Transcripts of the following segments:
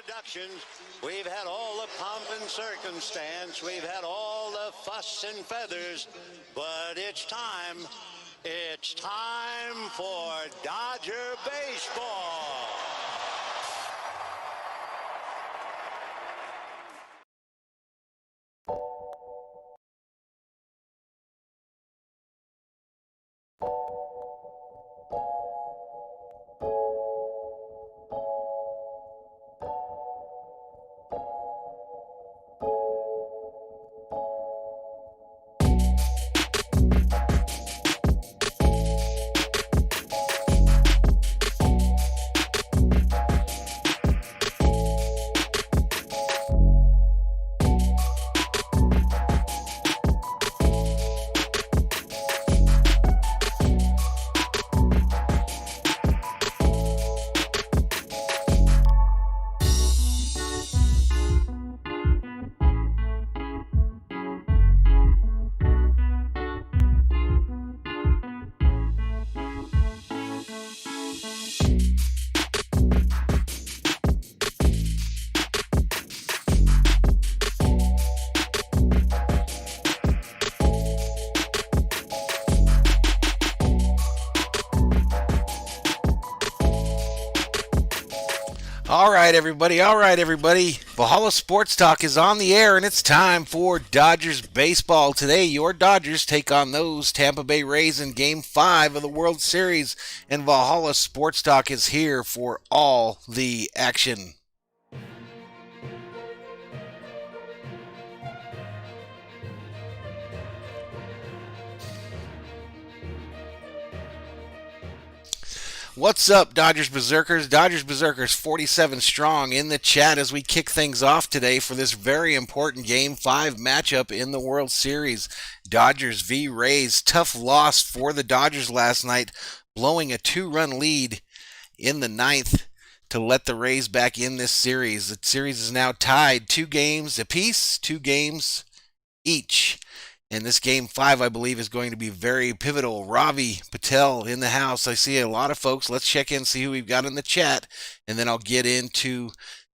introductions. We've had all the pomp and circumstance. We've had all the fuss and feathers. But it's time. It's time for Dodger baseball. All right, everybody. Valhalla Sports Talk is on the air, and it's time for Dodgers baseball. Today, your Dodgers take on those Tampa Bay Rays in Game 5 of the World Series, and Valhalla Sports Talk is here for all the action. What's up, Dodgers Berzerkers? Dodgers Berzerkers 47 strong in the chat as we kick things off today for this very important Game 5 matchup in the World Series. Dodgers v. Rays. Tough loss for the Dodgers last night, blowing a 2-run lead in the 9th to let the Rays back in this series. The series is now tied 2 games apiece, 2 games each. And this Game 5, I believe, is going to be very pivotal. Ravi Patel in the house. I see a lot of folks. Let's check in, see who we've got in the chat, and then I'll get into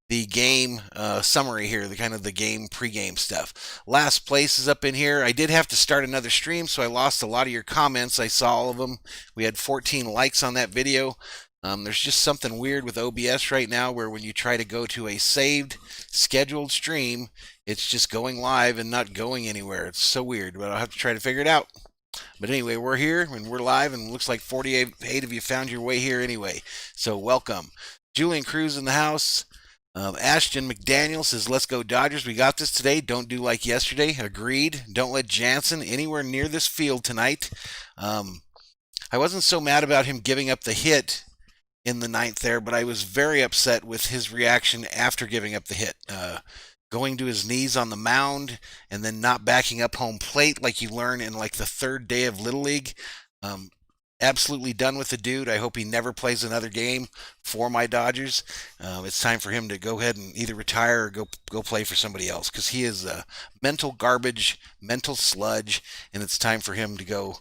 the game summary here, the game pregame stuff. Last place is up in here. I did have to start another stream, so I lost a lot of your comments. I saw all of them. We had 14 likes on that video. There's just something weird with OBS right now where when you try to go to a saved, scheduled stream, it's just going live and not going anywhere. It's so weird, but I'll have to try to figure it out. But anyway, we're here and we're live, and it looks like 48 of you found your way here anyway. So welcome. Julian Cruz in the house. Ashton McDaniel says, let's go Dodgers. We got this today. Don't do like yesterday. Agreed. Don't let Jansen anywhere near this field tonight. I wasn't so mad about him giving up the hit in the 9th there, but I was very upset with his reaction after giving up the hit. Going to his knees on the mound and then not backing up home plate like you learn in like the 3rd day of Little League. Absolutely done with the dude. I hope he never plays another game for my Dodgers. It's time for him to go ahead and either retire or go play for somebody else, because he is mental garbage, mental sludge, and it's time for him to go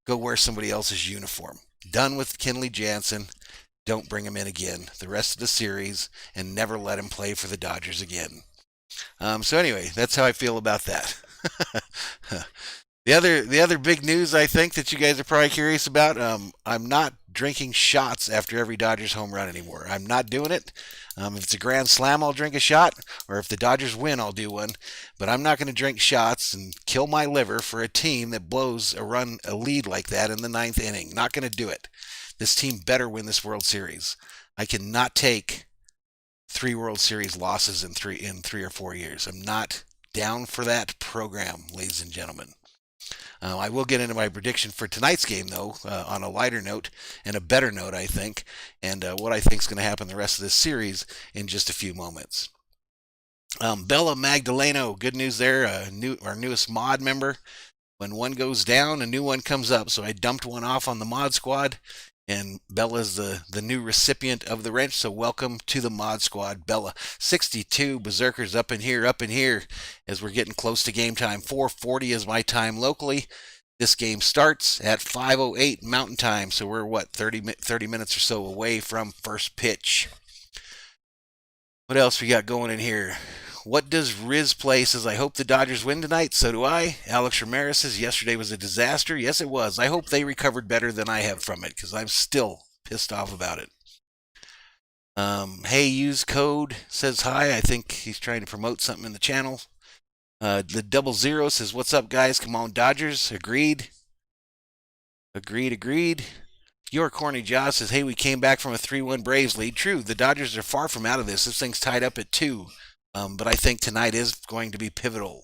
wear somebody else's uniform. Done with Kenley Jansen. Don't bring him in again the rest of the series, and never let him play for the Dodgers again. So anyway, that's how I feel about that. The other big news I think that you guys are probably curious about, I'm not drinking shots after every Dodgers home run anymore. I'm not doing it. If it's a grand slam, I'll drink a shot, or if the Dodgers win, I'll do one. But I'm not going to drink shots and kill my liver for a team that blows a lead like that in the 9th inning. Not going to do it. This team better win this World Series. I cannot take 3 World Series losses in 3 or 4 years. I'm not down for that program, ladies and gentlemen. I will get into my prediction for tonight's game, though, on a lighter note and a better note, I think, and what I think is going to happen the rest of this series in just a few moments. Bella Magdaleno, good news there, our newest mod member. When one goes down, a new one comes up, so I dumped one off on the mod squad, and Bella's the new recipient of the wrench, so welcome to the mod squad, Bella. 62 Berzerkers up in here as we're getting close to game time. 4:40 is my time locally. This game starts at 5:08 Mountain Time, so we're 30 minutes or so away from first pitch. What else we got going in here? What does Riz play? Says, I hope the Dodgers win tonight. So do I. Alex Ramirez says, yesterday was a disaster. Yes, it was. I hope they recovered better than I have from it because I'm still pissed off about it. Hey, use code says hi. I think he's trying to promote something in the channel. The 00 says, what's up, guys? Come on, Dodgers. Agreed. Your corny Josh says, hey, we came back from a 3-1 Braves lead. True, the Dodgers are far from out of this. This thing's tied up at 2. But I think tonight is going to be pivotable.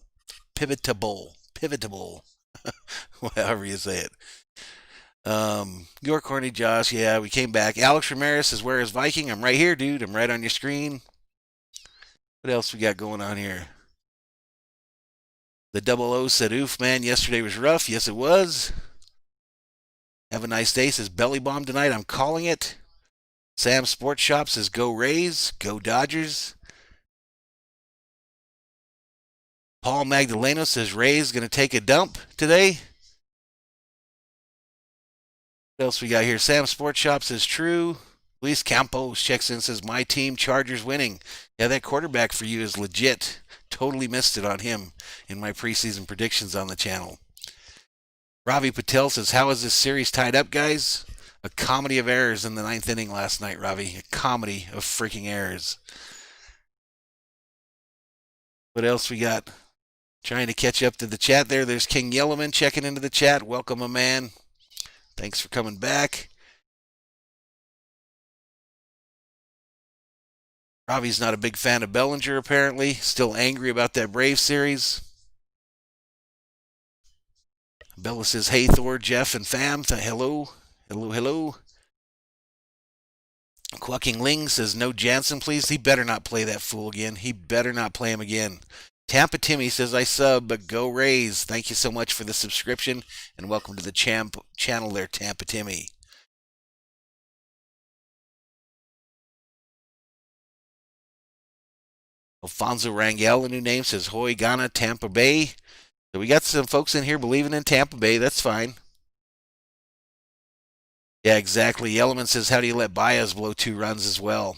However you say it. Your corny Josh, yeah, we came back. Alex Ramirez says, where is Viking? I'm right here, dude. I'm right on your screen. What else we got going on here? The 00 said, oof, man, yesterday was rough. Yes, it was. Have a nice day, says Belly Bomb tonight. I'm calling it. Sam Sports Shop says, go Rays, go Dodgers. Paul Magdaleno says, Rays going to take a dump today. What else we got here? Sam Sports Shop says, true. Luis Campos checks in, says, my team, Chargers winning. Yeah, that quarterback for you is legit. Totally missed it on him in my preseason predictions on the channel. Ravi Patel says, how is this series tied up, guys? A comedy of errors in the 9th inning last night, Ravi. A comedy of freaking errors. What else we got? Trying to catch up to the chat there. There's King Yellowman checking into the chat. Welcome, my man. Thanks for coming back. Ravi's not a big fan of Bellinger, apparently. Still angry about that Brave series. Bella says, hey, Thor, Jeff, and fam. Hello. Clucking Ling says, no Jansen, please. He better not play that fool again. He better not play him again. Tampa Timmy says, I sub, but go Rays. Thank you so much for the subscription, and welcome to the channel there, Tampa Timmy. Alfonso Rangel, a new name, says, Hoy, Ghana, Tampa Bay. So we got some folks in here believing in Tampa Bay. That's fine. Yeah, exactly. Yellowman says, how do you let Baez blow 2 runs as well?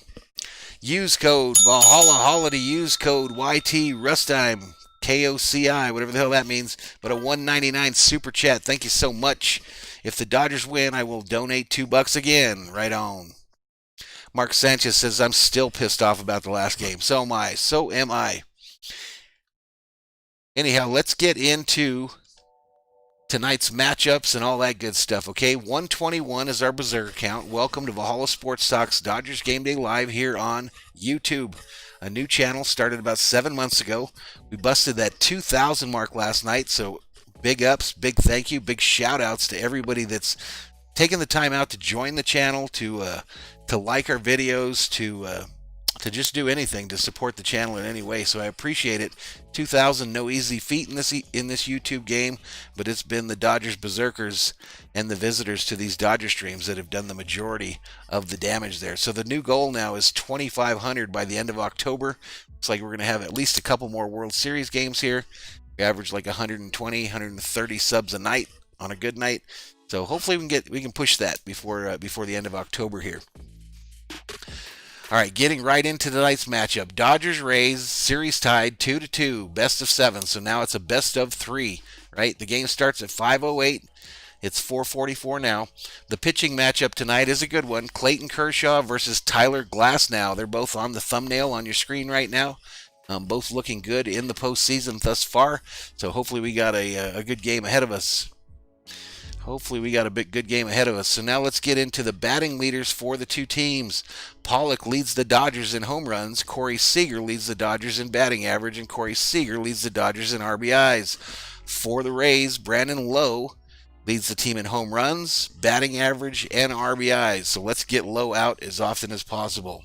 Use code Valhalla Holiday. Use code YT Rustime KOCI, whatever the hell that means. But a $1.99 super chat. Thank you so much. If the Dodgers win, I will donate $2 again. Right on. Mark Sanchez says, I'm still pissed off about the last game. So am I. Anyhow, let's get into tonight's matchups and all that good stuff, okay? 121 is our Berserker count. Welcome to Valhalla Sports Talk's Dodgers Gameday Live here on YouTube. A new channel started about 7 months ago. We busted that 2,000 mark last night, so big ups, big thank you, big shout outs to everybody that's taken the time out to join the channel, to like our videos, to just do anything to support the channel in any way. So I appreciate it. 2,000, no easy feat in this YouTube game, but it's been the Dodgers Berzerkers and the visitors to these Dodger streams that have done the majority of the damage there. So the new goal now is 2,500 by the end of October. Looks like we're going to have at least a couple more World Series games here. We average like 120, 130 subs a night on a good night. So hopefully we can push that before the end of October here. All right, getting right into tonight's matchup. Dodgers-Rays, series tied 2-2, best of 7. So now it's a best of 3, right? The game starts at 5:08. It's 4:44 now. The pitching matchup tonight is a good one. Clayton Kershaw versus Tyler Glasnow. They're both on the thumbnail on your screen right now. Both looking good in the postseason thus far. So hopefully we got a good game ahead of us. Good game ahead of us. So now let's get into the batting leaders for the two teams. Pollock leads the Dodgers in home runs. Corey Seager leads the Dodgers in batting average. And Corey Seager leads the Dodgers in RBIs. For the Rays, Brandon Lowe leads the team in home runs, batting average, and RBIs. So let's get Lowe out as often as possible.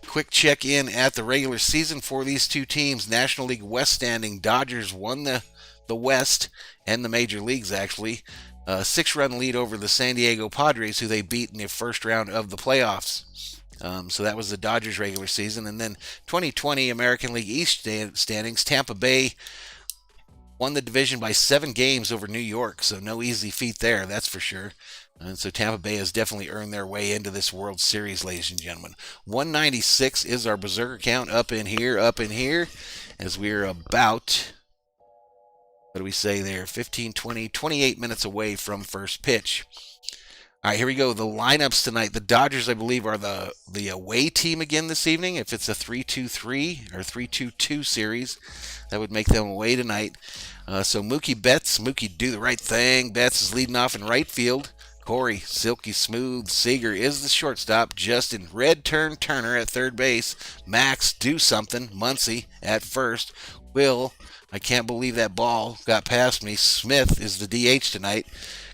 Quick check-in at the regular season for these two teams. National League West standing. Dodgers won the West and the major leagues, actually. A 6-run lead over the San Diego Padres, who they beat in the first round of the playoffs. So that was the Dodgers regular season. And then 2020 American League East standings. Tampa Bay won the division by 7 games over New York, so no easy feat there, that's for sure. And so Tampa Bay has definitely earned their way into this World Series, ladies and gentlemen. 196 is our Berserker count up in here, as we're about, what do we say there, 15, 20, 28 minutes away from first pitch. All right, here we go. The lineups tonight. The Dodgers, I believe, are the away team again this evening. If it's a 3-2-3 or 3-2-2 series, that would make them away tonight. So Mookie Betts, Mookie do the right thing. Betts is leading off in right field. Corey, silky smooth. Seager is the shortstop. Justin, red turn Turner at third base. Max, do something. Muncy at first. Will, I can't believe that ball got past me. Smith is the DH tonight.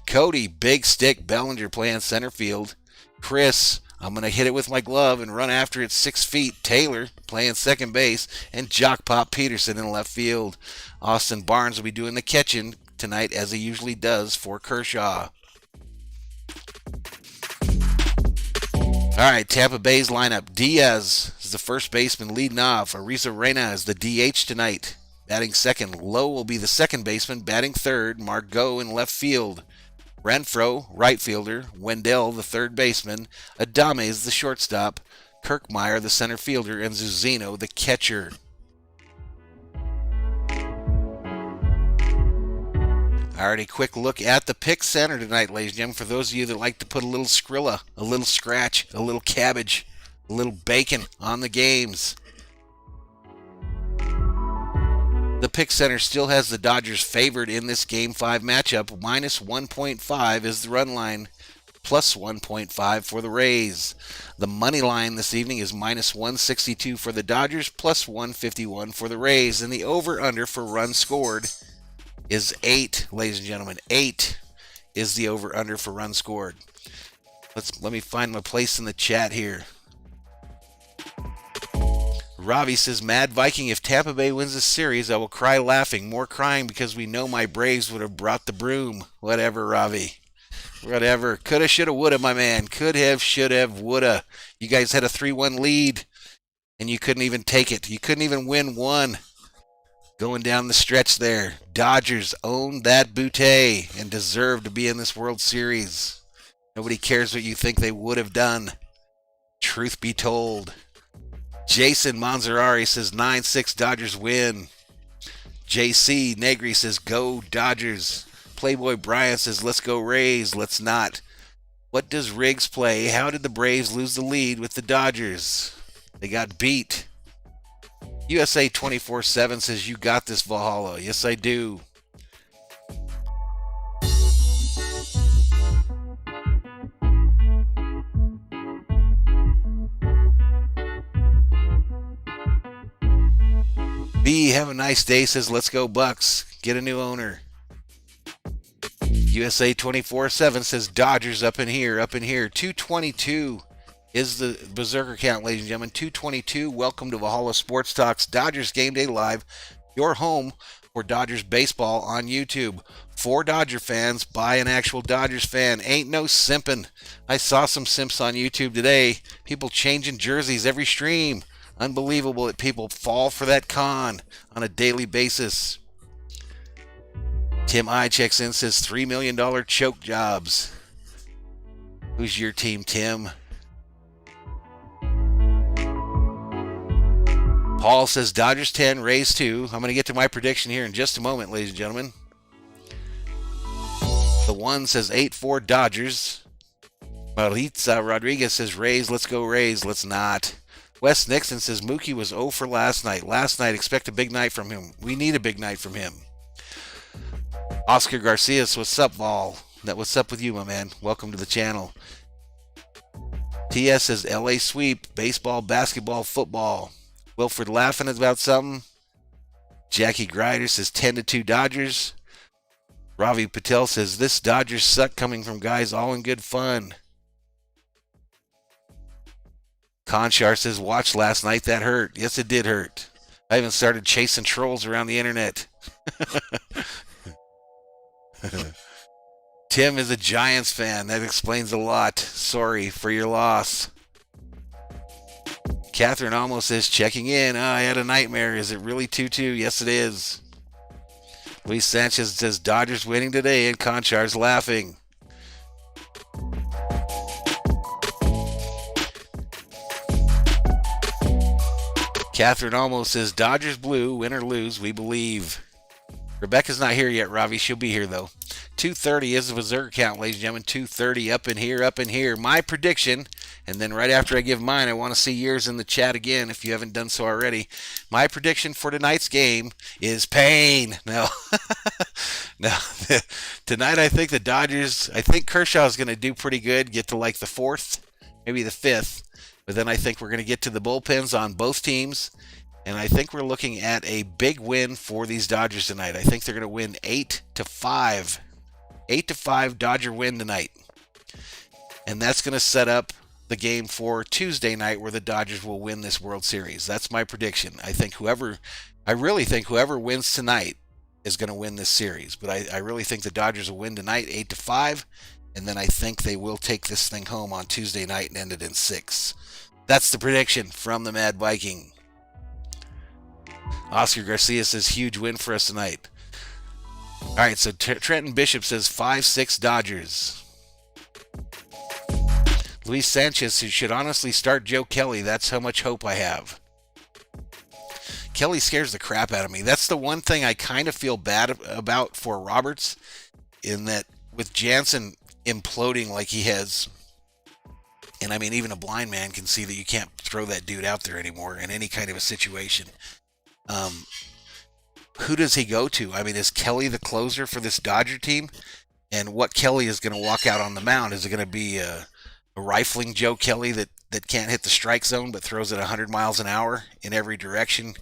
Cody, big stick. Bellinger playing center field. Chris, I'm going to hit it with my glove and run after it 6 feet. Taylor playing second base. And Jock Pop Peterson in left field. Austin Barnes will be doing the catching tonight as he usually does for Kershaw. All right, Tampa Bay's lineup. Diaz is the first baseman leading off. Ariza Reyna is the DH tonight. Batting second. Lowe will be the second baseman. Batting third. Margot in left field. Renfroe, right fielder. Wendell, the third baseman. Adame is the shortstop. Kirkmeyer, the center fielder. And Zuzino, the catcher. All right, a quick look at the pick center tonight, ladies and gentlemen. For those of you that like to put a little Skrilla, a little scratch, a little cabbage, a little bacon on the games. The pick center still has the Dodgers favored in this Game 5 matchup. Minus 1.5 is the run line. Plus 1.5 for the Rays. The money line this evening is minus 162 for the Dodgers. Plus 151 for the Rays. And the over-under for runs scored is 8, ladies and gentlemen. 8 is the over-under for runs scored. Let me find my place in the chat here. Ravi says, Mad Viking, if Tampa Bay wins this series, I will cry laughing. More crying because we know my Braves would have brought the broom. Whatever, Ravi. Whatever. Coulda, shoulda, woulda, my man. Could have, should have, woulda. You guys had a 3-1 lead, and you couldn't even take it. You couldn't even win one. Going down the stretch there. Dodgers owned that bootay and deserve to be in this World Series. Nobody cares what you think they would have done. Truth be told. Jason Manzarari says 9-6 Dodgers win. JC Negri says go Dodgers. Playboy Brian says let's go Rays. Let's not. What does Riggs play? How did the Braves lose the lead with the Dodgers? They got beat. USA 24/7 says you got this, Valhalla. Yes, I do. B, have a nice day, says let's go Bucks. Get a new owner. USA 24/7 says Dodgers up in here. 222 is the Berserker count, ladies and gentlemen. 222. Welcome to Valhalla Sports Talk's Dodgers Game Day Live, your home for Dodgers baseball on YouTube. For Dodger fans, by an actual Dodgers fan. Ain't no simping. I saw some simps on YouTube today. People changing jerseys every stream. Unbelievable that people fall for that con on a daily basis. Tim I checks in, says $3 million choke jobs. Who's your team, Tim? Paul says Dodgers 10, Rays 2. I'm going to get to my prediction here in just a moment, ladies and gentlemen. The one says 8-4 Dodgers. Maritza Rodriguez says Rays, let's go Rays, let's not. Wes Nixon says Mookie was 0 for last night. Last night, expect a big night from him. We need a big night from him. Oscar Garcia, what's up, Vol? What's up with you, my man? Welcome to the channel. TS says LA sweep, baseball, basketball, football. Wilfred laughing about something. Jackie Grider says 10-2 Dodgers. Ravi Patel says this Dodgers suck coming from guys all in good fun. Conchar says, watch last night, that hurt. Yes, it did hurt. I even started chasing trolls around the internet. Tim is a Giants fan. That explains a lot. Sorry for your loss. Catherine almost says, checking in. I had a nightmare. Is it really 2-2? Yes, it is. Luis Sanchez says, Dodgers winning today, and Conchar's laughing. Catherine almost says, Dodgers blue, win or lose, we believe. Rebecca's not here yet, Ravi. She'll be here, though. 2:30 is the Berserker count, ladies and gentlemen. 2:30 up in here, up in here. My prediction, and then right after I give mine, I want to see yours in the chat again if you haven't done so already. My prediction for tonight's game is pain. No. No. Tonight, I think the Dodgers, I think Kershaw's going to do pretty good, get to like the 4th, maybe the 5th. But then I think we're going to get to the bullpens on both teams. And I think we're looking at a big win for these Dodgers tonight. I think they're going to win 8-5. 8-5 Dodger win tonight. And that's going to set up the game for Tuesday night where the Dodgers will win this World Series. That's my prediction. I really think whoever wins tonight is going to win this series. But I really think the Dodgers will win tonight 8-5. And then I think they will take this thing home on Tuesday night and end it in 6. That's the prediction from the Mad Viking. Oscar Garcia says, huge win for us tonight. All right, so Trenton Bishop says 5-6 Dodgers. Luis Sanchez, who should honestly start Joe Kelly. That's how much hope I have. Kelly scares the crap out of me. That's the one thing I kind of feel bad about for Roberts, in that with Jansen imploding like he has, and I mean, even a blind man can see that you can't throw that dude out there anymore in any kind of a situation. Who does he go to? I mean, is Kelly the closer for this Dodger team? And what Kelly is going to walk out on the mound? Is it going to be a rifling Joe Kelly that can't hit the strike zone but throws it 100 miles an hour in every direction,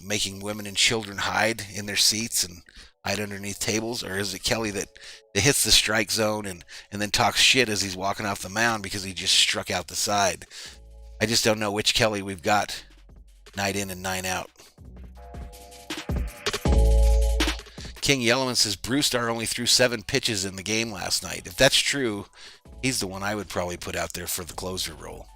making women and children hide in their seats and hide underneath tables? Or is it Kelly that hits the strike zone and then talks shit as he's walking off the mound because he just struck out the side? I just don't know which Kelly we've got night in and night out. King Yellowman says Brewstar only threw 7 pitches in the game last night. If that's true, he's the one I would probably put out there for the closer role.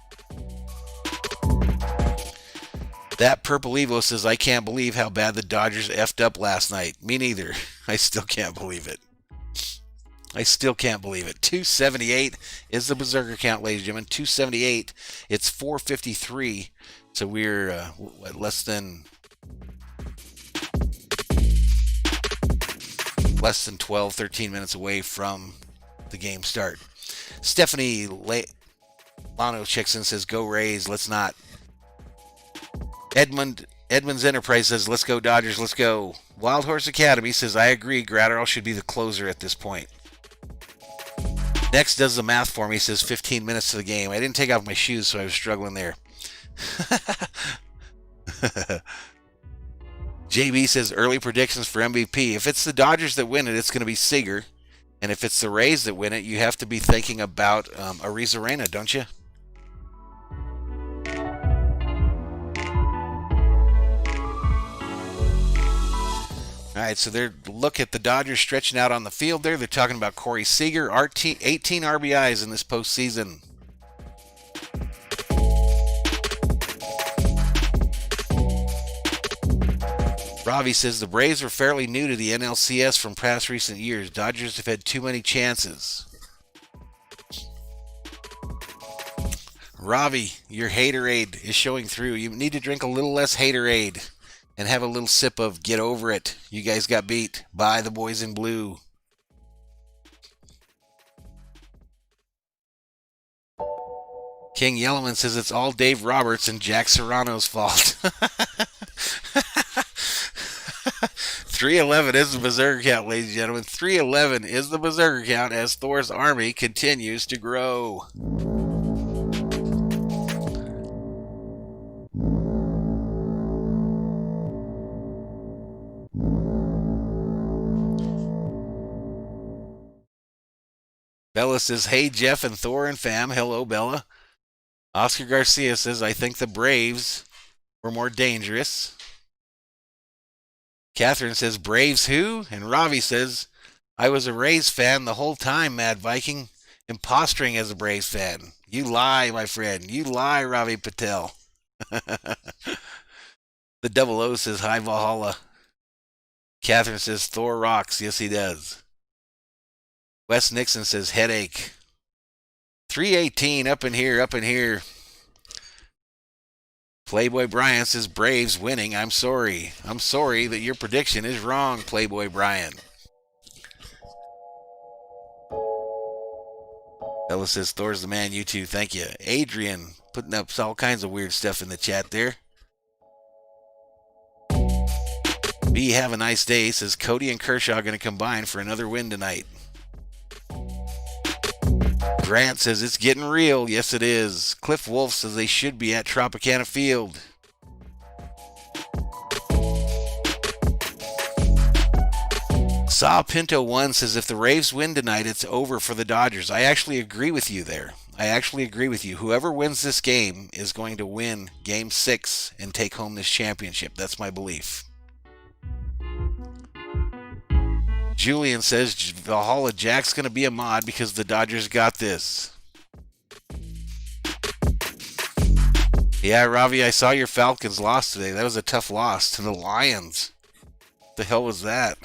That Purple Evo says, I can't believe how bad the Dodgers effed up last night. Me neither. I still can't believe it. 278 is the Berserker count, ladies and gentlemen. 278. It's 4:53. So we're less than 12, 13 minutes away from the game start. Stephanie Lano checks in, says, go Rays, let's not. Edmonds Enterprise says, let's go Dodgers, let's go. Wild Horse Academy says, I agree, Gratterall should be the closer at this point. Next does the math for me, says 15 minutes to the game. I didn't take off my shoes, so I was struggling there. JB says early predictions for MVP. If it's the Dodgers that win it, it's going to be Seager. And if it's the Rays that win it, you have to be thinking about Arizarena, don't you? All right, so look at the Dodgers stretching out on the field there. They're talking about Corey Seager, 18 RBIs in this postseason. Ravi says the Braves are fairly new to the NLCS from past recent years. Dodgers have had too many chances. Ravi, your haterade is showing through. You need to drink a little less haterade and have a little sip of get over it. You guys got beat by the boys in blue. King Yellowman says it's all Dave Roberts and Jack Serrano's fault. 311 is the Berserker count, ladies and gentlemen. 311 is the Berserker count as Thor's army continues to grow. Bella says, hey, Jeff and Thor and fam. Hello, Bella. Oscar Garcia says, I think the Braves were more dangerous. Catherine says, Braves who? And Ravi says, I was a Rays fan the whole time, Mad Viking. Imposturing as a Braves fan. You lie, my friend. You lie, Ravi Patel. The Double O says, hi, Valhalla. Catherine says, Thor rocks. Yes, he does. Wes Nixon says, headache. 318 up in here, up in here. Playboy Brian says Braves winning. I'm sorry. I'm sorry that your prediction is wrong, Playboy Brian. Ella says Thor's the man, you too. Thank you. Adrian putting up all kinds of weird stuff in the chat there. B, have a nice day, says Cody and Kershaw going to combine for another win tonight. Grant says it's getting real. Yes, it is. Cliff Wolf says they should be at Tropicana Field. Saw Pinto 1 says if the Braves win tonight, it's over for the Dodgers. I actually agree with you there. I actually agree with you. Whoever wins this game is going to win Game 6 and take home this championship. That's my belief. Julian says Valhalla Jack's going to be a mod because the Dodgers got this. Yeah, Ravi, I saw your Falcons lost today. That was a tough loss to the Lions. What the hell was that?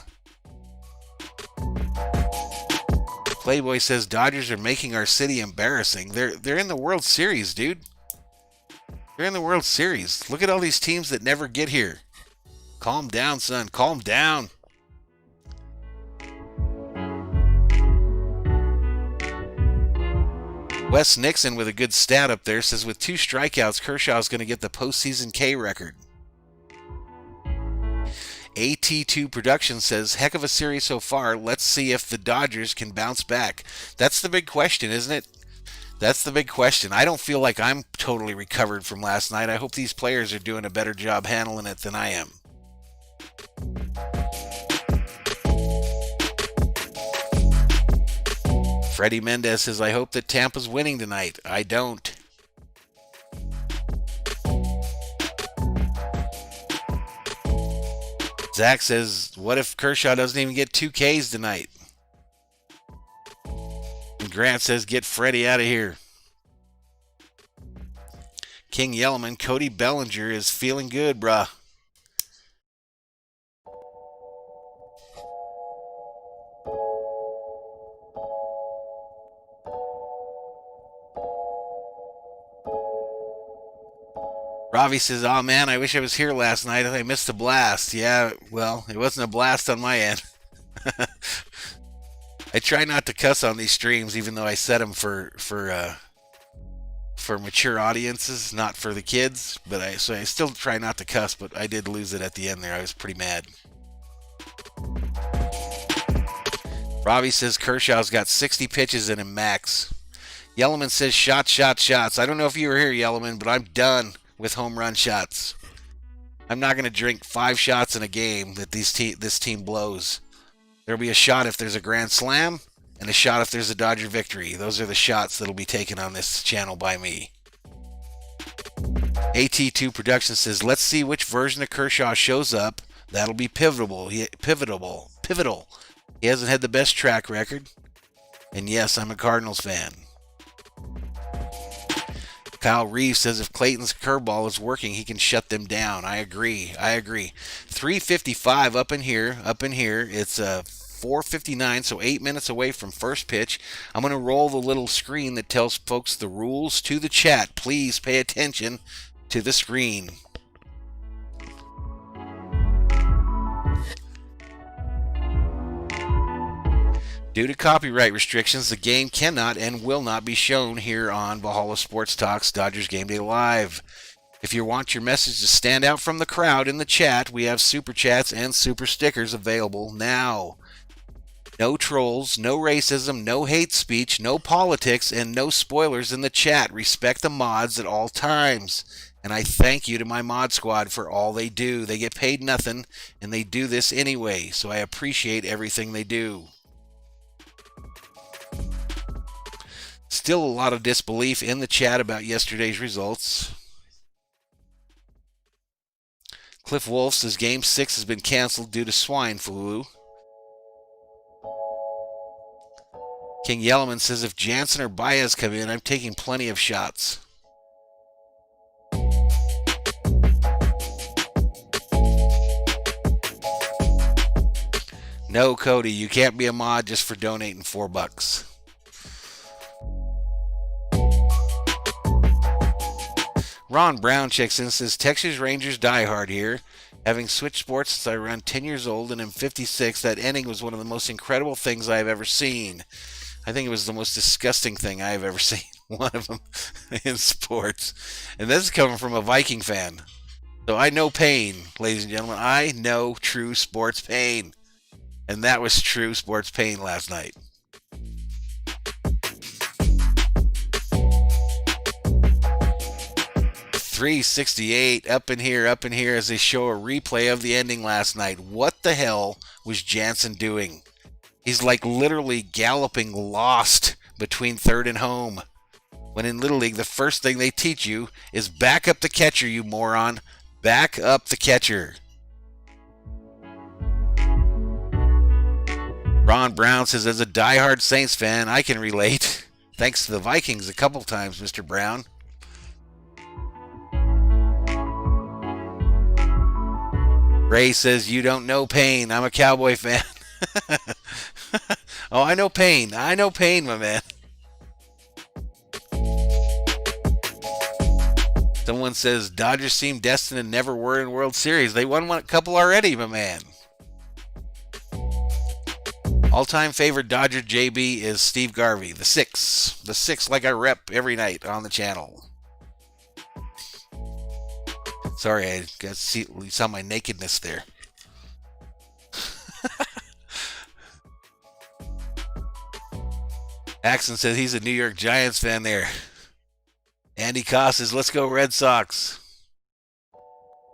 Playboy says Dodgers are making our city embarrassing. They're in the World Series, dude. They're in the World Series. Look at all these teams that never get here. Calm down, son. Calm down. Wes Nixon with a good stat up there says with 2 strikeouts, Kershaw's going to get the postseason K record. AT2 Production says, heck of a series so far. Let's see if the Dodgers can bounce back. That's the big question, isn't it? That's the big question. I don't feel like I'm totally recovered from last night. I hope these players are doing a better job handling it than I am. Freddie Mendez says, I hope that Tampa's winning tonight. I don't. Zach says, what if Kershaw doesn't even get 2 Ks tonight? And Grant says, get Freddie out of here. King Yellowman, Cody Bellinger is feeling good, bruh. Ravi says, oh man, I wish I was here last night. I missed the blast. Yeah, well, it wasn't a blast on my end. I try not to cuss on these streams, even though I set them for mature audiences, not for the kids. But I still try not to cuss, but I did lose it at the end there. I was pretty mad. Ravi says Kershaw's got 60 pitches in him max. Yellowman says shots. I don't know if you were here, Yellowman, but I'm done with home run shots. I'm not going to drink 5 shots in a game that this team blows. There'll be a shot if there's a grand slam and a shot if there's a Dodger victory. Those are the shots that'll be taken on this channel by me. AT2 Production says, let's see which version of Kershaw shows up. That'll be pivotal. Pivotal. He hasn't had the best track record. And yes, I'm a Cardinals fan. Kyle Reeves says if Clayton's curveball is working, he can shut them down. I agree. 3:55 up in here. It's 4:59, so 8 minutes away from first pitch. I'm going to roll the little screen that tells folks the rules to the chat. Please pay attention to the screen. Due to copyright restrictions, the game cannot and will not be shown here on Valhalla Sports Talk's Dodgers Gameday Live. If you want your message to stand out from the crowd in the chat, we have super chats and super stickers available now. No trolls, no racism, no hate speech, no politics, and no spoilers in the chat. Respect the mods at all times. And I thank you to my mod squad for all they do. They get paid nothing, and they do this anyway, so I appreciate everything they do. Still a lot of disbelief in the chat about yesterday's results. Cliff Wolf says Game 6 has been canceled due to swine flu. King Yellowman says if Jansen or Baez come in, I'm taking plenty of shots. No, Cody, you can't be a mod just for donating $4. Ron Brown checks in and says, Texas Rangers diehard here. Having switched sports since I was around 10 years old and am 56, that ending was one of the most incredible things I have ever seen. I think it was the most disgusting thing I have ever seen. One of them in sports. And this is coming from a Viking fan. So I know pain, ladies and gentlemen. I know true sports pain. And that was true sports pain last night. .368 up in here as they show a replay of the ending last night. What the hell was Jansen doing? He's like literally galloping lost between third and home. When in Little League, the first thing they teach you is back up the catcher, you moron. Back up the catcher. Ron Brown says, as a diehard Saints fan, I can relate. Thanks to the Vikings a couple times, Mr. Brown. Ray says, you don't know pain. I'm a Cowboy fan. Oh, I know pain. I know pain, my man. Someone says, Dodgers seem destined to never were in World Series. They won a couple already, my man. All-time favorite Dodger JB is Steve Garvey, the six. The six like I rep every night on the channel. Sorry, I got saw my nakedness there. Axon says he's a New York Giants fan there. Andy Koss says, let's go Red Sox.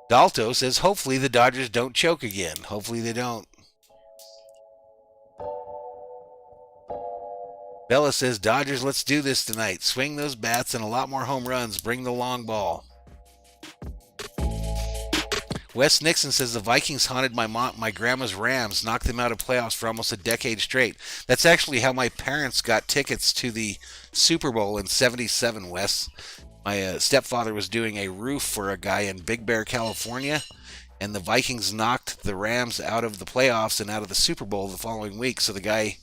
Dalto says, hopefully the Dodgers don't choke again. Hopefully they don't. Bella says, Dodgers, let's do this tonight. Swing those bats and a lot more home runs. Bring the long ball. Wes Nixon says the Vikings haunted my grandma's Rams, knocked them out of playoffs for almost a decade straight. That's actually how my parents got tickets to the Super Bowl in '77, Wes. My stepfather was doing a roof for a guy in Big Bear, California, and the Vikings knocked the Rams out of the playoffs and out of the Super Bowl the following week. So the guy,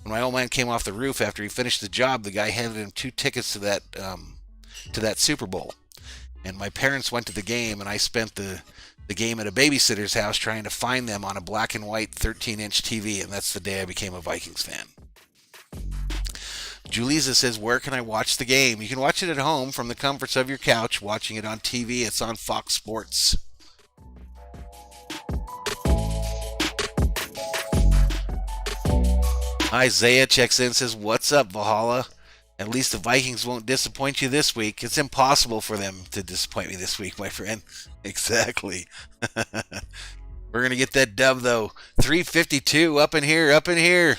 when my old man came off the roof after he finished the job, the guy handed him 2 tickets to that Super Bowl. And my parents went to the game, and I spent the game at a babysitter's house trying to find them on a black and white 13-inch TV, and that's the day I became a Vikings fan. Julisa says, where can I watch the game? You can watch it at home from the comforts of your couch, watching it on TV. It's on Fox Sports. Isaiah checks in and says, what's up, Valhalla? At least the Vikings won't disappoint you this week. It's impossible for them to disappoint me this week, my friend. Exactly. We're going to get that dub, though. 352 up in here.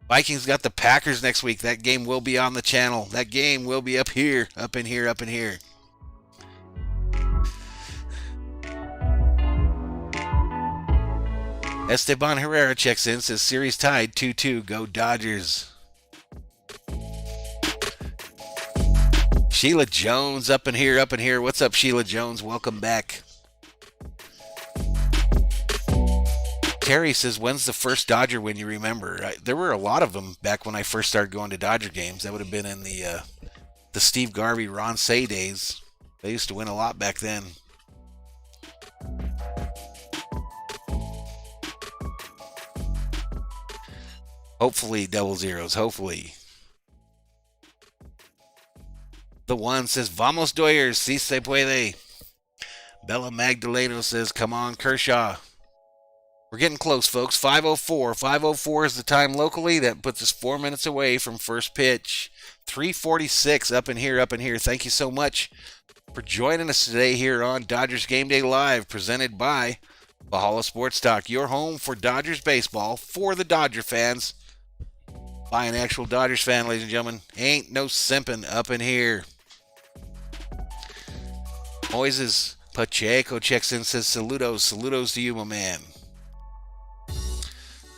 Vikings got the Packers next week. That game will be on the channel. That game will be up in here. Esteban Herrera checks in, says series tied 2-2. Go Dodgers. Sheila Jones up in here. What's up, Sheila Jones? Welcome back. Terry says, when's the first Dodger win you remember? There were a lot of them back when I first started going to Dodger games. That would have been in the Steve Garvey, Ron Say days. They used to win a lot back then. Hopefully double zeros. Hopefully. The one says, Vamos Doyers, si se puede. Bella Magdaleno says, come on, Kershaw. We're getting close, folks. 5:04. 5:04 is the time locally. That puts us 4 minutes away from first pitch. 3:46 up in here. Thank you so much for joining us today here on Dodgers Game Day Live, presented by Valhalla Sports Talk, your home for Dodgers baseball for the Dodger fans. By an actual Dodgers fan, ladies and gentlemen. Ain't no simping up in here. Moises Pacheco checks in, says, saludos to you, my man.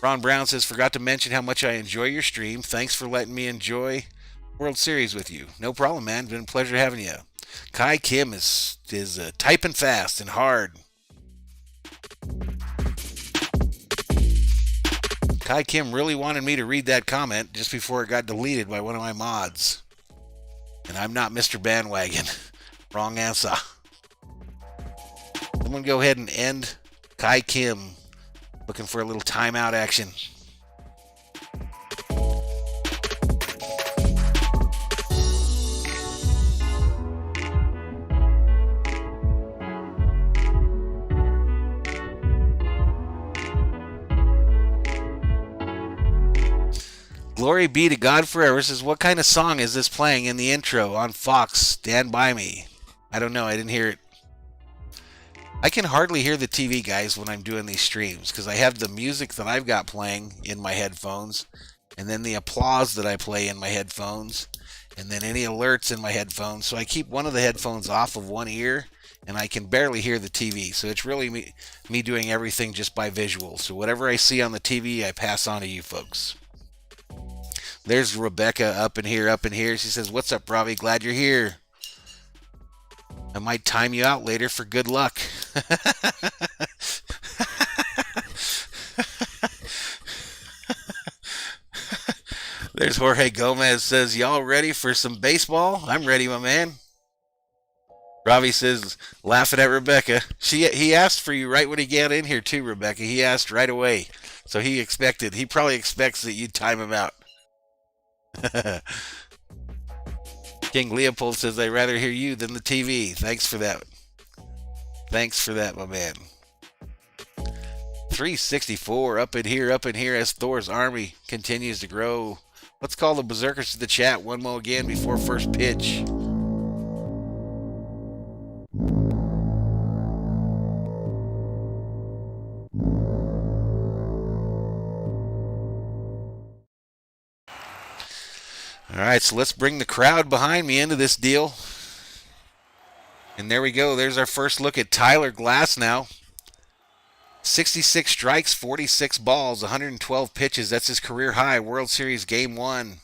Ron Brown says, forgot to mention how much I enjoy your stream. Thanks for letting me enjoy World Series with you. No problem, man. Been a pleasure having you. Kai Kim is typing fast and hard. Kai Kim really wanted me to read that comment just before it got deleted by one of my mods. And I'm not Mr. Bandwagon. Wrong answer. Someone go ahead and end Kai Kim. Looking for a little timeout action. Glory be to God forever says, what kind of song is this playing in the intro on Fox? Stand by me. I don't know. I didn't hear it. I can hardly hear the TV, guys, when I'm doing these streams because I have the music that I've got playing in my headphones and then the applause that I play in my headphones and then any alerts in my headphones. So I keep one of the headphones off of one ear and I can barely hear the TV. So it's really me doing everything just by visual. So whatever I see on the TV, I pass on to you folks. There's Rebecca up in here. She says, what's up, Ravi? Glad you're here. I might time you out later for good luck. There's Jorge Gomez says, y'all ready for some baseball? I'm ready, my man. Ravi says, laughing at Rebecca. He asked for you right when he got in here too, Rebecca. He asked right away. So he probably expects that you'd time him out. King Leopold says, I'd rather hear you than the TV. Thanks for that, my man. 364 up in here as Thor's army continues to grow. Let's call the Berserkers to the chat one more again before first pitch. All right, so let's bring the crowd behind me into this deal. And there we go. There's our first look at Tyler Glasnow. 66 strikes, 46 balls, 112 pitches. That's his career high. World Series Game 1.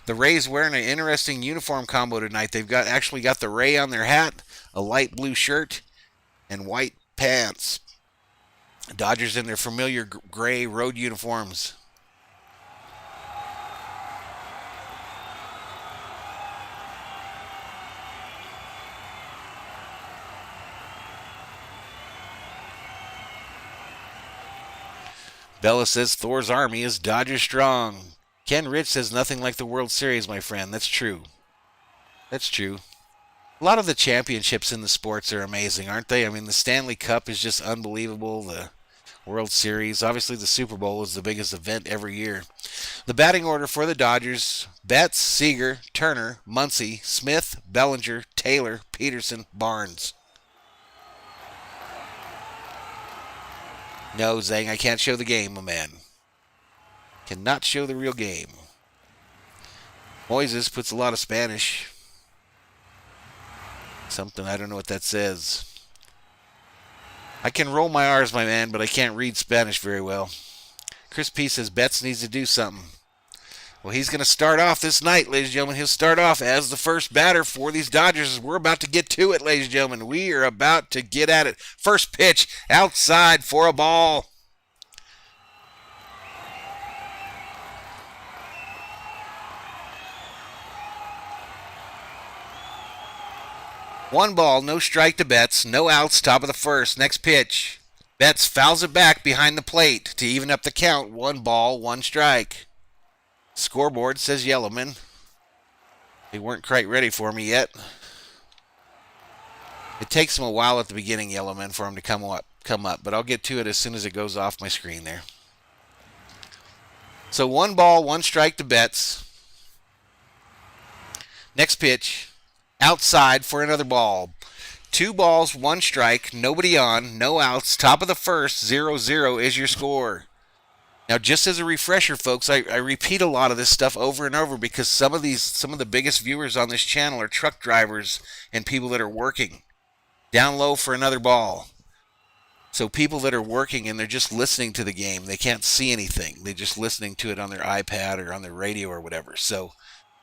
The Rays wearing an interesting uniform combo tonight. They've actually got the Ray on their hat, a light blue shirt, and white pants. Dodgers in their familiar gray road uniforms. Bella says Thor's army is Dodger strong. Ken Rich says nothing like the World Series, my friend. That's true. That's true. A lot of the championships in the sports are amazing, aren't they? I mean, the Stanley Cup is just unbelievable. The World Series, obviously the Super Bowl is the biggest event every year. The batting order for the Dodgers: Betts, Seager, Turner, Muncy, Smith, Bellinger, Taylor, Peterson, Barnes. No, Zang, I can't show the game, my man. Cannot show the real game. Moises puts a lot of Spanish. Something, I don't know what that says. I can roll my R's, my man, but I can't read Spanish very well. Chris P says Betts needs to do something. Well, he's going to start off this night, ladies and gentlemen. He'll start off as the first batter for these Dodgers. We're about to get to it, ladies and gentlemen. We are about to get at it. First pitch, outside for a ball. One ball, no strike to Betts, no outs, top of the first. Next pitch. Betts fouls it back behind the plate to even up the count. 1 ball, 1 strike. Scoreboard says Yellowman. They weren't quite ready for me yet. It takes them a while at the beginning, Yellowman, for them to come up, but I'll get to it as soon as it goes off my screen there. So 1 ball, 1 strike to Betts. Next pitch. Outside for another ball. 2 balls, 1 strike, nobody on, no outs, top of the first, 0-0 is your score. Now, just as a refresher, folks, I repeat a lot of this stuff over and over because some of the biggest viewers on this channel are truck drivers and people that are working. Down low for another ball. So people that are working and they're just listening to the game, they can't see anything. They're just listening to it on their iPad or on their radio or whatever. So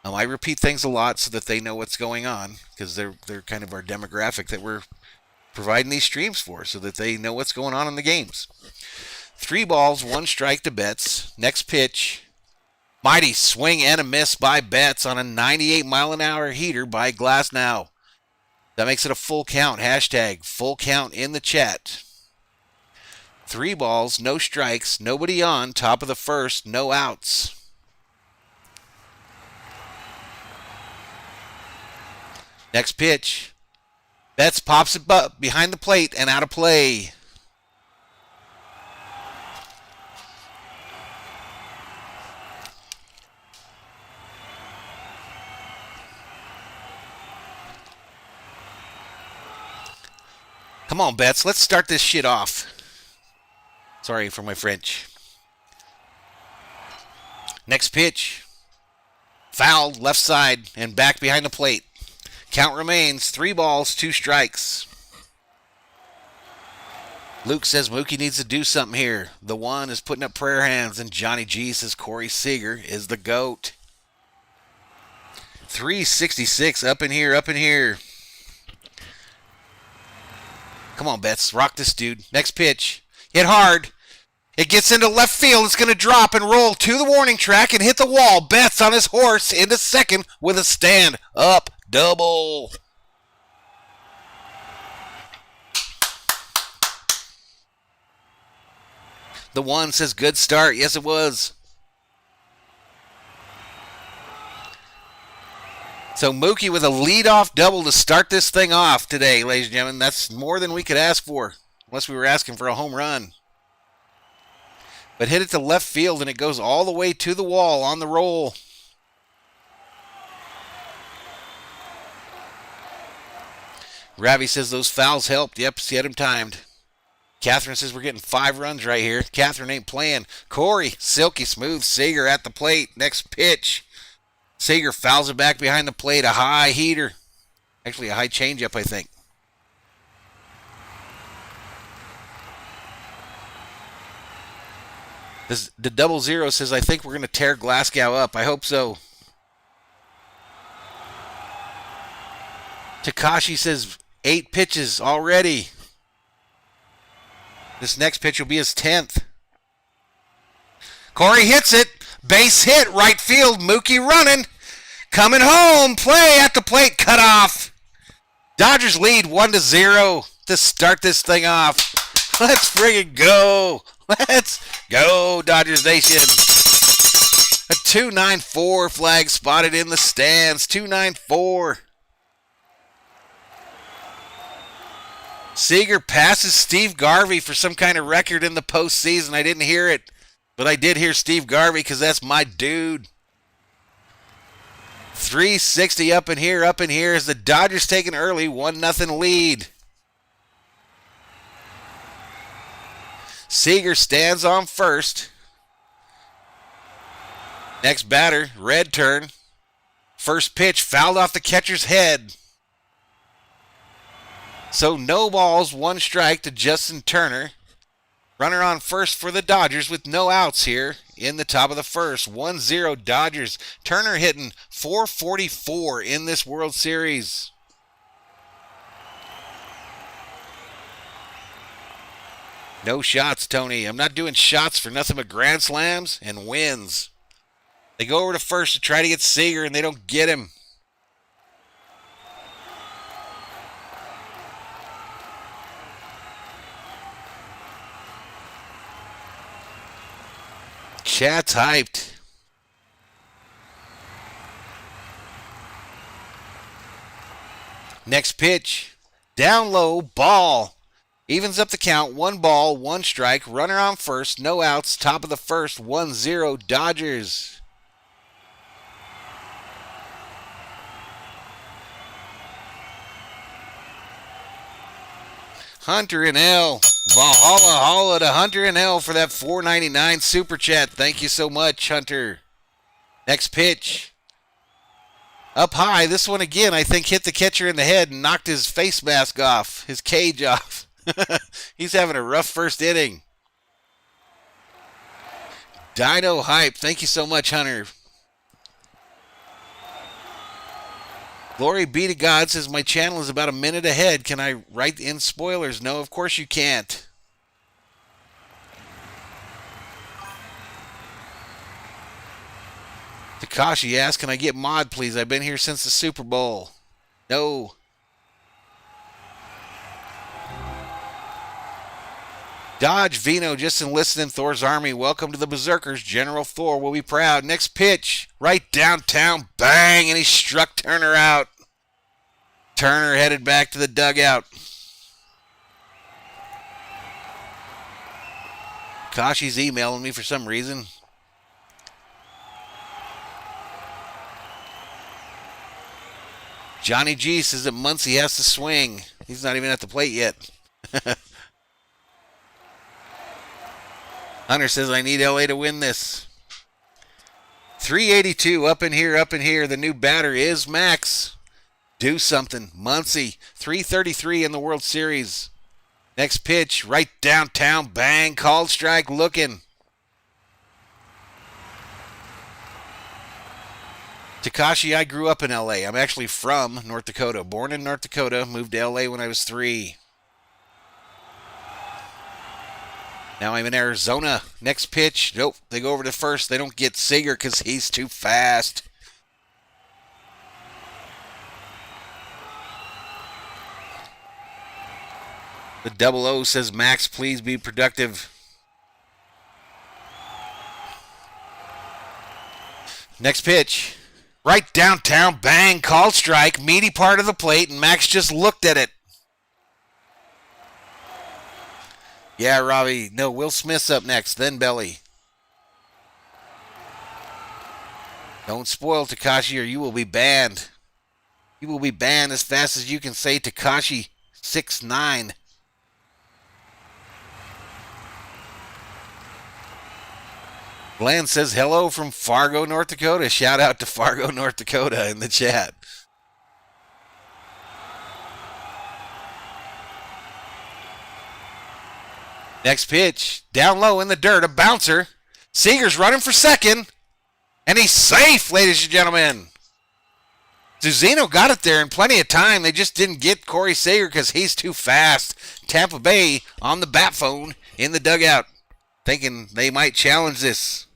I repeat things a lot so that they know what's going on because they're kind of our demographic that we're providing these streams for so that they know what's going on in the games. 3 balls, 1 strike to Betts. Next pitch. Mighty swing and a miss by Betts on a 98-mile-an-hour heater by Glasnow. That makes it a full count. Hashtag full count in the chat. 3 balls, no strikes, nobody on. Top of the first, no outs. Next pitch. Betts pops it up behind the plate and out of play. Come on, Betts. Let's start this shit off. Sorry for my French. Next pitch. Fouled left side and back behind the plate. Count remains 3 balls, 2 strikes. Luke says Mookie needs to do something here. The one is putting up prayer hands, and Johnny G says Corey Seager is the GOAT. 366 up in here, up in here. Come on, Betts. Rock this dude. Next pitch. Hit hard. It gets into left field. It's going to drop and roll to the warning track and hit the wall. Betts on his horse into second with a stand-up double. The one says good start. Yes, it was. So Mookie with a leadoff double to start this thing off today, ladies and gentlemen. That's more than we could ask for, unless we were asking for a home run. But hit it to left field, and it goes all the way to the wall on the roll. Ravi says those fouls helped. Yep, she had him timed. Catherine says we're getting 5 runs right here. Catherine ain't playing. Corey, silky smooth. Seager at the plate. Next pitch. Seager fouls it back behind the plate. A high heater. Actually, a high changeup, I think. The 00 says, I think we're going to tear Glasgow up. I hope so. Takashi says 8 pitches already. This next pitch will be his 10th. Corey hits it. Base hit, right field. Mookie running. Coming home. Play at the plate. Cut off. Dodgers lead 1-0 to start this thing off. Let's friggin' go. Let's go, Dodgers Nation. A 294 flag spotted in the stands. 294. Seager passes Steve Garvey for some kind of record in the postseason. I didn't hear it, but I did hear Steve Garvey because that's my dude. 360 up in here as the Dodgers take an early 1-0 lead. Seager stands on first. Next batter, red turn. First pitch fouled off the catcher's head. So no balls, 1 strike to Justin Turner. Runner on first for the Dodgers with no outs here in the top of the first. 1-0 Dodgers. Turner hitting .444 in this World Series. No shots, Tony. I'm not doing shots for nothing but grand slams and wins. They go over to first to try to get Seager, and they don't get him. Chat's hyped. Next pitch. Down low, ball. Evens up the count. 1 ball, 1 strike. Runner on first. No outs. Top of the first. 1-0 Dodgers. Hunter and L. Valhalla Holla to Hunter and L for that $4.99 super chat. Thank you so much, Hunter. Next pitch. Up high. This one again, I think, hit the catcher in the head and knocked his face mask off, his cage off. He's having a rough first inning. Dino Hype. Thank you so much, Hunter. Glory be to God says my channel is about a minute ahead. Can I write in spoilers? No, of course you can't. Takashi asks, can I get mod, please? I've been here since the Super Bowl. No. Dodge Vino just enlisted in Thor's army. Welcome to the Berzerkers. General Thor will be proud. Next pitch, right downtown, bang, and he struck Turner out. Turner headed back to the dugout. Kashi's emailing me for some reason. Johnny G says that Muncy has to swing. He's not even at the plate yet. Hunter says, I need LA to win this. 382, up in here, up in here. The new batter is Max. Do something. Muncy, 333 in the World Series. Next pitch, right downtown, bang, called strike, looking. Takashi, I grew up in LA. I'm actually from North Dakota. Born in North Dakota, moved to LA when I was 3. Now I'm in Arizona. Next pitch, nope, they go over to first. They don't get Seager because he's too fast. The 00 says, Max, please be productive. Next pitch. Right downtown, bang, called strike, meaty part of the plate, and Max just looked at it. Yeah, Robbie. No, Will Smith's up next, then Belly. Don't spoil Takashi or you will be banned. You will be banned as fast as you can say Takashi 6'9". Glenn says, hello from Fargo, North Dakota. Shout out to Fargo, North Dakota in the chat. Next pitch, down low in the dirt, a bouncer. Seager's running for second, and he's safe, ladies and gentlemen. Zuzino got it there in plenty of time. They just didn't get Corey Seager because he's too fast. Tampa Bay on the bat phone in the dugout, thinking they might challenge this.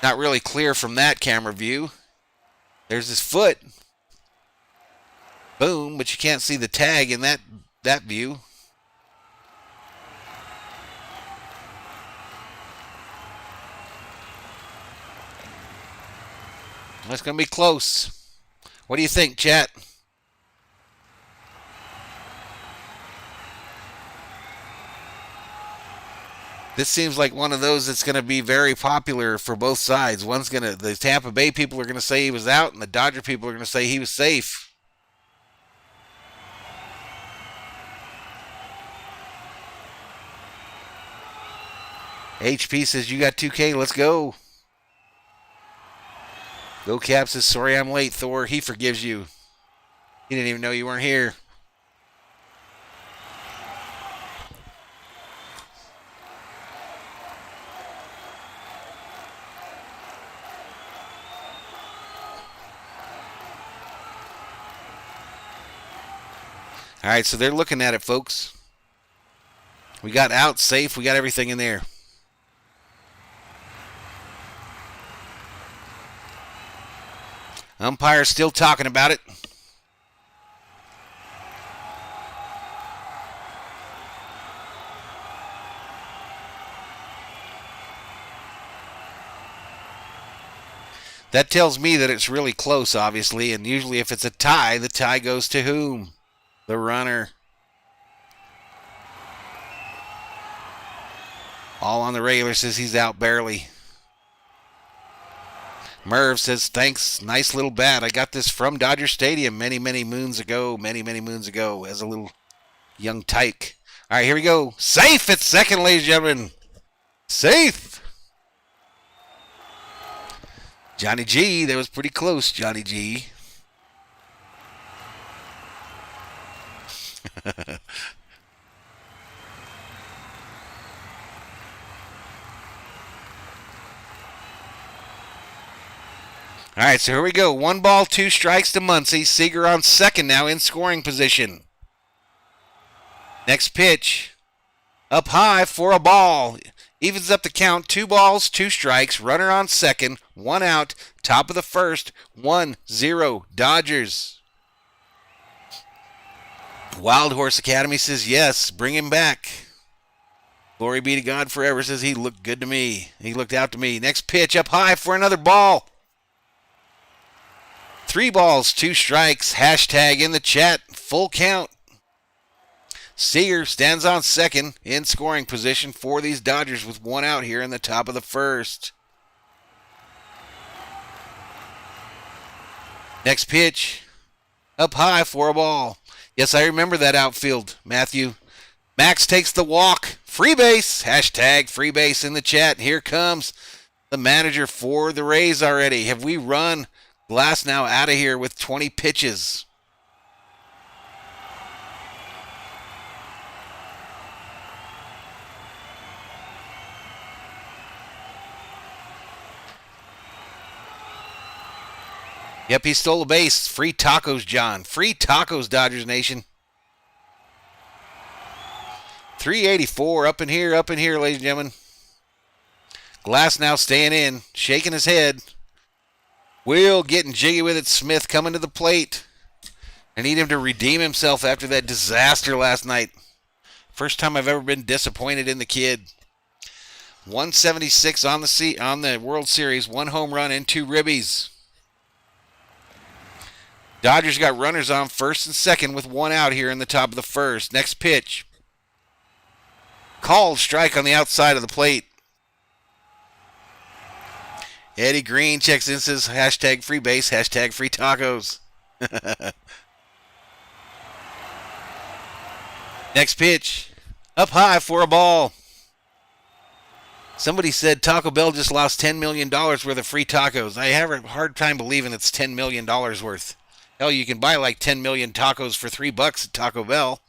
Not really clear from that camera view. There's his foot. Boom, but you can't see the tag in that view. That's going to be close. What do you think, chat? This seems like one of those that's going to be very popular for both sides. The Tampa Bay people are going to say he was out, and the Dodger people are going to say he was safe. HP says, you got 2K, let's go. Go Cap says, sorry I'm late, Thor. He forgives you. He didn't even know you weren't here. All right, so they're looking at it, folks. We got out safe. We got everything in there. Umpire's still talking about it. That tells me that it's really close, obviously, and usually if it's a tie, the tie goes to whom? The runner. All on the regular says he's out barely. Merv says, thanks, nice little bat. I got this from Dodger Stadium many moons ago, as a little young tyke. All right, here we go. Safe at second, ladies and gentlemen. Safe. Johnny G, that was pretty close, Johnny G. All right, so here we go. 1 ball, 2 strikes to Muncy. Seager on second now in scoring position. Next pitch. Up high for a ball. Evens up the count. 2 balls, 2 strikes. Runner on second. 1 out. Top of the first. 1-0 Dodgers. Wild Horse Academy says yes, bring him back. Glory be to God forever says he looked good to me. He looked out to me. Next pitch up high for another ball. 3 balls, 2 strikes. Hashtag in the chat, full count. Seager stands on second in scoring position for these Dodgers with 1 out here in the top of the first. Next pitch up high for a ball. Yes, I remember that outfield, Matthew. Max takes the walk. Free base. Hashtag free base in the chat. Here comes the manager for the Rays already. Have we run Glass now out of here with 20 pitches? Yep, he stole a base. Free tacos, John. Free tacos, Dodgers Nation. 384 up in here, ladies and gentlemen. Glass now staying in, shaking his head. Will getting jiggy with it. Smith coming to the plate. I need him to redeem himself after that disaster last night. First time I've ever been disappointed in the kid. 176 on the World Series. 1 home run and 2 ribbies. Dodgers got runners on first and second with 1 out here in the top of the first. Next pitch. Called strike on the outside of the plate. Eddie Green checks in, says hashtag free base, hashtag free tacos. Next pitch. Up high for a ball. Somebody said Taco Bell just lost $10 million worth of free tacos. I have a hard time believing it's $10 million worth. Hell, you can buy like 10 million tacos for $3 at Taco Bell.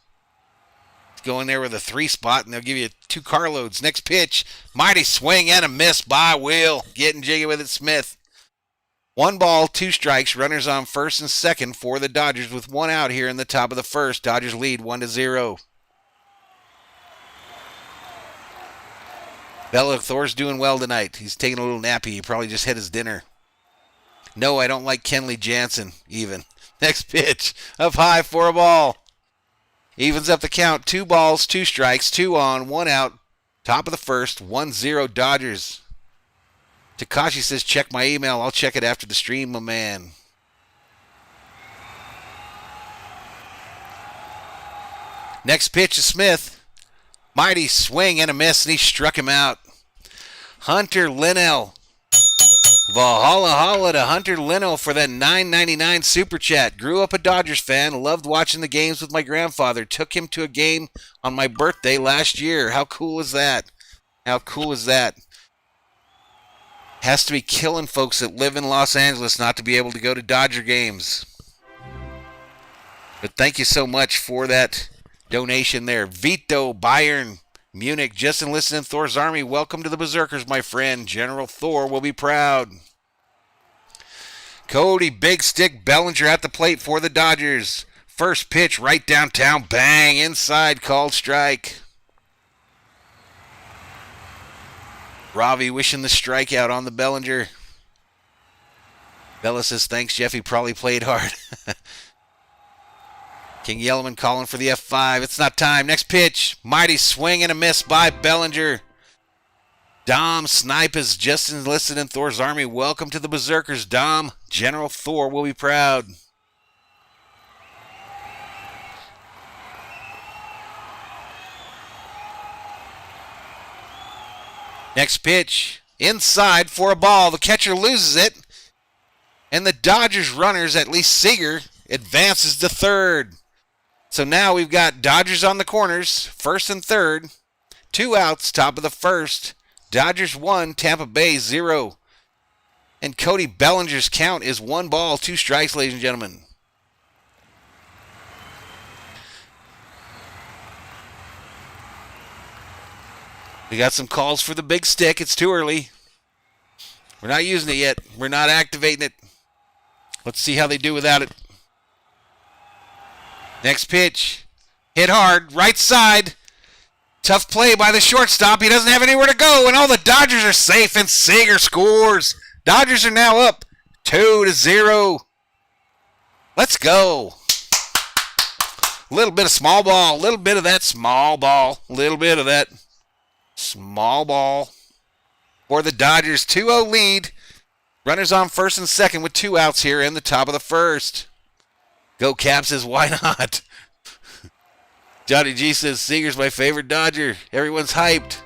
Go in there with a 3 spot, and they'll give you 2 carloads. Next pitch, mighty swing and a miss by Will. Getting jiggy with it, Smith. 1 ball, 2 strikes. Runners on first and second for the Dodgers with 1 out here in the top of the first. Dodgers lead 1-0. Bella Thor's doing well tonight. He's taking a little nappy. He probably just had his dinner. No, I don't like Kenley Jansen even. Next pitch, up high for a ball. Evens up the count. 2 balls, 2 strikes, 2 on, 1 out. Top of the first, 1-0 Dodgers. Takashi says, check my email. I'll check it after the stream, my man. Next pitch is Smith. Mighty swing and a miss, and he struck him out. Hunter Linnell. Valhalla to Hunter Linnell for that $9.99 super chat. Grew up a Dodgers fan. Loved watching the games with my grandfather. Took him to a game on my birthday last year. How cool is that? How cool is that? Has to be killing folks that live in Los Angeles not to be able to go to Dodger games. But thank you so much for that donation there. Vito, Bayern, Munich, just enlisted in Thor's army. Welcome to the Berserkers, my friend. General Thor will be proud. Cody Big Stick Bellinger at the plate for the Dodgers. First pitch right downtown. Bang. Inside. Called strike. Ravi wishing the strikeout on the Bellinger. Bella says, thanks, Jeff. He probably played hard. King Yellowman calling for the F5. It's not time. Next pitch. Mighty swing and a miss by Bellinger. Dom Snipe is just enlisted in Thor's army. Welcome to the Berserkers, Dom. General Thor will be proud. Next pitch. Inside for a ball. The catcher loses it. And the Dodgers runners, at least Seager, advances to third. So now we've got Dodgers on the corners, first and third. 2 outs, top of the first. Dodgers 1, Tampa Bay 0. And Cody Bellinger's count is 1 ball, 2 strikes, ladies and gentlemen. We got some calls for the big stick. It's too early. We're not using it yet. We're not activating it. Let's see how they do without it. Next pitch. Hit hard. Right side. Tough play by the shortstop. He doesn't have anywhere to go, and all the Dodgers are safe, and Seager scores. Dodgers are now up 2-0. Let's go. A little bit of small ball. A little bit of that small ball. A little bit of that small ball. For the Dodgers, 2-0 lead. Runners on first and second with 2 outs here in the top of the first. Go Caps says, why not? Johnny G says, Seager's my favorite Dodger. Everyone's hyped.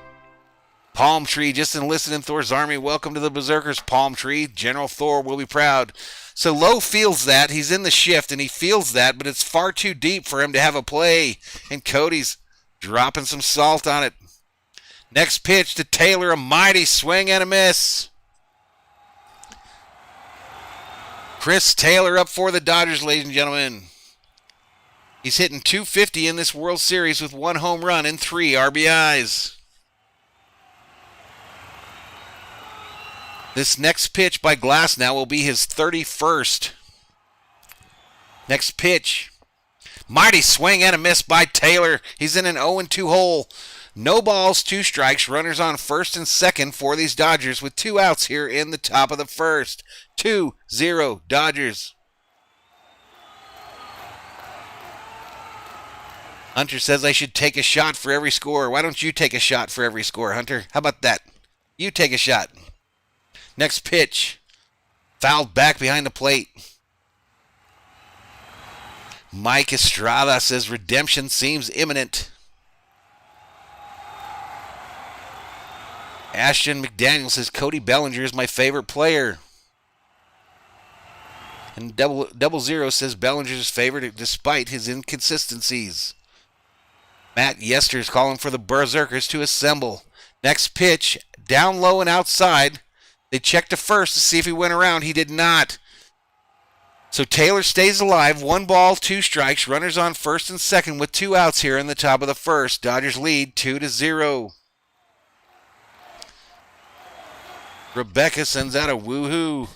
Palm Tree just enlisted in Thor's army. Welcome to the Berzerkers, Palm Tree. General Thor will be proud. So Lowe feels that. He's in the shift, and he feels that, but it's far too deep for him to have a play. And Cody's dropping some salt on it. Next pitch to Taylor, a mighty swing and a miss. Chris Taylor up for the Dodgers, ladies and gentlemen. He's hitting .250 in this World Series with 1 home run and 3 RBIs. This next pitch by Glass now will be his 31st. Next pitch. Mighty swing and a miss by Taylor. He's in an 0-2 hole. No balls, 2 strikes. Runners on first and second for these Dodgers with 2 outs here in the top of the first. 2-0 Dodgers. Hunter says I should take a shot for every score. Why don't you take a shot for every score, Hunter? How about that? You take a shot. Next pitch. Fouled back behind the plate. Mike Estrada says redemption seems imminent. Ashton McDaniel says Cody Bellinger is my favorite player. And Double Zero says Bellinger's favorite despite his inconsistencies. Matt Yester is calling for the Berzerkers to assemble. Next pitch, down low and outside. They checked to first to see if he went around. He did not. So Taylor stays alive. 1 ball, 2 strikes. Runners on first and second with 2 outs here in the top of the first. Dodgers lead 2-0. Rebecca sends out a woohoo.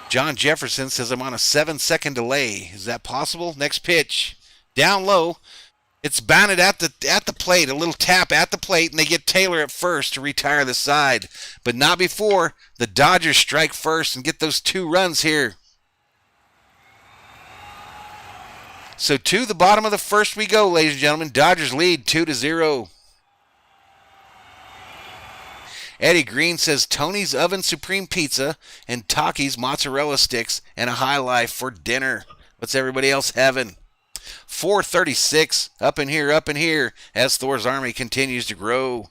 John Jefferson says I'm on a 7-second delay. Is that possible? Next pitch. Down low. It's bounded at the plate. A little tap at the plate, and they get Taylor at first to retire the side. But not before the Dodgers strike first and get those 2 runs here. So to the bottom of the first we go, ladies and gentlemen. Dodgers lead 2-0. Eddie Green says Tony's Oven Supreme Pizza and Taki's Mozzarella Sticks and a High Life for dinner. What's everybody else having? 436 up in here as Thor's army continues to grow.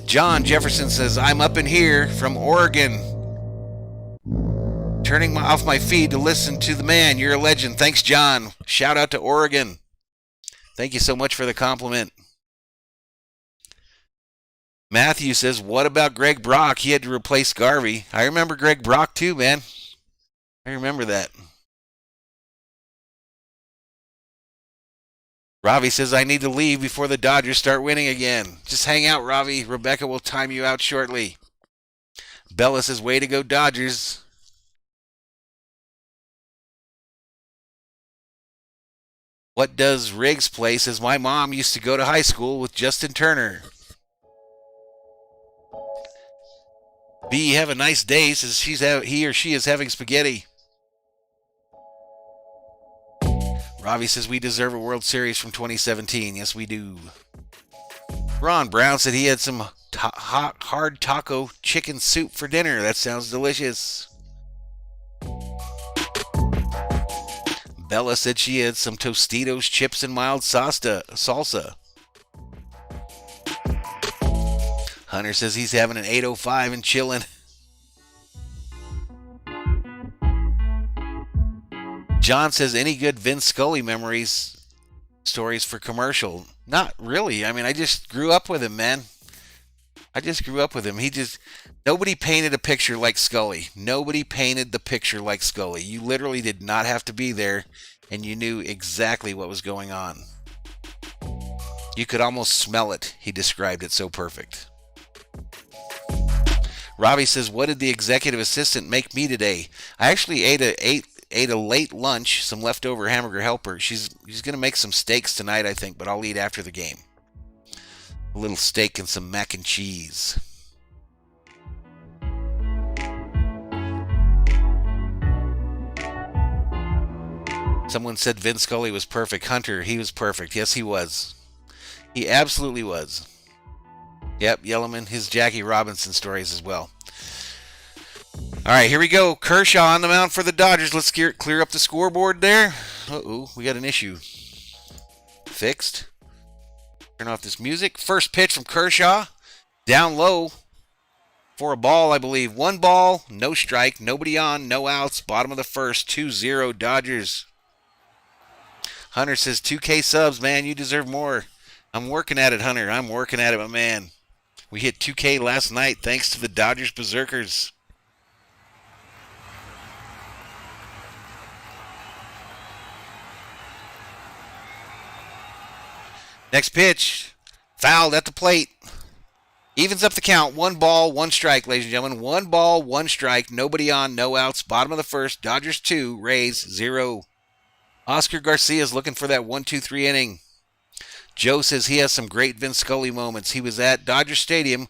John Jefferson says I'm up in here from Oregon. Turning off my feed to listen to the man. You're a legend. Thanks, John. Shout out to Oregon. Thank you so much for the compliment. Matthew says, what about Greg Brock? He had to replace Garvey. I remember Greg Brock too, man. I remember that. Ravi says, I need to leave before the Dodgers start winning again. Just hang out, Ravi. Rebecca will time you out shortly. Bella says, way to go, Dodgers. What does Riggs play? Says, my mom used to go to high school with Justin Turner. B, have a nice day. Says he or she is having spaghetti. Ravi says we deserve a World Series from 2017. Yes, we do. Ron Brown said he had some hot, hard taco chicken soup for dinner. That sounds delicious. Bella said she had some Tostitos chips and mild salsa. Hunter says he's having an 805 and chilling. John says any good Vince Scully stories for commercial? Not really. I mean, I just grew up with him, man. Nobody painted a picture like Scully. Nobody painted the picture like Scully. You literally did not have to be there, and you knew exactly what was going on. You could almost smell it. He described it so perfect. Robbie says, what did the executive assistant make me today? I actually ate a late lunch, some leftover hamburger helper. She's going to make some steaks tonight, I think, but I'll eat after the game. A little steak and some mac and cheese. Someone said Vin Scully was perfect. Hunter, he was perfect. Yes, he was. He absolutely was. Yep, Yellowman, his Jackie Robinson stories as well. All right, here we go. Kershaw on the mound for the Dodgers. Let's clear up the scoreboard there. Uh-oh, we got an issue. Fixed. Turn off this music. First pitch from Kershaw. Down low for a ball, I believe. 1 ball, no strike, nobody on, no outs. Bottom of the first, 2-0 Dodgers. Hunter says, 2K subs, man, you deserve more. I'm working at it, Hunter. I'm working at it, my man. We hit 2K last night thanks to the Dodgers Berzerkers. Next pitch, fouled at the plate. Evens up the count. 1 ball, 1 strike, ladies and gentlemen. 1 ball, 1 strike. Nobody on, no outs. Bottom of the first. Dodgers 2, Rays 0. Oscar Garcia's looking for that 1-2-3 inning. Joe says he has some great Vin Scully moments. He was at Dodger Stadium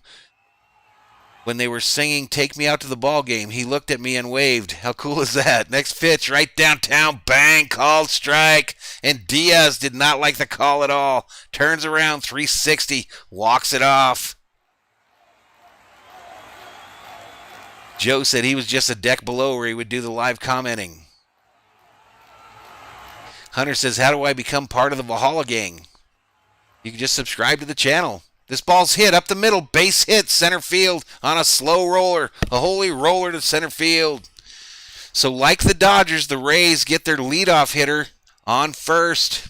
when they were singing Take Me Out to the Ball Game. He looked at me and waved. How cool is that? Next pitch, right downtown. Bang, called strike. And Diaz did not like the call at all. Turns around, 360, walks it off. Joe said he was just a deck below where he would do the live commenting. Hunter says, how do I become part of the Valhalla gang? You can just subscribe to the channel. This ball's hit up the middle. Base hit, center field on a slow roller. A holy roller to center field. So like the Dodgers, the Rays get their leadoff hitter on first.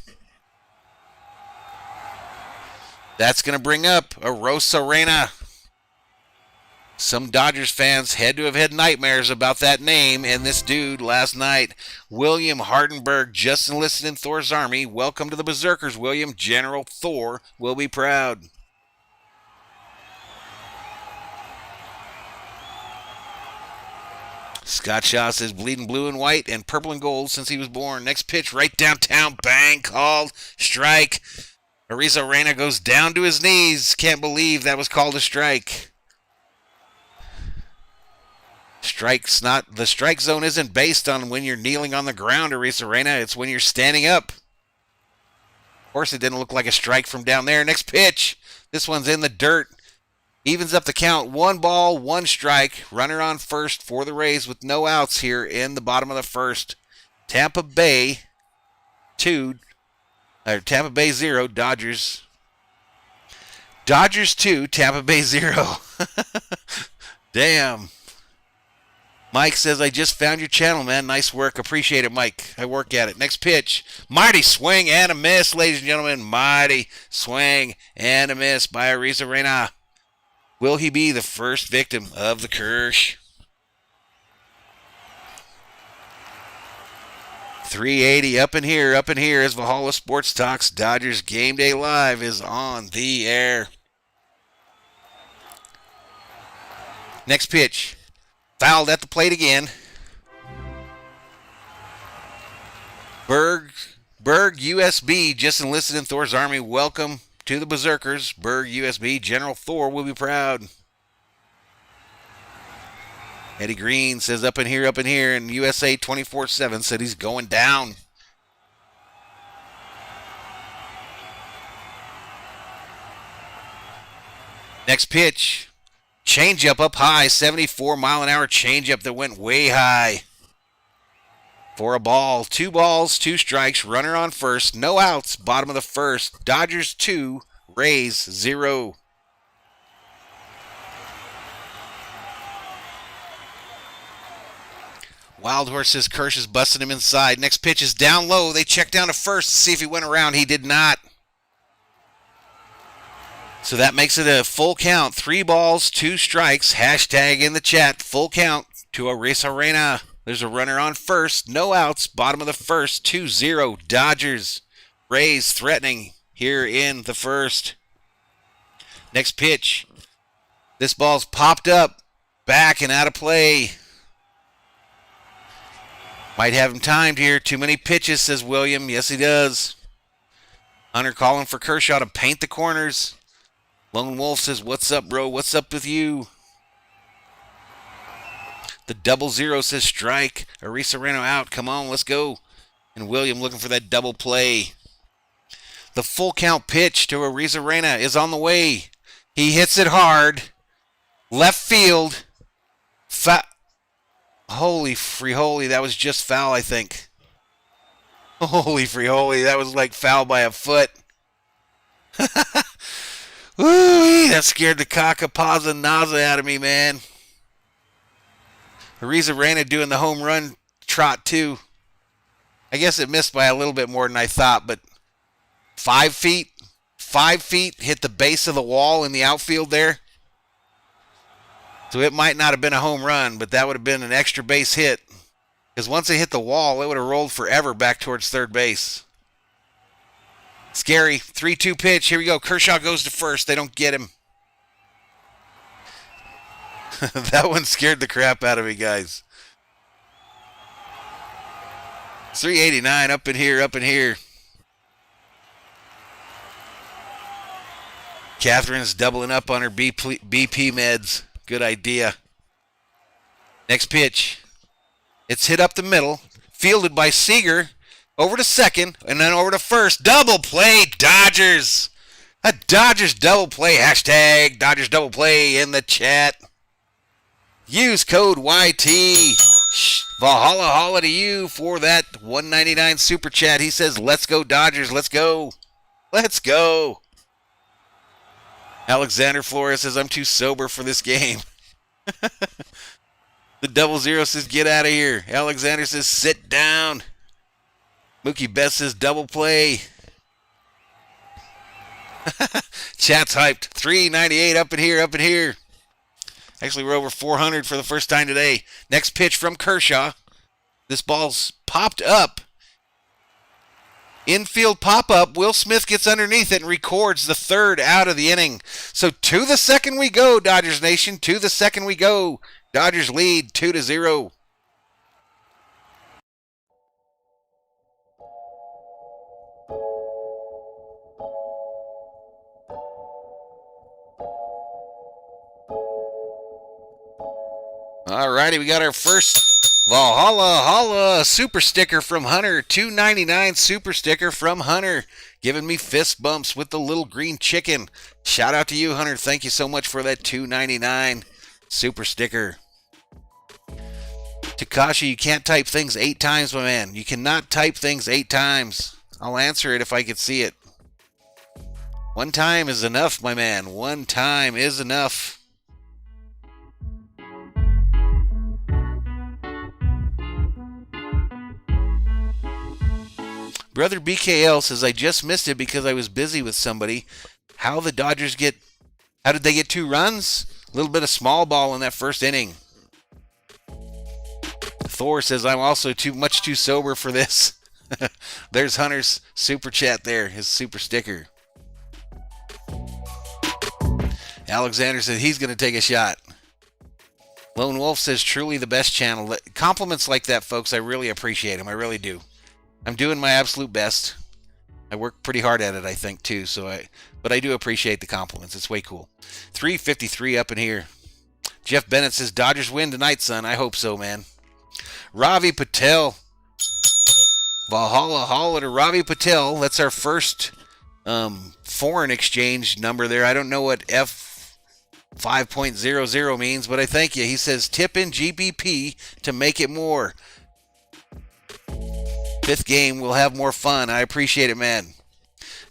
That's going to bring up Arozarena. Some Dodgers fans had to have had nightmares about that name and this dude last night. William Hardenberg just enlisted in Thor's army. Welcome to the Berzerkers, William. General Thor will be proud. Scott Shaw says bleeding blue and white and purple and gold since he was born. Next pitch right downtown. Bang, called. Strike. Arozarena goes down to his knees. Can't believe that was called a strike. The strike zone isn't based on when you're kneeling on the ground, Arozarena. It's when you're standing up. Of course, it didn't look like a strike from down there. Next pitch. This one's in the dirt. Evens up the count. 1 ball, 1 strike. Runner on first for the Rays with no outs here in the bottom of the first. Tampa Bay 0, Dodgers. Dodgers 2, Tampa Bay 0. Damn. Mike says, I just found your channel, man. Nice work. Appreciate it, Mike. I work at it. Next pitch. Mighty swing and a miss, ladies and gentlemen. Mighty swing and a miss by Arozarena. Will he be the first victim of the Kirsch? 380 up in here as Valhalla Sports Talk's Dodgers Game Day Live is on the air. Next pitch. Fouled at the plate again. Berg USB just enlisted in Thor's army. Welcome to the Berzerkers. Berg USB. General Thor will be proud. Eddie Green says up in here, and USA 24/7 said he's going down. Next pitch. Changeup up high, 74-mile-an-hour changeup that went way high. For a ball, 2 balls, 2 strikes, runner on first, no outs, bottom of the first. Dodgers 2, Rays 0. Wild Horse says Kirsch is busting him inside. Next pitch is down low. They check down to first to see if he went around. He did not. So that makes it a full count. 3 balls, 2 strikes. Hashtag in the chat. Full count to Arozarena. There's a runner on first. No outs. Bottom of the first. 2-0 Dodgers. Rays threatening here in the first. Next pitch. This ball's popped up. Back and out of play. Might have him timed here. Too many pitches, says William. Yes, he does. Hunter calling for Kershaw to paint the corners. Lone Wolf says, what's up, bro? What's up with you? The 00 says strike. Arozarena out. Come on, let's go. And William looking for that double play. The full count pitch to Arena is on the way. He hits it hard. Left field. Holy free holy, that was just foul, I think. Holy free holy, that was like foul by a foot. Ooh, that scared the cacapazza naza out of me, man. Arena doing the home run trot, too. I guess it missed by a little bit more than I thought, but 5 feet? 5 feet hit the base of the wall in the outfield there. So it might not have been a home run, but that would have been an extra base hit. Because once it hit the wall, it would have rolled forever back towards third base. Scary. 3-2 pitch. Here we go. Kershaw goes to first. They don't get him. That one scared the crap out of me, guys. 389 up in here, up in here. Catherine's doubling up on her BP meds. Good idea. Next pitch. It's hit up the middle. Fielded by Seager. Over to second. And then over to first. Double play, Dodgers. A Dodgers double play. Hashtag Dodgers double play in the chat. Use code YT. Valhalla holla to you for that $1.99 super chat. He says, let's go Dodgers. Let's go. Let's go. Alexander Flores says, I'm too sober for this game. The 00 says, get out of here. Alexander says, sit down. Mookie Betts says, double play. Chat's hyped. 398 up in here, up in here. Actually, we're over 400 for the first time today. Next pitch from Kershaw. This ball's popped up. Infield pop-up. Will Smith gets underneath it and records the third out of the inning. So to the second we go, Dodgers Nation. To the second we go. Dodgers lead 2-0. All righty, we got our first Valhalla Holla super sticker from Hunter. $2.99 super sticker from Hunter. Giving me fist bumps with the little green chicken. Shout out to you, Hunter. Thank you so much for that $2.99 super sticker. Takashi, you can't type things 8 times, my man. You cannot type things 8 times. I'll answer it if I can see it. 1 time is enough, my man. 1 time is enough. Brother BKL says, I just missed it because I was busy with somebody. How did they get 2 runs? A little bit of small ball in that first inning. Thor says, I'm also too sober for this. There's Hunter's super chat there, his super sticker. Alexander says he's going to take a shot. Lone Wolf says, truly the best channel. Compliments like that, folks, I really appreciate them. I really do. I'm doing my absolute best. I work pretty hard at it, I think, too. But I do appreciate the compliments. It's way cool. 353 up in here. Jeff Bennett says, Dodgers win tonight, son. I hope so, man. Ravi Patel. Valhalla Holla to Ravi Patel. That's our first foreign exchange number there. I don't know what F 5.00 means, but I thank you. He says, tip in GBP to make it more. 5th game, we'll have more fun. I appreciate it, man.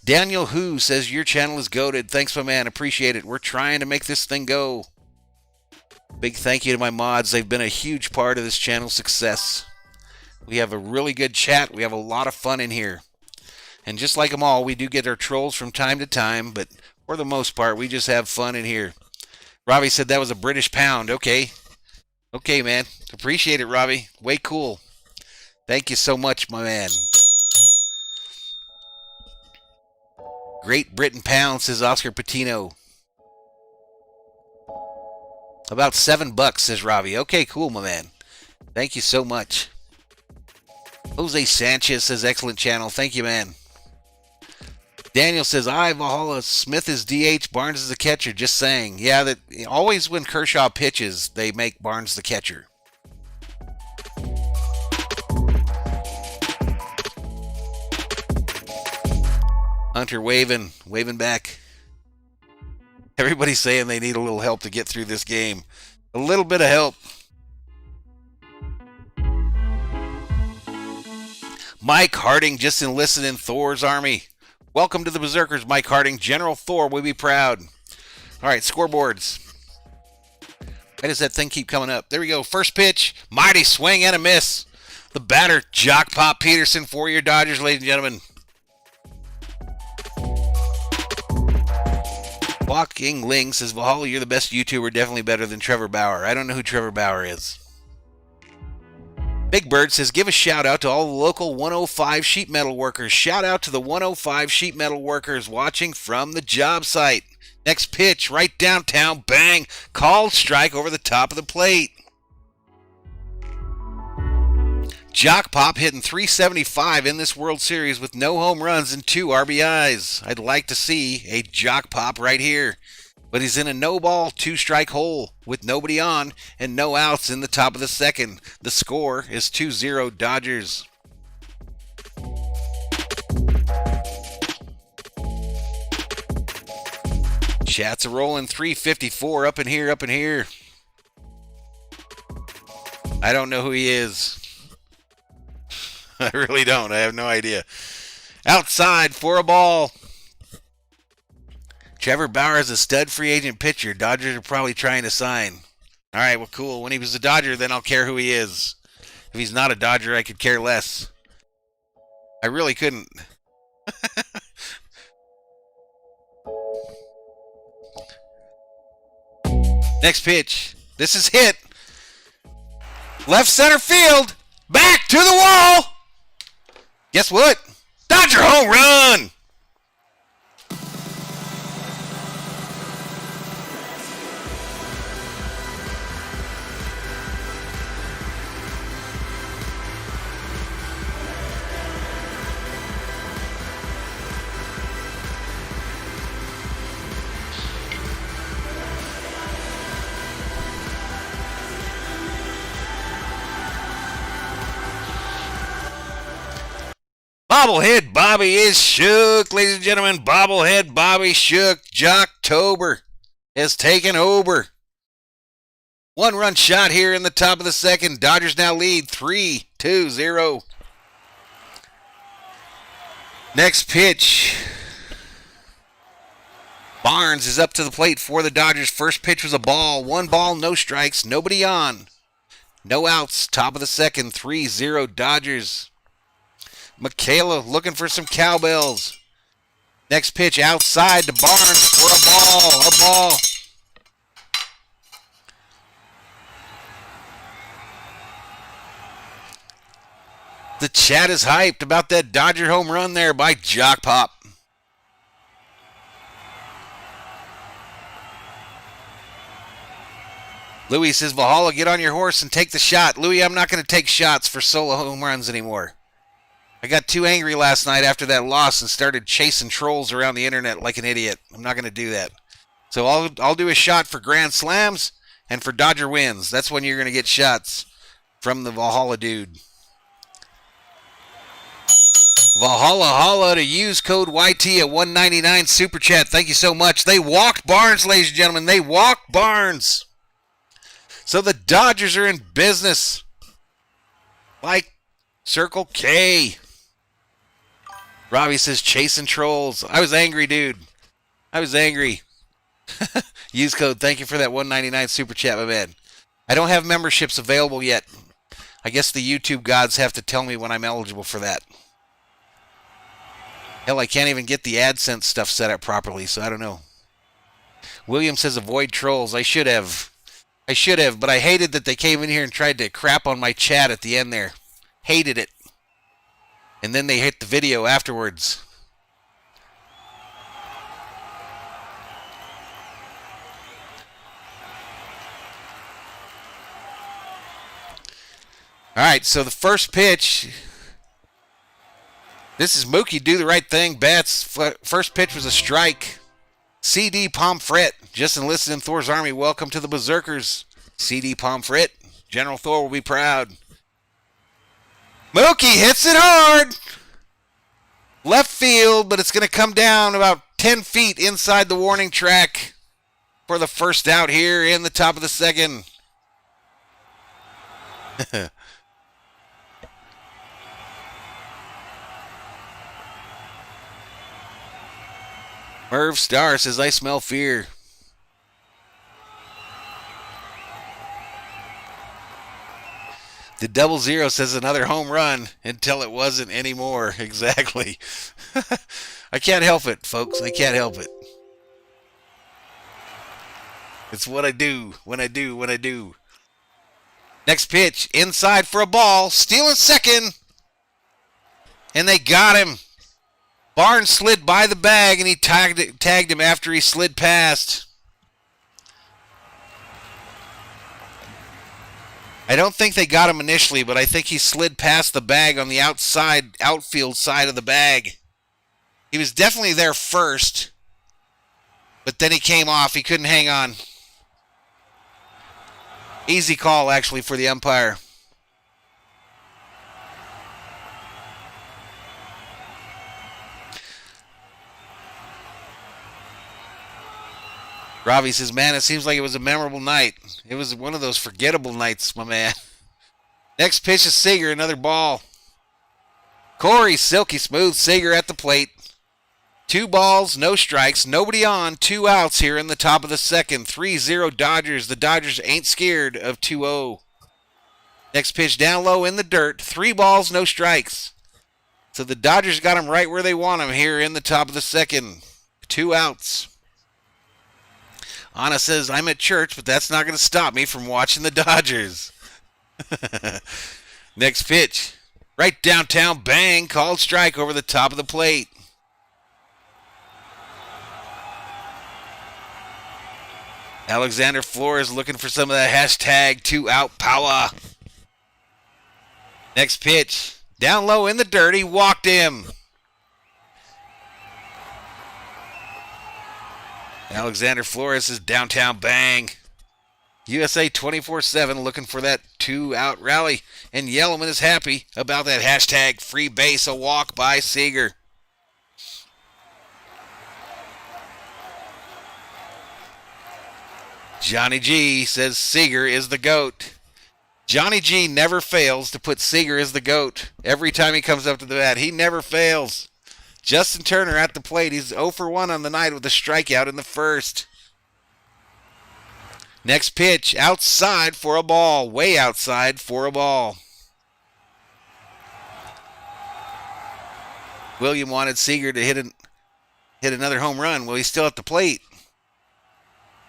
Daniel Who says, your channel is goated. Thanks, my man. Appreciate it. We're trying to make this thing go. Big thank you to my mods. They've been a huge part of this channel's success. We have a really good chat. We have a lot of fun in here. And just like them all, we do get our trolls from time to time, but for the most part, we just have fun in here. Robbie said that was a British pound. Okay. Okay, man. Appreciate it, Robbie. Way cool. Thank you so much, my man. Great Britain pound, says Oscar Patino. About $7, says Robbie. Okay, cool, my man. Thank you so much. Jose Sanchez says, excellent channel. Thank you, man. Daniel says, Valhalla, Smith is DH, Barnes is the catcher. Just saying. Yeah, that always when Kershaw pitches, they make Barnes the catcher. Hunter waving back. Everybody's saying they need a little help to get through this game. A little bit of help. Mike Harding just enlisted in Thor's army. Welcome to the Berserkers, Mike Harding. General Thor will be proud. All right, scoreboards. Why does that thing keep coming up? There we go. First pitch, mighty swing and a miss. The batter, Jock Pop Peterson for your Dodgers, ladies and gentlemen. Walking Ling says, Valhalla, you're the best YouTuber, definitely better than Trevor Bauer. I don't know who Trevor Bauer is. Big Bird says, give a shout out to all the local 105 sheet metal workers. Shout out to the 105 sheet metal workers watching from the job site. Next pitch, right downtown, bang, called strike over the top of the plate. Jock Pop hitting .375 in this World Series with no home runs and 2 RBIs. I'd like to see a Jock Pop right here. But he's in a no-ball, 2-strike hole with nobody on and no outs in the top of the second. The score is 2-0 Dodgers. Chats are rolling. 354 up in here. I don't know who he is. I really don't. I have no idea. Outside for a ball. Trevor Bauer is a stud free agent pitcher. Dodgers are probably trying to sign. All right, well, cool. When he was a Dodger, then I'll care who he is. If he's not a Dodger, I could care less. I really couldn't. Next pitch. This is hit. Left center field. Back to the wall. Guess what? Dodger home run. Bobblehead Bobby is shook, ladies and gentlemen. Bobblehead Bobby shook. Jocktober has taken over. 1-run shot here in the top of the second. Dodgers now lead 3-2-0. Next pitch. Barnes is up to the plate for the Dodgers. First pitch was a ball. 1 ball, no strikes, nobody on. No outs, top of the second. 3-0 Dodgers. Michaela looking for some cowbells. Next pitch outside to Barnes for a ball. A ball. The chat is hyped about that Dodger home run there by Jock Pop. Louis says, Valhalla, get on your horse and take the shot. Louis, I'm not going to take shots for solo home runs anymore. I got too angry last night after that loss and started chasing trolls around the internet like an idiot. I'm not going to do that. So I'll do a shot for Grand Slams and for Dodger wins. That's when you're going to get shots from the Valhalla dude. Valhalla Holla to use code YT at $1.99 Super Chat. Thank you so much. They walked Barnes, ladies and gentlemen. They walked Barnes. So the Dodgers are in business. Like Circle K. Robbie says, chasing trolls. I was angry, dude. I was angry. Use code. Thank you for that $1.99 Super Chat, my man. I don't have memberships available yet. I guess the YouTube gods have to tell me when I'm eligible for that. Hell, I can't even get the AdSense stuff set up properly, so I don't know. William says, avoid trolls. I should have, but I hated that they came in here and tried to crap on my chat at the end there. Hated it. And then they hit the video afterwards. All right, so the first pitch. This is Mookie, do the right thing. Bats. First pitch was a strike. CD Pomfret just enlisted in Thor's army. Welcome to the Berzerkers. CD Pomfret. General Thor will be proud. Mookie hits it hard. Left field, but it's going to come down about 10 feet inside the warning track for the first out here in the top of the second. Merv Starr says, I smell fear. The 00 says another home run until it wasn't anymore. Exactly. I can't help it, folks. I can't help it. It's what I do when I do. Next pitch, inside for a ball, stealing second. And they got him. Barnes slid by the bag, and he tagged him after he slid past. I don't think they got him initially, but I think he slid past the bag on the outfield side of the bag. He was definitely there first, but then he came off. He couldn't hang on. Easy call, actually, for the umpire. Ravi says, man, it seems like it was a memorable night. It was one of those forgettable nights, my man. Next pitch is Seager, another ball. Corey, silky smooth, Seager at the plate. 2 balls, no strikes, nobody on, 2 outs here in the top of the second. 3-0 Dodgers. The Dodgers ain't scared of 2-0. Next pitch down low in the dirt. 3 balls, no strikes. So the Dodgers got him right where they want him here in the top of the second. 2 outs. Anna says, I'm at church, but that's not going to stop me from watching the Dodgers. Next pitch. Right downtown, bang, called strike over the top of the plate. Alexander Flores looking for some of that hashtag 2-out power. Next pitch. Down low in the dirt, he walked him. Alexander Flores is downtown bang. USA 24/7 looking for that 2-out rally. And Yellowman is happy about that hashtag free base, a walk by Seager. Johnny G says Seager is the GOAT. Johnny G never fails to put Seager as the GOAT. Every time he comes up to the bat, he never fails. Justin Turner at the plate. He's 0 for 1 on the night with a strikeout in the first. Next pitch, outside for a ball. Way outside for a ball. William wanted Seager to hit another home run. Well, he's still at the plate.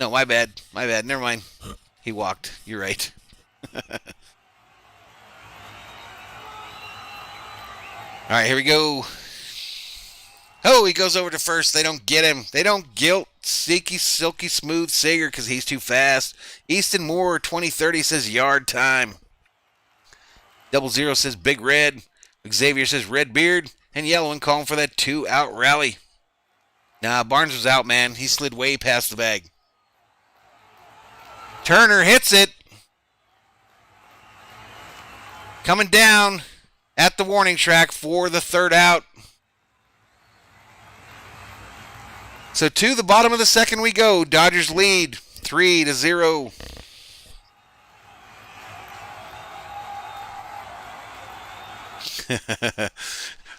No, my bad. Never mind. He walked. You're right. All right, here we go. Oh, he goes over to first. They don't get him. They don't guilt silky smooth Seager because he's too fast. Easton Moore, 2030, says yard time. 00 says Big Red. Xavier says Red Beard. And Yellow and calling for that 2-out rally. Nah, Barnes was out, man. He slid way past the bag. Turner hits it. Coming down at the warning track for the 3rd out. So to the bottom of the second we go. Dodgers lead 3-0.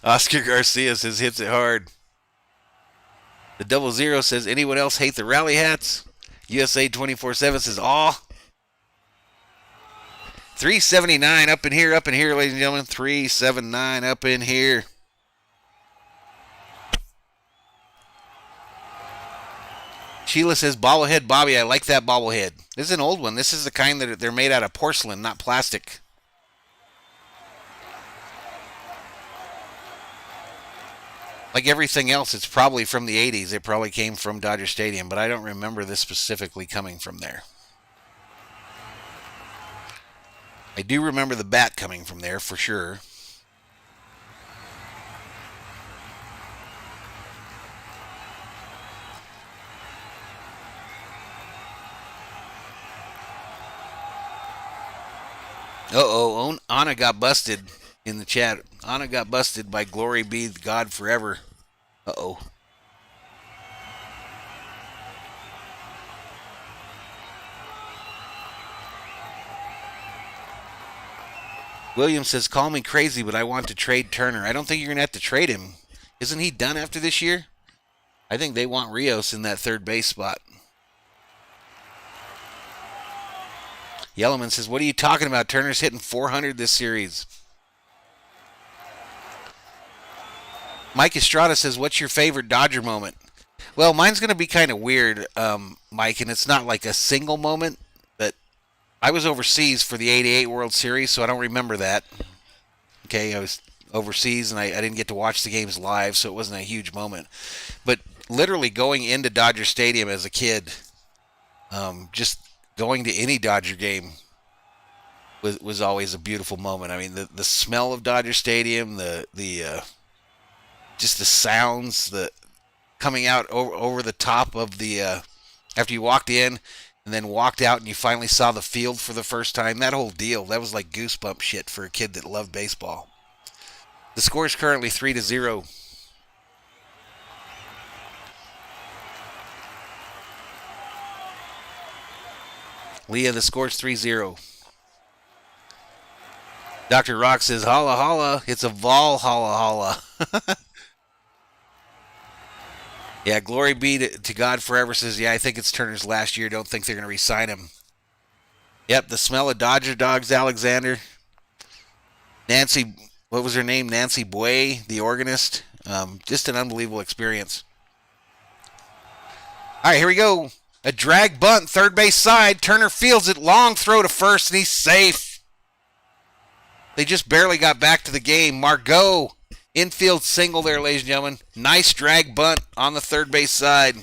Oscar Garcia says hits it hard. The 00 says anyone else hate the rally hats? USA 24/7 says aw. 379 up in here, ladies and gentlemen. 379 up in here. Sheila says, bobblehead Bobby, I like that bobblehead. This is an old one. This is the kind that they're made out of porcelain, not plastic. Like everything else, it's probably from the 80s. It probably came from Dodger Stadium, but I don't remember this specifically coming from there. I do remember the bat coming from there for sure. Uh-oh, Anna got busted. in the chat. Anna got busted by Glory Be God Forever. Uh-oh. William says, call me crazy, but I want to trade Turner. I don't think you're going to have to trade him. Isn't he done after this year? I think they want Rios in that third base spot. Yellowman says, what are you talking about? Turner's hitting 400 this series. Mike Estrada says, what's your favorite Dodger moment? Well, mine's going to be kind of weird, Mike, and it's not like a single moment, but I was overseas for the 88 World Series, so I don't remember that. Okay, I was overseas, and I didn't get to watch the games live, so it wasn't a huge moment. But literally going into Dodger Stadium as a kid, just going to any Dodger game was always a beautiful moment. I mean, the smell of Dodger Stadium, the just the sounds, the coming out over the top of the after you walked in and then walked out and you finally saw the field for the first time. That whole deal, that was like goosebump shit for a kid that loved baseball. The score is currently 3-0. Leah, the score's 3-0. Dr. Rock says, holla holla, it's a Valhalla. Yeah, glory be to God forever says, yeah, I think it's Turner's last year. Don't think they're going to re-sign him. Yep, the smell of Dodger dogs, Alexander. Nancy, what was her name? Nancy Boy, the organist. Just an unbelievable experience. All right, here we go. A drag bunt, third base side. Turner fields it, long throw to first, and he's safe. They just barely got back to the game. Margot, infield single there, ladies and gentlemen. Nice drag bunt on the third base side.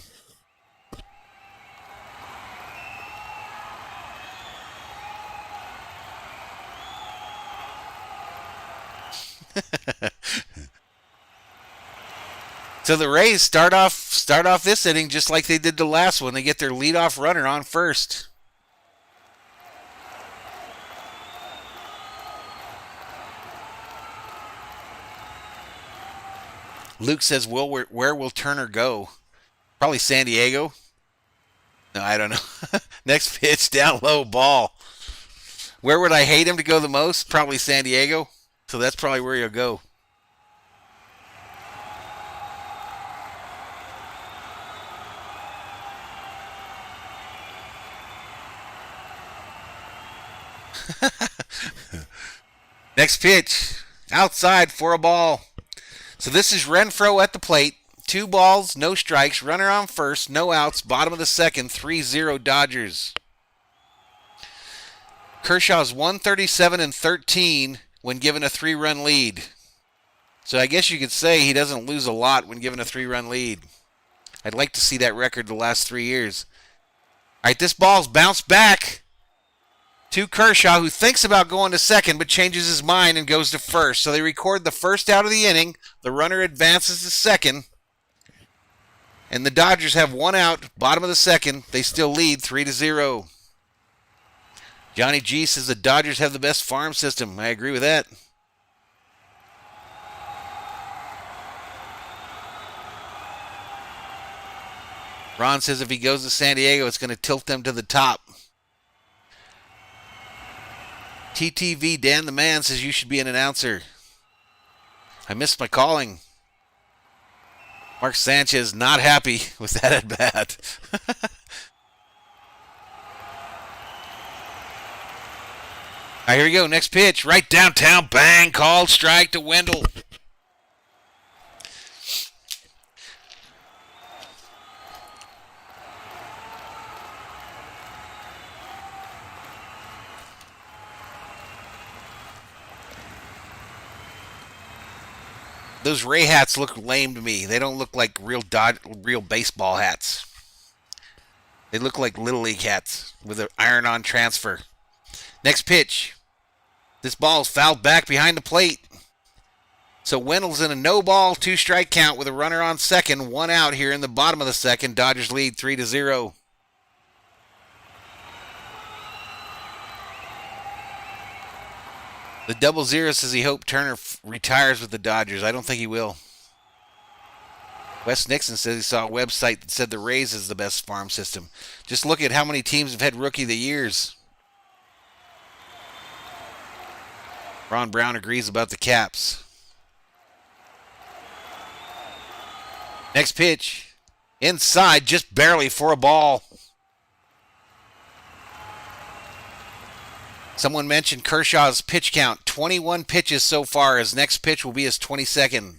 So the Rays start off this inning just like they did the last one. They get their leadoff runner on first. Luke says, where will Turner go? Probably San Diego. No, I don't know. Next pitch, down low, ball. Where would I hate him to go the most? Probably San Diego. So that's probably where he'll go. Next pitch, outside for a ball. So this is Renfroe at the plate. 2 balls, no strikes, runner on first, no outs, bottom of the second, 3-0 Dodgers. Kershaw's 137-13 when given a 3-run lead. So I guess you could say he doesn't lose a lot when given a 3-run lead. I'd like to see that record the last 3 years. All right, this ball's bounced back to Kershaw, who thinks about going to second but changes his mind and goes to first. So they record the first out of the inning. The runner advances to second. And the Dodgers have 1 out, bottom of the second. They still lead 3-0. Johnny G says the Dodgers have the best farm system. I agree with that. Ron says if he goes to San Diego, it's going to tilt them to the top. TTV Dan the Man says you should be an announcer. I missed my calling. Mark Sanchez not happy with that at bat. All right, here we go. Next pitch, right downtown, bang, called strike to Wendell. Those Ray hats look lame to me. They don't look like real baseball hats. They look like Little League hats with an iron-on transfer. Next pitch. This ball is fouled back behind the plate. So Wendell's in a no-ball, 2-strike count with a runner on second, 1 out here in the bottom of the second. Dodgers lead 3-0. The 00 says he hopes Turner retires with the Dodgers. I don't think he will. Wes Nixon says he saw a website that said the Rays is the best farm system. Just look at how many teams have had Rookie of the Years. Ron Brown agrees about the Caps. Next pitch. Inside, just barely for a ball. Someone mentioned Kershaw's pitch count. 21 pitches so far. His next pitch will be his 22nd.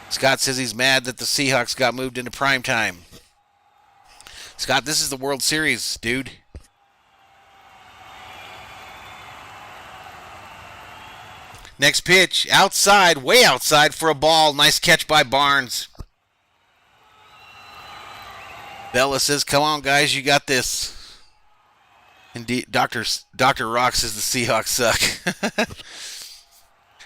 Scott says he's mad that the Seahawks got moved into primetime. Scott, this is the World Series, dude. Next pitch, outside, way outside for a ball. Nice catch by Barnes. Bella says, come on, guys, you got this. Indeed, Dr. Rock says the Seahawks suck.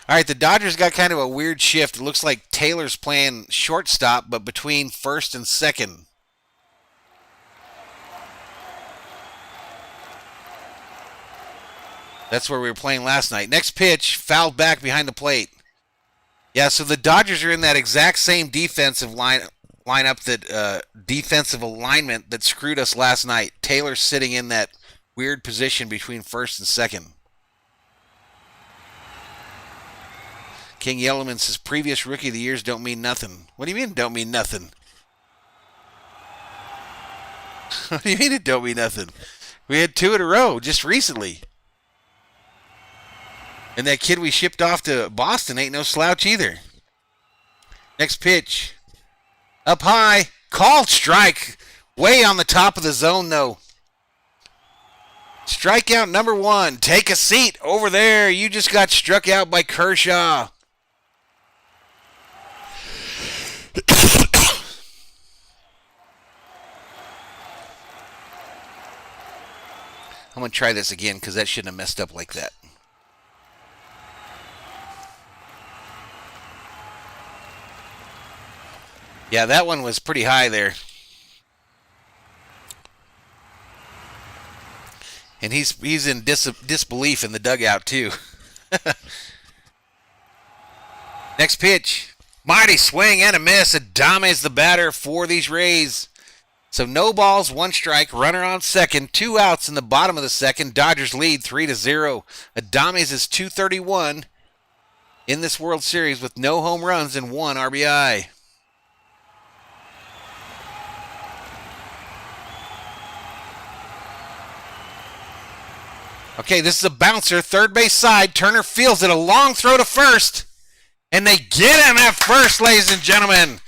All right, the Dodgers got kind of a weird shift. It looks like Taylor's playing shortstop, but between first and second. That's where we were playing last night. Next pitch, fouled back behind the plate. Yeah, so the Dodgers are in that exact same defensive lineup that defensive alignment that screwed us last night. Taylor's sitting in that weird position between first and second. King Yellowman says previous Rookie of the Years don't mean nothing. What do you mean don't mean nothing? What do you mean it don't mean nothing? We had 2 in a row just recently. And that kid we shipped off to Boston ain't no slouch either. Next pitch. Up high. Called strike. Way on the top of the zone, though. Strikeout number 1. Take a seat over there. You just got struck out by Kershaw. I'm going to try this again because that shouldn't have messed up like that. Yeah, that one was pretty high there. And he's in disbelief in the dugout, too. Next pitch. Mighty swing and a miss. Adame's the batter for these Rays. So no balls, 1 strike, runner on second, 2 outs in the bottom of the second. Dodgers lead 3-0. Adame's is .231 in this World Series with no home runs and 1 RBI. Okay, this is a bouncer, third base side. Turner fields it, a long throw to first. And they get him at first, ladies and gentlemen.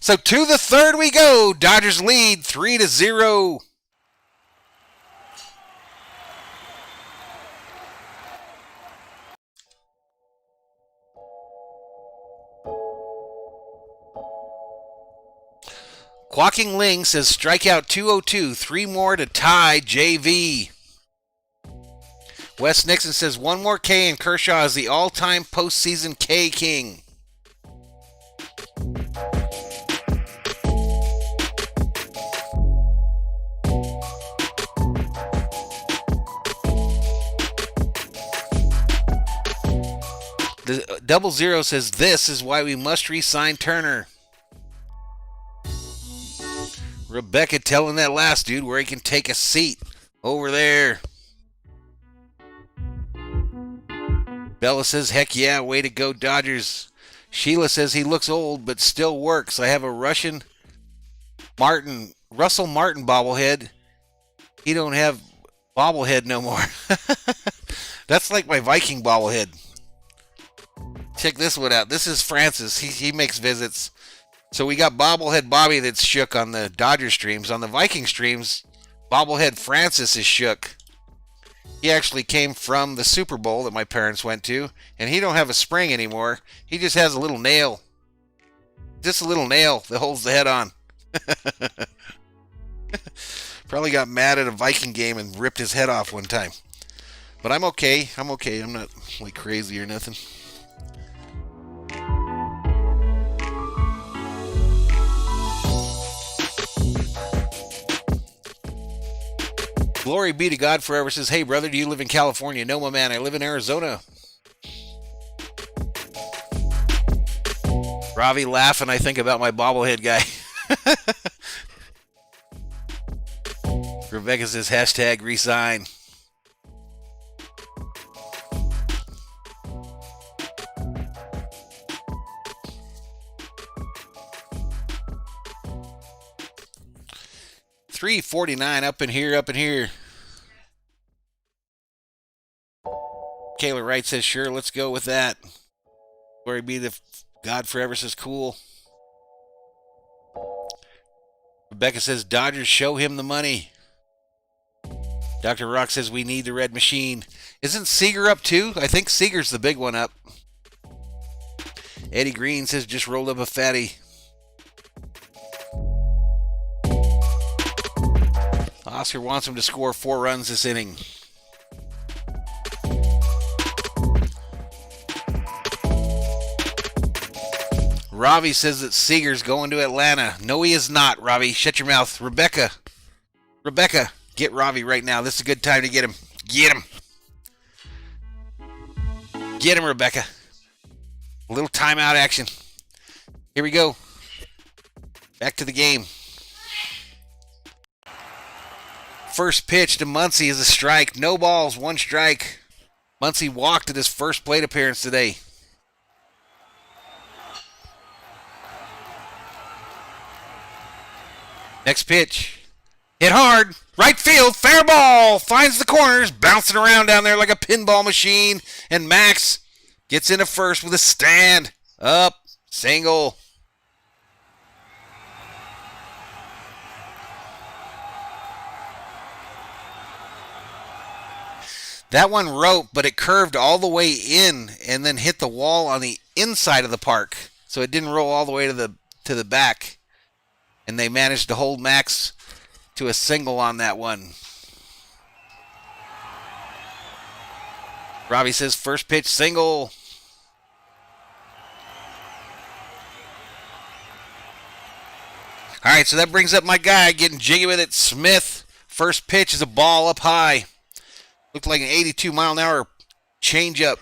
So to the third we go. Dodgers lead 3-0. Quacking Ling says strikeout 202, 3 more to tie JV. Wes Nixon says 1 more K and Kershaw is the all-time postseason K king. The 00 says this is why we must re-sign Turner. Rebecca telling that last dude where he can take a seat over there. Bella says, heck yeah, way to go, Dodgers. Sheila says he looks old, but still works. I have a Russell Martin bobblehead. He don't have bobblehead no more. That's like my Viking bobblehead. Check this one out. This is Francis. He makes visits. So we got bobblehead Bobby that's shook on the Dodger streams. On the Viking streams, bobblehead Francis is shook. He actually came from the Super Bowl that my parents went to, and he don't have a spring anymore. He just has a little nail. Just a little nail that holds the head on. Probably got mad at a Viking game and ripped his head off one time. But I'm okay. I'm not like crazy or nothing. Glory be to God forever says, hey, brother, do you live in California? No, my man, I live in Arizona. Ravi laughing, I think about my bobblehead guy. Rebecca says, hashtag resign. $3.49 up in here. Kayla Wright says, sure, let's go with that. Glory be to God forever says, cool. Rebecca says, Dodgers, show him the money. Dr. Rock says, we need the red machine. Isn't Seager up too? I think Seager's the big one up. Eddie Green says, just rolled up a fatty. Oscar wants him to score 4 runs this inning. Ravi says that Seager's going to Atlanta. No, he is not, Ravi. Shut your mouth. Rebecca, get Ravi right now. This is a good time to get him. Get him. Get him, Rebecca. A little timeout action. Here we go. Back to the game. First pitch to Muncy is a strike. No balls, 1 strike. Muncy walked at his first plate appearance today. Next pitch. Hit hard. Right field. Fair ball. Finds the corners. Bouncing around down there like a pinball machine. And Max gets into first with a stand. Up. Single. That one roped, but it curved all the way in and then hit the wall on the inside of the park. So it didn't roll all the way to the back. And they managed to hold Max to a single on that one. Robbie says first pitch single. All right, so that brings up my guy getting jiggy with it. Smith, first pitch is a ball up high. Looked like an 82-mile-an-hour changeup.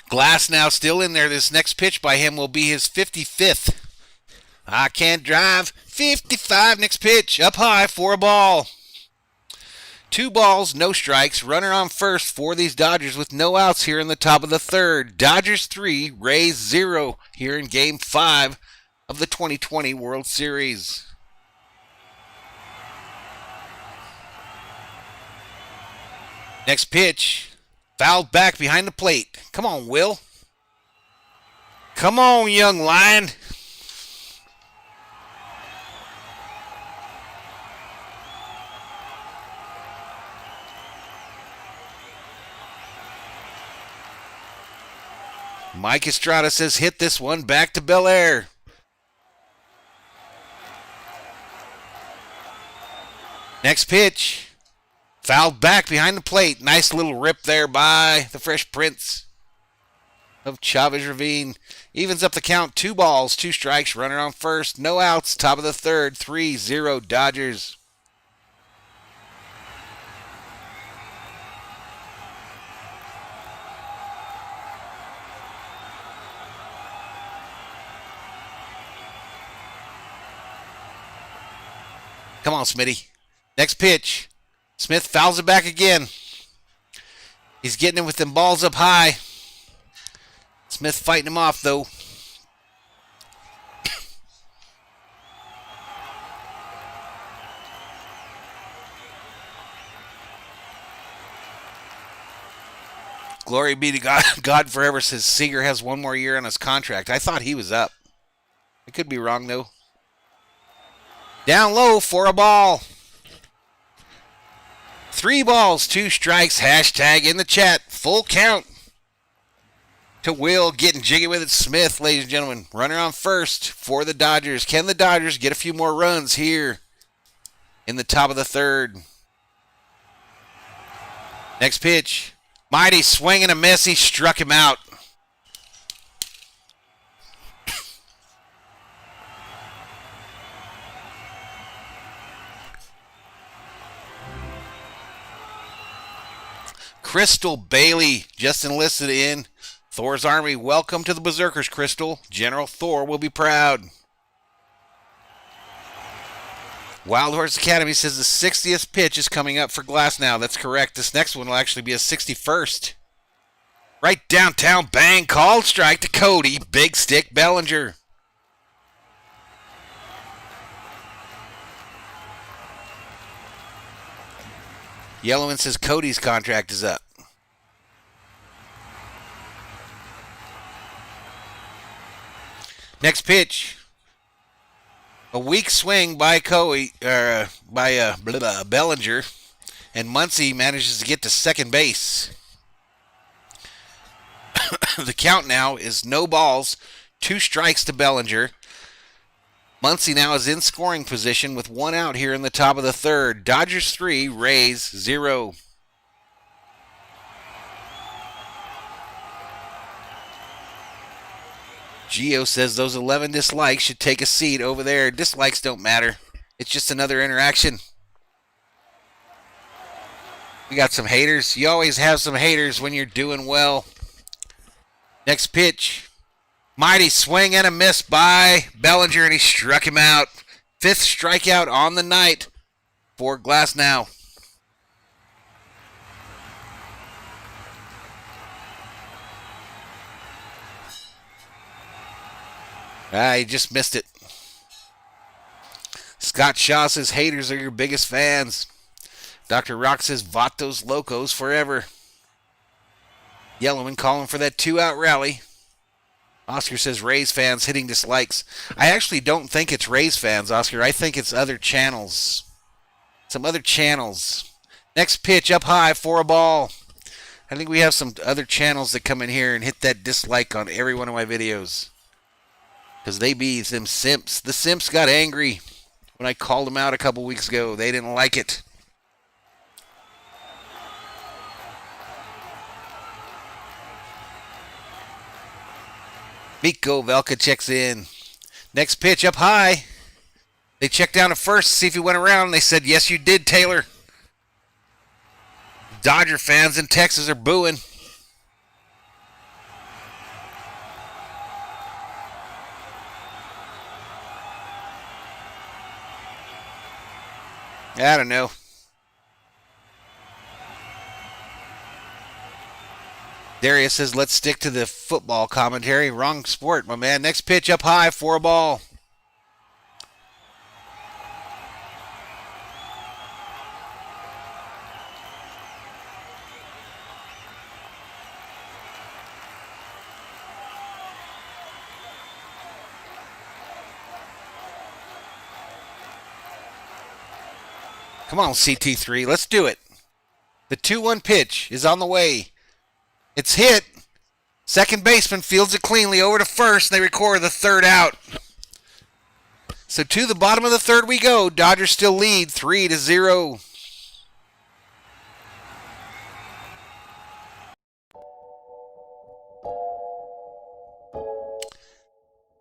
Glass now still in there. This next pitch by him will be his 55th. I can't drive. 55. Next pitch. Up high for a ball. 2 balls, no strikes. Runner on first for these Dodgers with no outs here in the top of the third. Dodgers 3, Rays 0 here in Game 5 of the 2020 World Series. Next pitch. Fouled back behind the plate. Come on, Will. Come on, young lion. Mike Estrada says hit this one back to Bel Air. Next pitch. Fouled back behind the plate. Nice little rip there by the Fresh Prince of Chavez Ravine. Evens up the count. 2 balls, 2 strikes. Runner on first. No outs. Top of the third. 3-0 Dodgers. Come on, Smitty. Next pitch. Smith fouls it back again. He's getting it with them balls up high. Smith fighting him off, though. Glory be to God. God forever says Seager has 1 more year on his contract. I thought he was up. I could be wrong, though. Down low for a ball. 3 balls, 2 strikes. Hashtag in the chat. Full count to Will getting jiggy with it. Smith, ladies and gentlemen. Runner on first for the Dodgers. Can the Dodgers get a few more runs here in the top of the third? Next pitch. Mighty swing and a miss. He struck him out. Crystal Bailey just enlisted in Thor's Army. Welcome to the Berzerkers, Crystal. General Thor will be proud. Wild Horse Academy says the 60th pitch is coming up for Glasnow. That's correct. This next one will actually be a 61st. Right downtown, bang, called strike to Cody. Big stick Bellinger. Yellowman says Cody's contract is up. Next pitch. A weak swing by Bellinger, and Muncy manages to get to second base. The count now is no balls, 2 strikes to Bellinger. Muncy now is in scoring position with 1 out here in the top of the third. Dodgers 3, Rays 0. Gio says those 11 dislikes should take a seat over there. Dislikes don't matter. It's just another interaction. We got some haters. You always have some haters when you're doing well. Next pitch. Mighty swing and a miss by Bellinger, and he struck him out. 5th strikeout on the night for Glasnow. He just missed it. Scott Shaw says haters are your biggest fans. Dr. Rock says Vatos Locos forever. Yellowman calling for that 2-out rally. Oscar says Rays fans hitting dislikes. I actually don't think it's Rays fans, Oscar. I think it's other channels. Some other channels. Next pitch up high for a ball. I think we have some other channels that come in here and hit that dislike on every one of my videos. Because they be them simps. The simps got angry when I called them out a couple weeks ago. They didn't like it. Miko Velka checks in. Next pitch up high. They checked down to first to see if he went around. And they said, yes, you did, Taylor. Dodger fans in Texas are booing. I don't know. Darius says, let's stick to the football commentary. Wrong sport, my man. Next pitch up high for a ball. Come on, CT3. Let's do it. The 2-1 pitch is on the way. It's hit. Second baseman fields it cleanly over to first, and they record the 3rd out. So to the bottom of the 3rd we go. Dodgers still lead 3-0.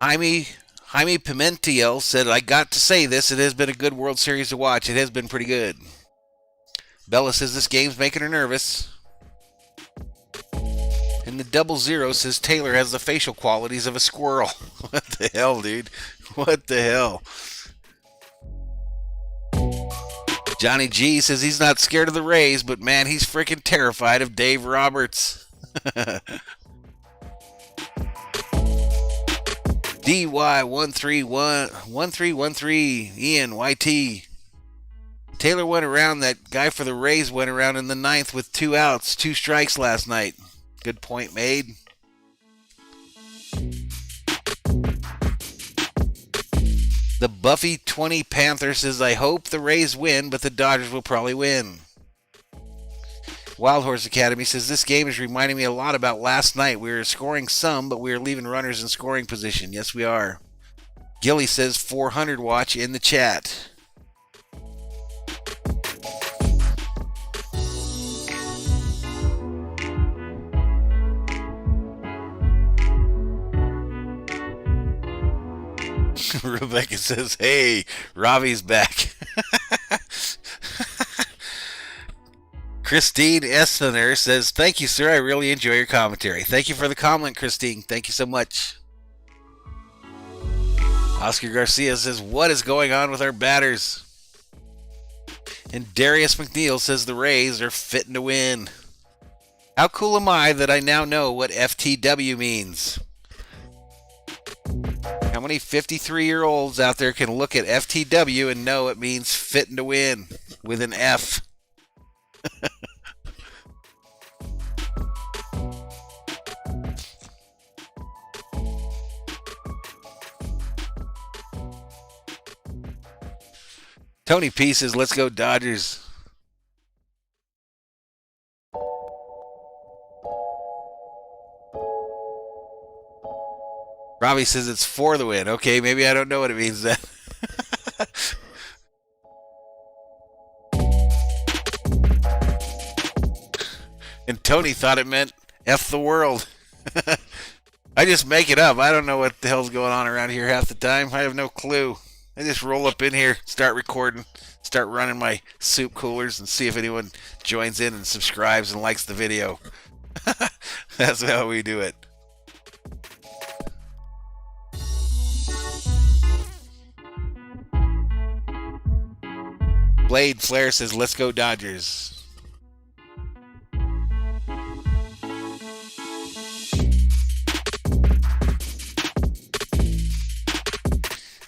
Jaime Pimentel said, I got to say this. It has been a good World Series to watch. It has been pretty good. Bella says this game's making her nervous. And the 00 says Taylor has the facial qualities of a squirrel. What the hell, dude? What the hell? Johnny G says he's not scared of the Rays, but man, he's freaking terrified of Dave Roberts. DY1313 Ian YT. Taylor went around. That guy for the Rays went around in the 9th with 2 outs, 2 strikes last night. Good point made. The Buffy 20 Panther says, I hope the Rays win, but the Dodgers will probably win. Wild Horse Academy says, this game is reminding me a lot about last night. We were scoring some, but we are leaving runners in scoring position. Yes, we are. Gilly says 400 watch in the chat. Rebecca says, hey, Ravi's back. Christine Estner says, "Thank you, sir. I really enjoy your commentary." Thank you for the comment, Christine. Thank you so much. Oscar Garcia says, "What is going on with our batters?" And Darius McNeil says, "The Rays are fitting to win." How cool am I that I now know what FTW means? How many 53-year-olds out there can look at FTW and know it means fitting to win with an F? Tony P says, "Let's go Dodgers." Robbie says it's for the win. Okay, maybe I don't know what it means then. And Tony thought it meant F the world. I just make it up. I don't know what the hell's going on around here half the time. I have no clue. I just roll up in here, start recording, start running my soup coolers, and see if anyone joins in and subscribes and likes the video. That's how we do it. Blade Flair says, "Let's go Dodgers."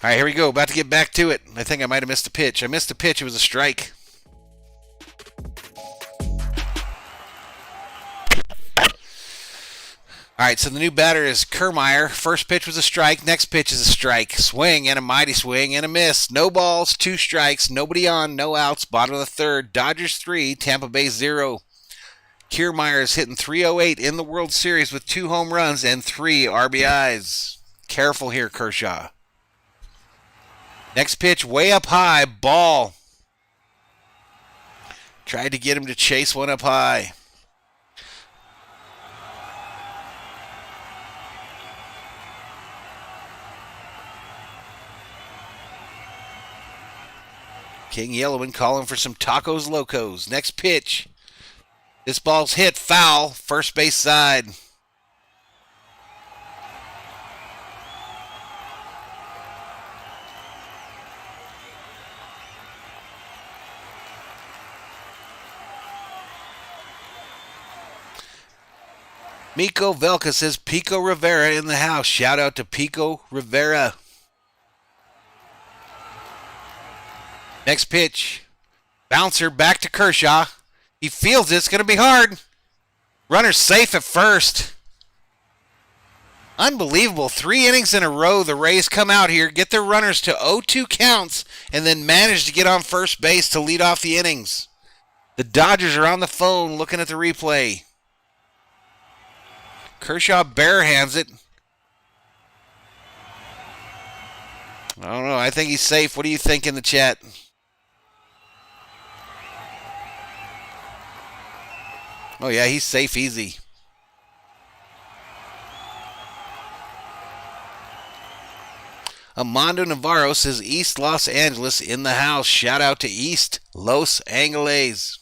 All right, here we go. About to get back to it. I think I might have missed a pitch. I missed a pitch. It was a strike. All right, so the new batter is Kiermaier. First pitch was a strike. Next pitch is a strike. Swing and a mighty swing and a miss. No balls, 2 strikes, nobody on, no outs. Bottom of the third. Dodgers 3, Tampa Bay 0. Kiermaier is hitting .308 in the World Series with 2 home runs and 3 RBIs. Careful here, Kershaw. Next pitch, way up high, ball. Tried to get him to chase one up high. King Yellowman calling for some tacos locos. Next pitch. This ball's hit foul, first base side. Miko Velka says Pico Rivera in the house. Shout out to Pico Rivera. Next pitch. Bouncer back to Kershaw. He feels it's going to be hard. Runner safe at first. Unbelievable. 3 innings in a row. The Rays come out here, get their runners to 0-2 counts, and then manage to get on first base to lead off the innings. The Dodgers are on the phone looking at the replay. Kershaw barehands it. I don't know. I think he's safe. What do you think in the chat? Oh, yeah, he's safe easy. Amando Navarro says East Los Angeles in the house. Shout out to East Los Angeles.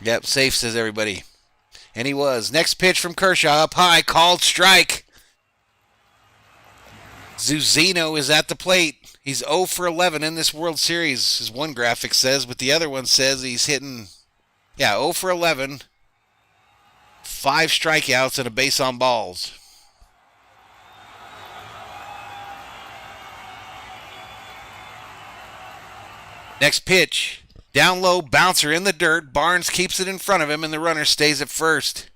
Yep, safe, says everybody. And he was. Next pitch from Kershaw, up high, called strike. Zunino is at the plate. He's 0 for 11 in this World Series, as one graphic says, but the other one says he's hitting, 0 for 11, 5 strikeouts, and a base on balls. Next pitch. Down low, bouncer in the dirt. Barnes keeps it in front of him, and the runner stays at first.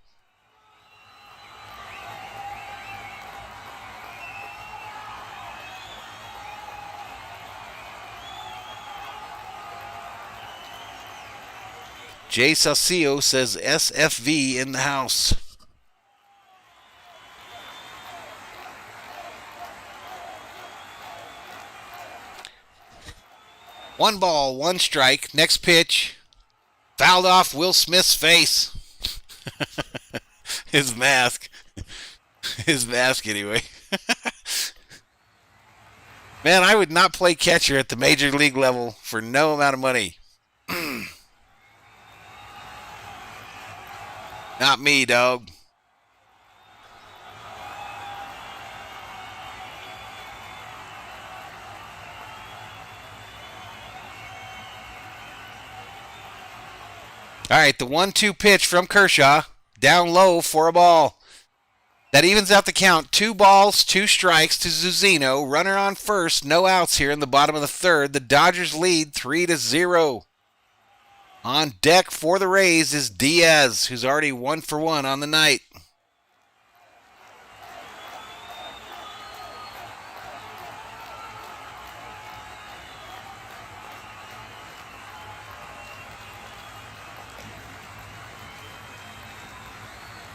Jay Salcio says SFV in the house. One ball, 1 strike. Next pitch. Fouled off Will Smith's face. His mask. His mask, anyway. Man, I would not play catcher at the major league level for no amount of money. Not me, dog. All right, the 1-2 pitch from Kershaw. Down low for a ball. That evens out the count. 2 balls, 2 strikes to Zunino. Runner on first. No outs here in the bottom of the third. The Dodgers lead 3-0. On deck for the Rays is Diaz, who's already 1 for 1 on the night.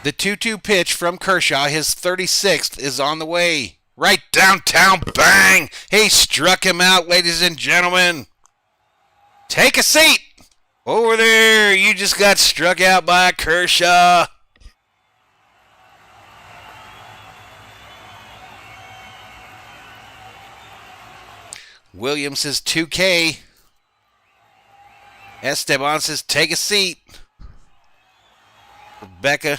The 2-2 pitch from Kershaw, his 36th, is on the way. Right downtown, bang! He struck him out, ladies and gentlemen. Take a seat. Over there, you just got struck out by Kershaw. Williams says 2K. Esteban says take a seat. Rebecca.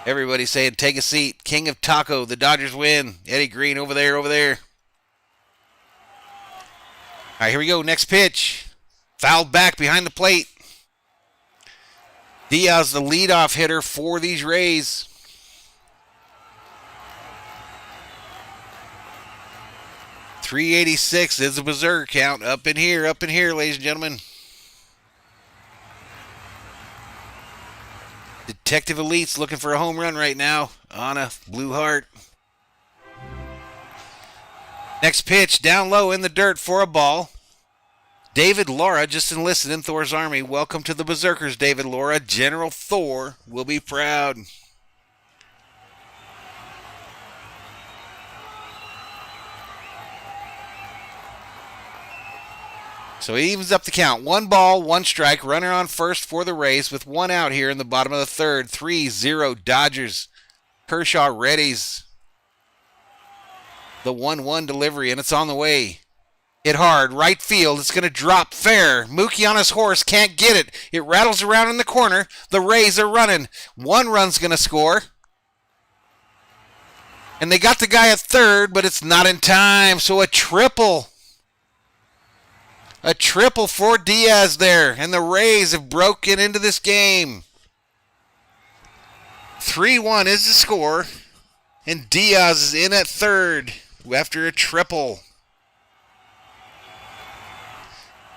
Everybody saying take a seat. King of Taco, the Dodgers win. Eddie Green over there, over there. All right, here we go. Next pitch. Fouled back behind the plate. Diaz, the leadoff hitter for these Rays. .386 is the berserker count. Up in here, ladies and gentlemen. Detective Elite's looking for a home run right now on a blue heart. Next pitch, down low in the dirt for a ball. David Laura just enlisted in Thor's army. Welcome to the Berzerkers, David Laura. General Thor will be proud. So he evens up the count. 1 ball, 1 strike. Runner on first for the Rays with 1 out here in the bottom of the third. 3-0 Dodgers. Kershaw readies the 1-1 delivery, and it's on the way. Hit hard, right field. It's going to drop fair. Mookie on his horse can't get it. It rattles around in the corner. The Rays are running. 1 run's going to score. And they got the guy at third, but it's not in time. So a triple. A triple for Diaz there. And the Rays have broken into this game. 3-1 is the score. And Diaz is in at third after a triple.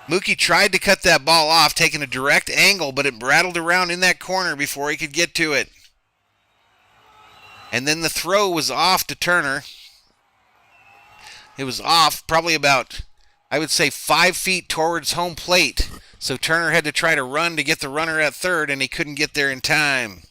Mookie tried to cut that ball off, taking a direct angle, but it rattled around in that corner before he could get to it. And then the throw was off to Turner. It was off probably about, I would say, 5 feet towards home plate. So Turner had to try to run to get the runner at third, and he couldn't get there in time.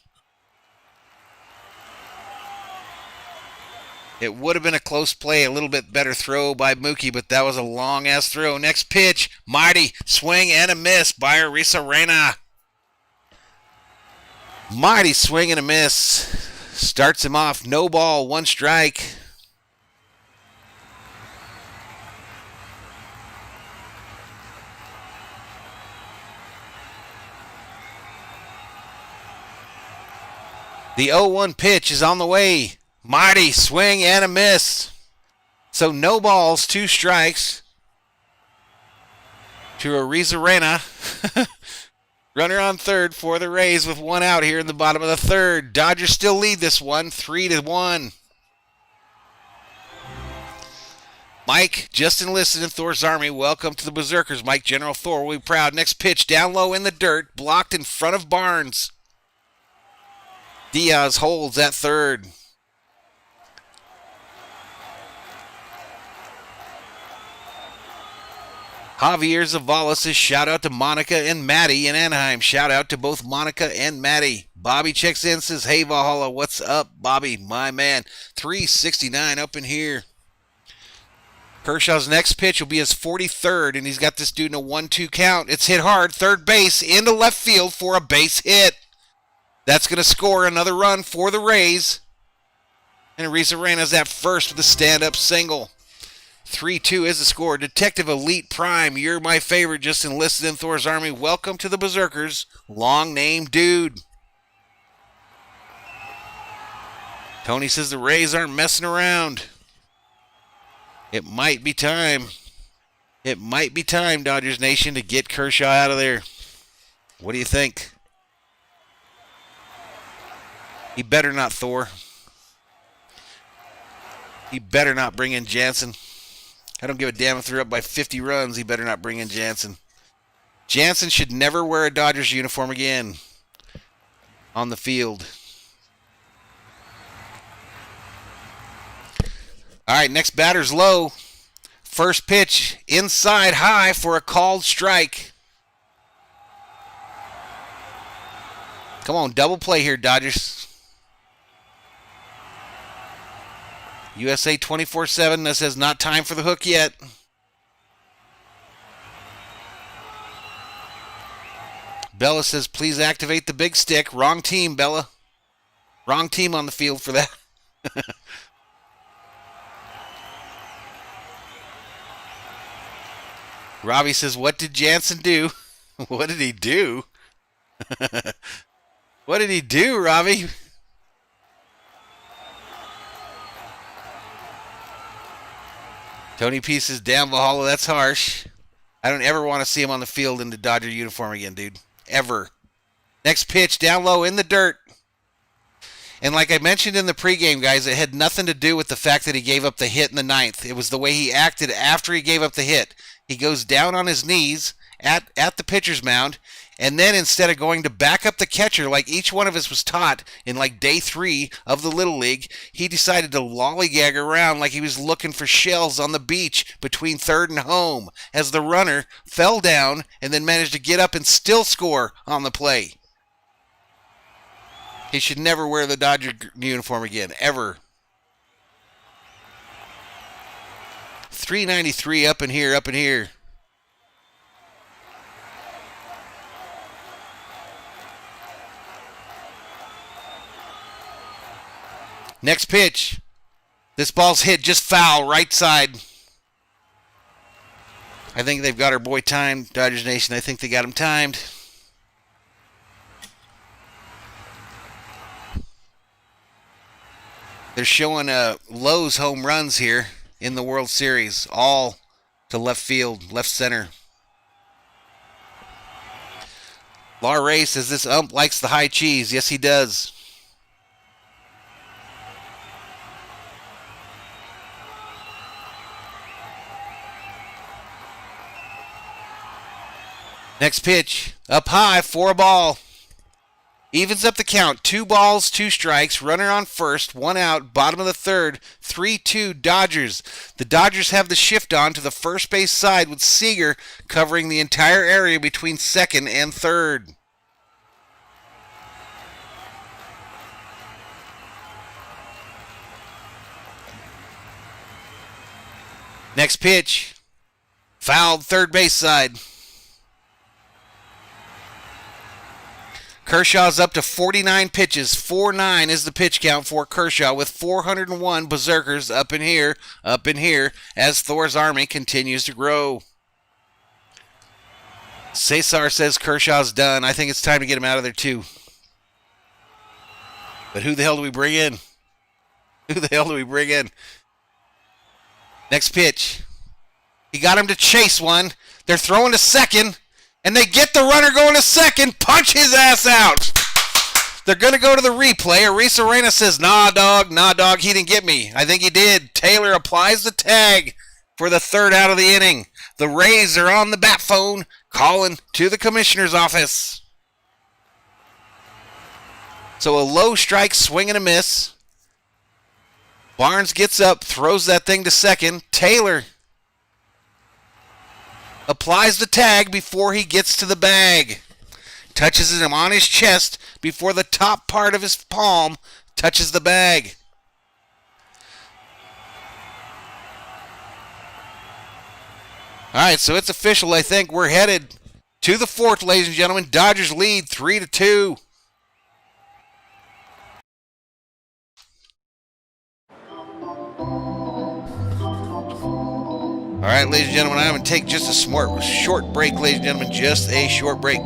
It would have been a close play, a little bit better throw by Mookie, but that was a long-ass throw. Next pitch, mighty swing and a miss by Arena. Mighty swing and a miss. Starts him off, no ball, 1 strike. The 0-1 pitch is on the way. Mighty swing and a miss. So no balls, 2 strikes to Arena. Runner on third for the Rays with 1 out here in the bottom of the third. Dodgers still lead this one, 3-1. Mike just enlisted in Thor's army. Welcome to the Berzerkers, Mike. General Thor will be proud. Next pitch down low in the dirt, blocked in front of Barnes. Diaz holds at third. Javier Zavala says shout out to Monica and Maddie in Anaheim. Shout out to both Monica and Maddie. Bobby checks in, says, hey Valhalla, what's up, Bobby, my man? 369 up in here. Kershaw's next pitch will be his 43rd, and he's got this dude in a 1-2 count. It's hit hard, third base, into left field for a base hit. That's going to score another run for the Rays. And Arena's at first with a stand-up single. 3-2 is the score. Detective Elite Prime, you're my favorite, just enlisted in Thor's army. Welcome to the Berzerkers. Long name dude. Tony says the Rays aren't messing around. It might be time. It might be time, Dodgers Nation, to get Kershaw out of there. What do you think? He better not, Thor. He better not bring in Jansen. I don't give a damn if they're up by 50 runs. He better not bring in Jansen. Jansen should never wear a Dodgers uniform again on the field. All right, next batter's low. First pitch, inside high for a called strike. Come on, double play here, Dodgers. USA 24/7 that says not time for the hook yet. Bella says please activate the big stick. Wrong team, Bella. Wrong team on the field for that. Robbie says, what did Jansen do? What did he do? What did he do, Robbie? Tony P says, damn, Valhalla, that's harsh. I don't ever want to see him on the field in the Dodger uniform again, dude. Ever. Next pitch, down low in the dirt. And like I mentioned in the pregame, guys, it had nothing to do with the fact that he gave up the hit in the ninth. It was the way he acted after he gave up the hit. He goes down on his knees at the pitcher's mound, and then instead of going to back up the catcher like each one of us was taught in like day 3 of the Little League, he decided to lollygag around like he was looking for shells on the beach between third and home as the runner fell down and then managed to get up and still score on the play. He should never wear the Dodger uniform again, ever. 393 up in here, up in here. Next pitch. This ball's hit just foul, right side. I think they've got our boy timed, Dodgers Nation. I think they got him timed. They're showing Lowe's home runs here in the World Series, all to left field, left center. Lar Ray says this ump likes the high cheese. Yes, he does. Next pitch, up high for a ball. Evens up the count. 2 balls, 2 strikes. Runner on first, 1 out. Bottom of the third. 3-2 Dodgers. The Dodgers have the shift on to the first base side with Seager covering the entire area between second and third. Next pitch. Fouled third base side. Kershaw's up to 49 pitches. 4-9 is the pitch count for Kershaw with 401 Berzerkers up in here, as Thor's army continues to grow. Cesar says Kershaw's done. I think it's time to get him out of there too. But who the hell do we bring in? Who the hell do we bring in? Next pitch. He got him to chase one. They're throwing to second. And they get the runner going to second. Punch his ass out. They're going to go to the replay. Arena says, nah, dog, he didn't get me. I think he did. Taylor applies the tag for the third out of the inning. The Rays are on the bat phone calling to the commissioner's office. So a low strike, swing and a miss. Barnes gets up, throws that thing to second. Taylor applies the tag before he gets to the bag. Touches him on his chest before the top part of his palm touches the bag. All right, so it's official. I think we're headed to the fourth, ladies and gentlemen. Dodgers lead 3-2. All right, ladies and gentlemen, I'm going to take just a short break, ladies and gentlemen, just a short break.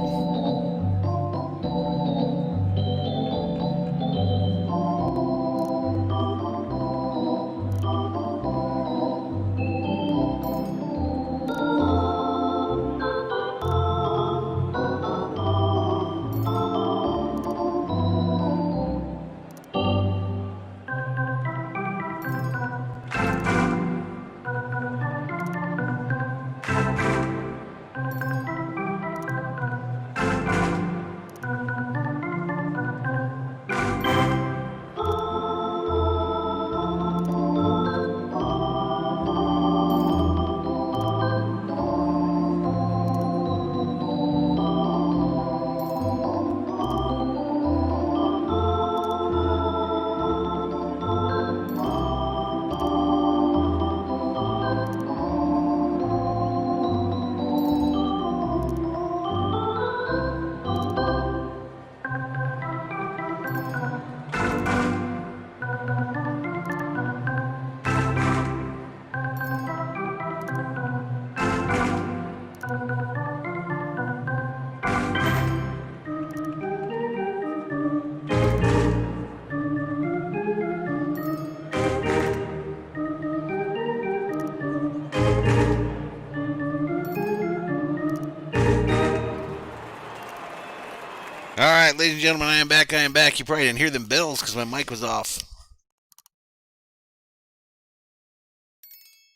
All right, ladies and gentlemen, I am back. You probably didn't hear them bells because my mic was off.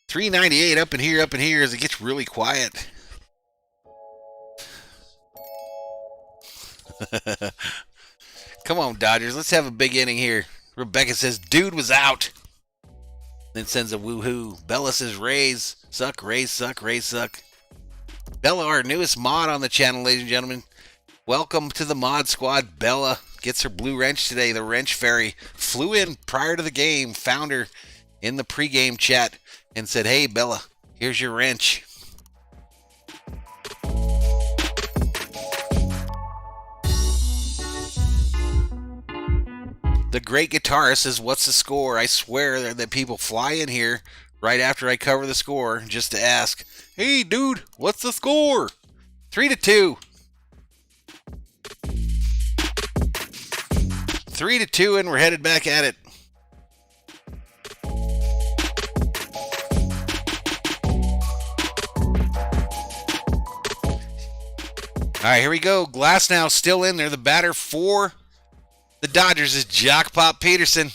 398 up in here as it gets really quiet. Come on, Dodgers. Let's have a big inning here. Rebecca says, dude was out. Then sends a woohoo. Bella says, Rays suck, Rays suck, Rays suck. Bella, our newest mod on the channel, ladies and gentlemen. Welcome to the mod squad. Bella gets her blue wrench today. The wrench fairy flew in prior to the game, found her in the pregame chat, and said, hey, Bella, here's your wrench. The great guitarist says, what's the score? I swear that people fly in here right after I cover the score just to ask, hey, dude, what's the score? 3-2. 3-2, and we're headed back at it. All right, here we go. Glasnow still in there. The batter for the Dodgers is Jock Pop Peterson.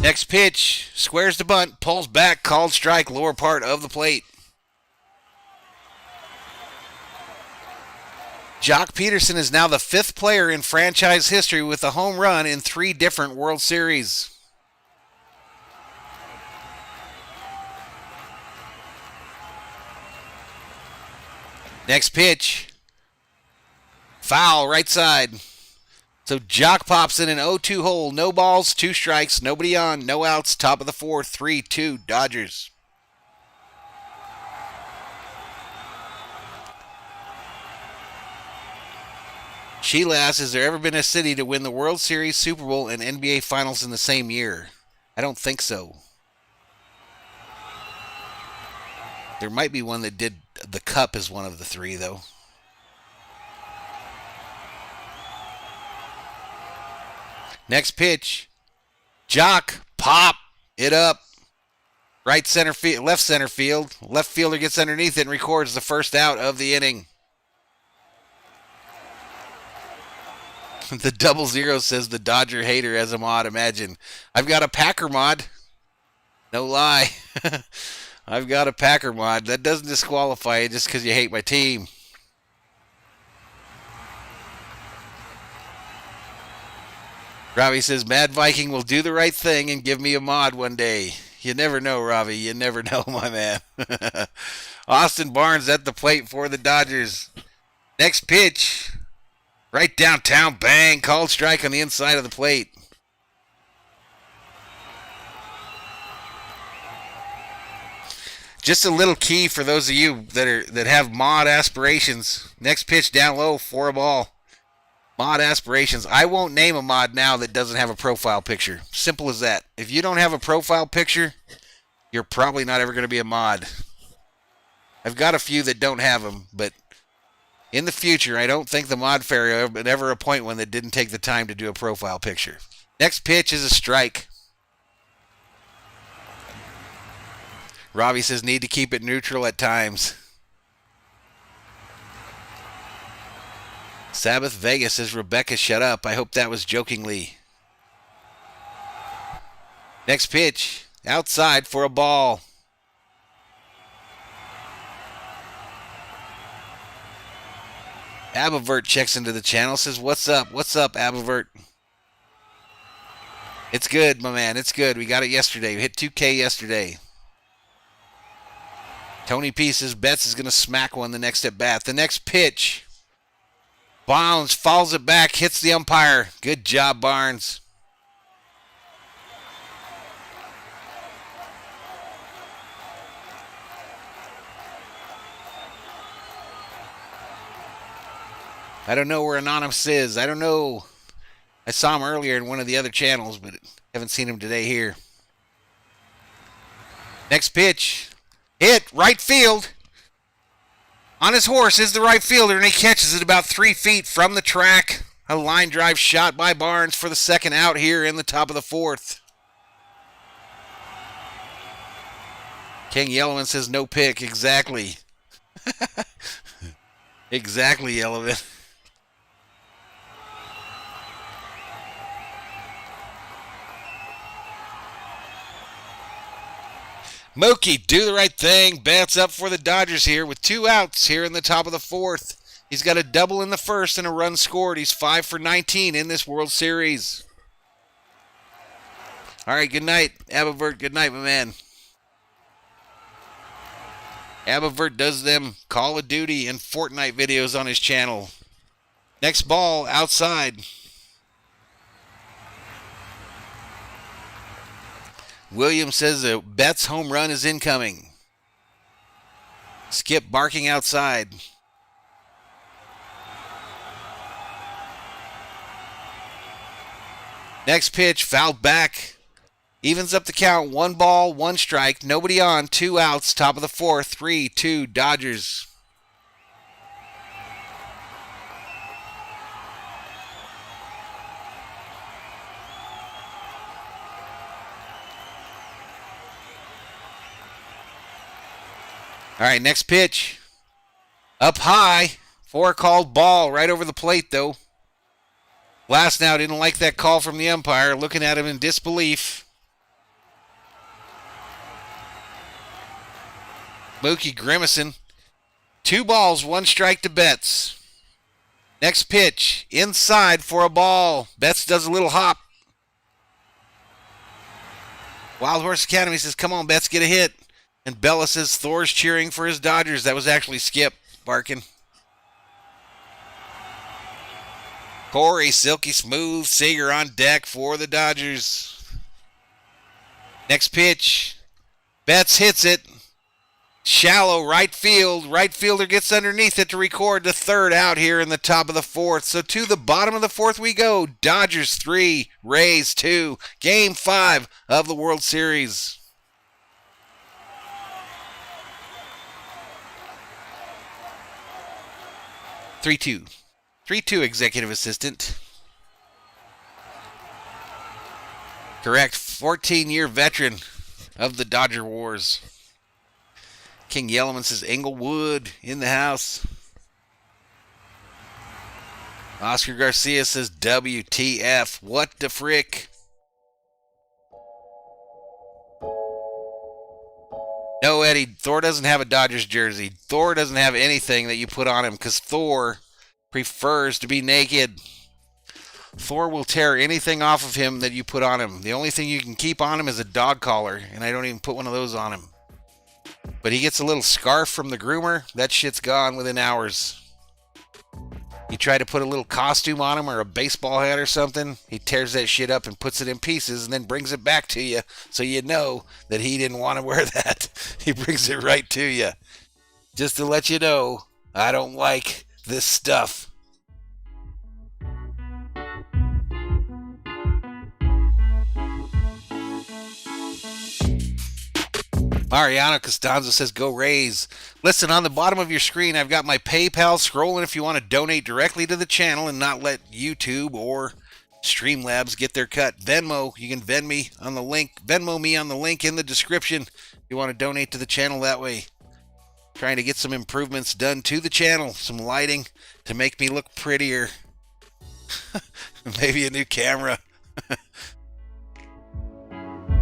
Next pitch, squares the bunt, pulls back, called strike, lower part of the plate. Jock Peterson is now the 5th player in franchise history with a home run in 3 different World Series. Next pitch. Foul, right side. So Jock pops in an 0-2 hole. No balls, 2 strikes, nobody on, no outs. Top of the 4th, 3-2 Dodgers. Sheila asks, has there ever been a city to win the World Series, Super Bowl, and NBA Finals in the same year? I don't think so. There might be one that did the Cup as one of the 3, though. Next pitch. Jock, pop it up. Right center field, left center field. Left fielder gets underneath it and records the first out of the inning. The 00 says the Dodger hater as a mod. Imagine. I've got a Packer mod. No lie. I've got a Packer mod. That doesn't disqualify you just because you hate my team. Robbie says, Mad Viking will do the right thing and give me a mod one day. You never know, Robbie. You never know, my man. Austin Barnes at the plate for the Dodgers. Next pitch. Right downtown, bang, called strike on the inside of the plate. Just a little key for those of you that have mod aspirations. Next pitch down low for a ball. Mod aspirations. I won't name a mod now that doesn't have a profile picture. Simple as that. If you don't have a profile picture, you're probably not ever going to be a mod. I've got a few that don't have them, but in the future, I don't think the mod fairy would ever appoint one that didn't take the time to do a profile picture. Next pitch is a strike. Robbie says need to keep it neutral at times. Sabbath Vegas says Rebecca shut up. I hope that was jokingly. Next pitch, outside for a ball. Abavert checks into the channel, says, what's up? What's up, Abavert? It's good, my man. It's good. We got it yesterday. We hit 2K yesterday. Tony P says Betts is going to smack one the next at bat. The next pitch. Barnes falls it back, hits the umpire. Good job, Barnes. I don't know where Anonymous is. I don't know. I saw him earlier in one of the other channels, but haven't seen him today here. Next pitch. Hit, right field. On his horse is the right fielder, and he catches it about 3 feet from the track. A line drive shot by Barnes for the second out here in the top of the fourth. King Yellowman says no pick. Exactly. Exactly, Yellowman. Mookie, do the right thing. Bats up for the Dodgers here with 2 outs here in the top of the fourth. He's got a double in the first and a run scored. He's 5 for 19 in this World Series. All right, good night, Abavert. Good night, my man. Abavert does them Call of Duty and Fortnite videos on his channel. Next ball, outside. Williams says a Betts home run is incoming. Skip barking outside. Next pitch, fouled back. Evens up the count. 1 ball, 1 strike. Nobody on. 2 outs. Top of the fourth. 3-2 Dodgers. All right, next pitch. Up high for a called ball right over the plate, though. Last now didn't like that call from the umpire, looking at him in disbelief. Mookie grimacing. 2 balls, 1 strike to Betts. Next pitch, inside for a ball. Betts does a little hop. Wild Horse Academy says, come on, Betts, get a hit. And Bella says Thor's cheering for his Dodgers. That was actually Skip barking. Corey, silky smooth, Seager on deck for the Dodgers. Next pitch. Betts hits it. Shallow right field. Right fielder gets underneath it to record the 3rd out here in the top of the 4th. So to the bottom of the 4th we go. Dodgers 3, Rays 2. Game 5 of the World Series. Three-two executive assistant. Correct. 14-year veteran of the Dodger Wars. King Yellowman says Englewood in the house. Oscar Garcia says WTF. What the frick? No, Eddie, Thor doesn't have a Dodgers jersey. Thor doesn't have anything that you put on him because Thor prefers to be naked. Thor will tear anything off of him that you put on him. The only thing you can keep on him is a dog collar, and I don't even put one of those on him. But he gets a little scarf from the groomer. That shit's gone within hours. You try to put a little costume on him or a baseball hat or something, he tears that shit up and puts it in pieces and then brings it back to you so you know that he didn't want to wear that. He brings it right to you. Just to let you know, I don't like this stuff. Mariano Costanzo says, go Rays. Listen, on the bottom of your screen, I've got my PayPal scrolling if you want to donate directly to the channel and not let YouTube or Streamlabs get their cut. Venmo, you can Venmo me on the link in the description if you want to donate to the channel that way. Trying to get some improvements done to the channel, some lighting to make me look prettier. Maybe a new camera.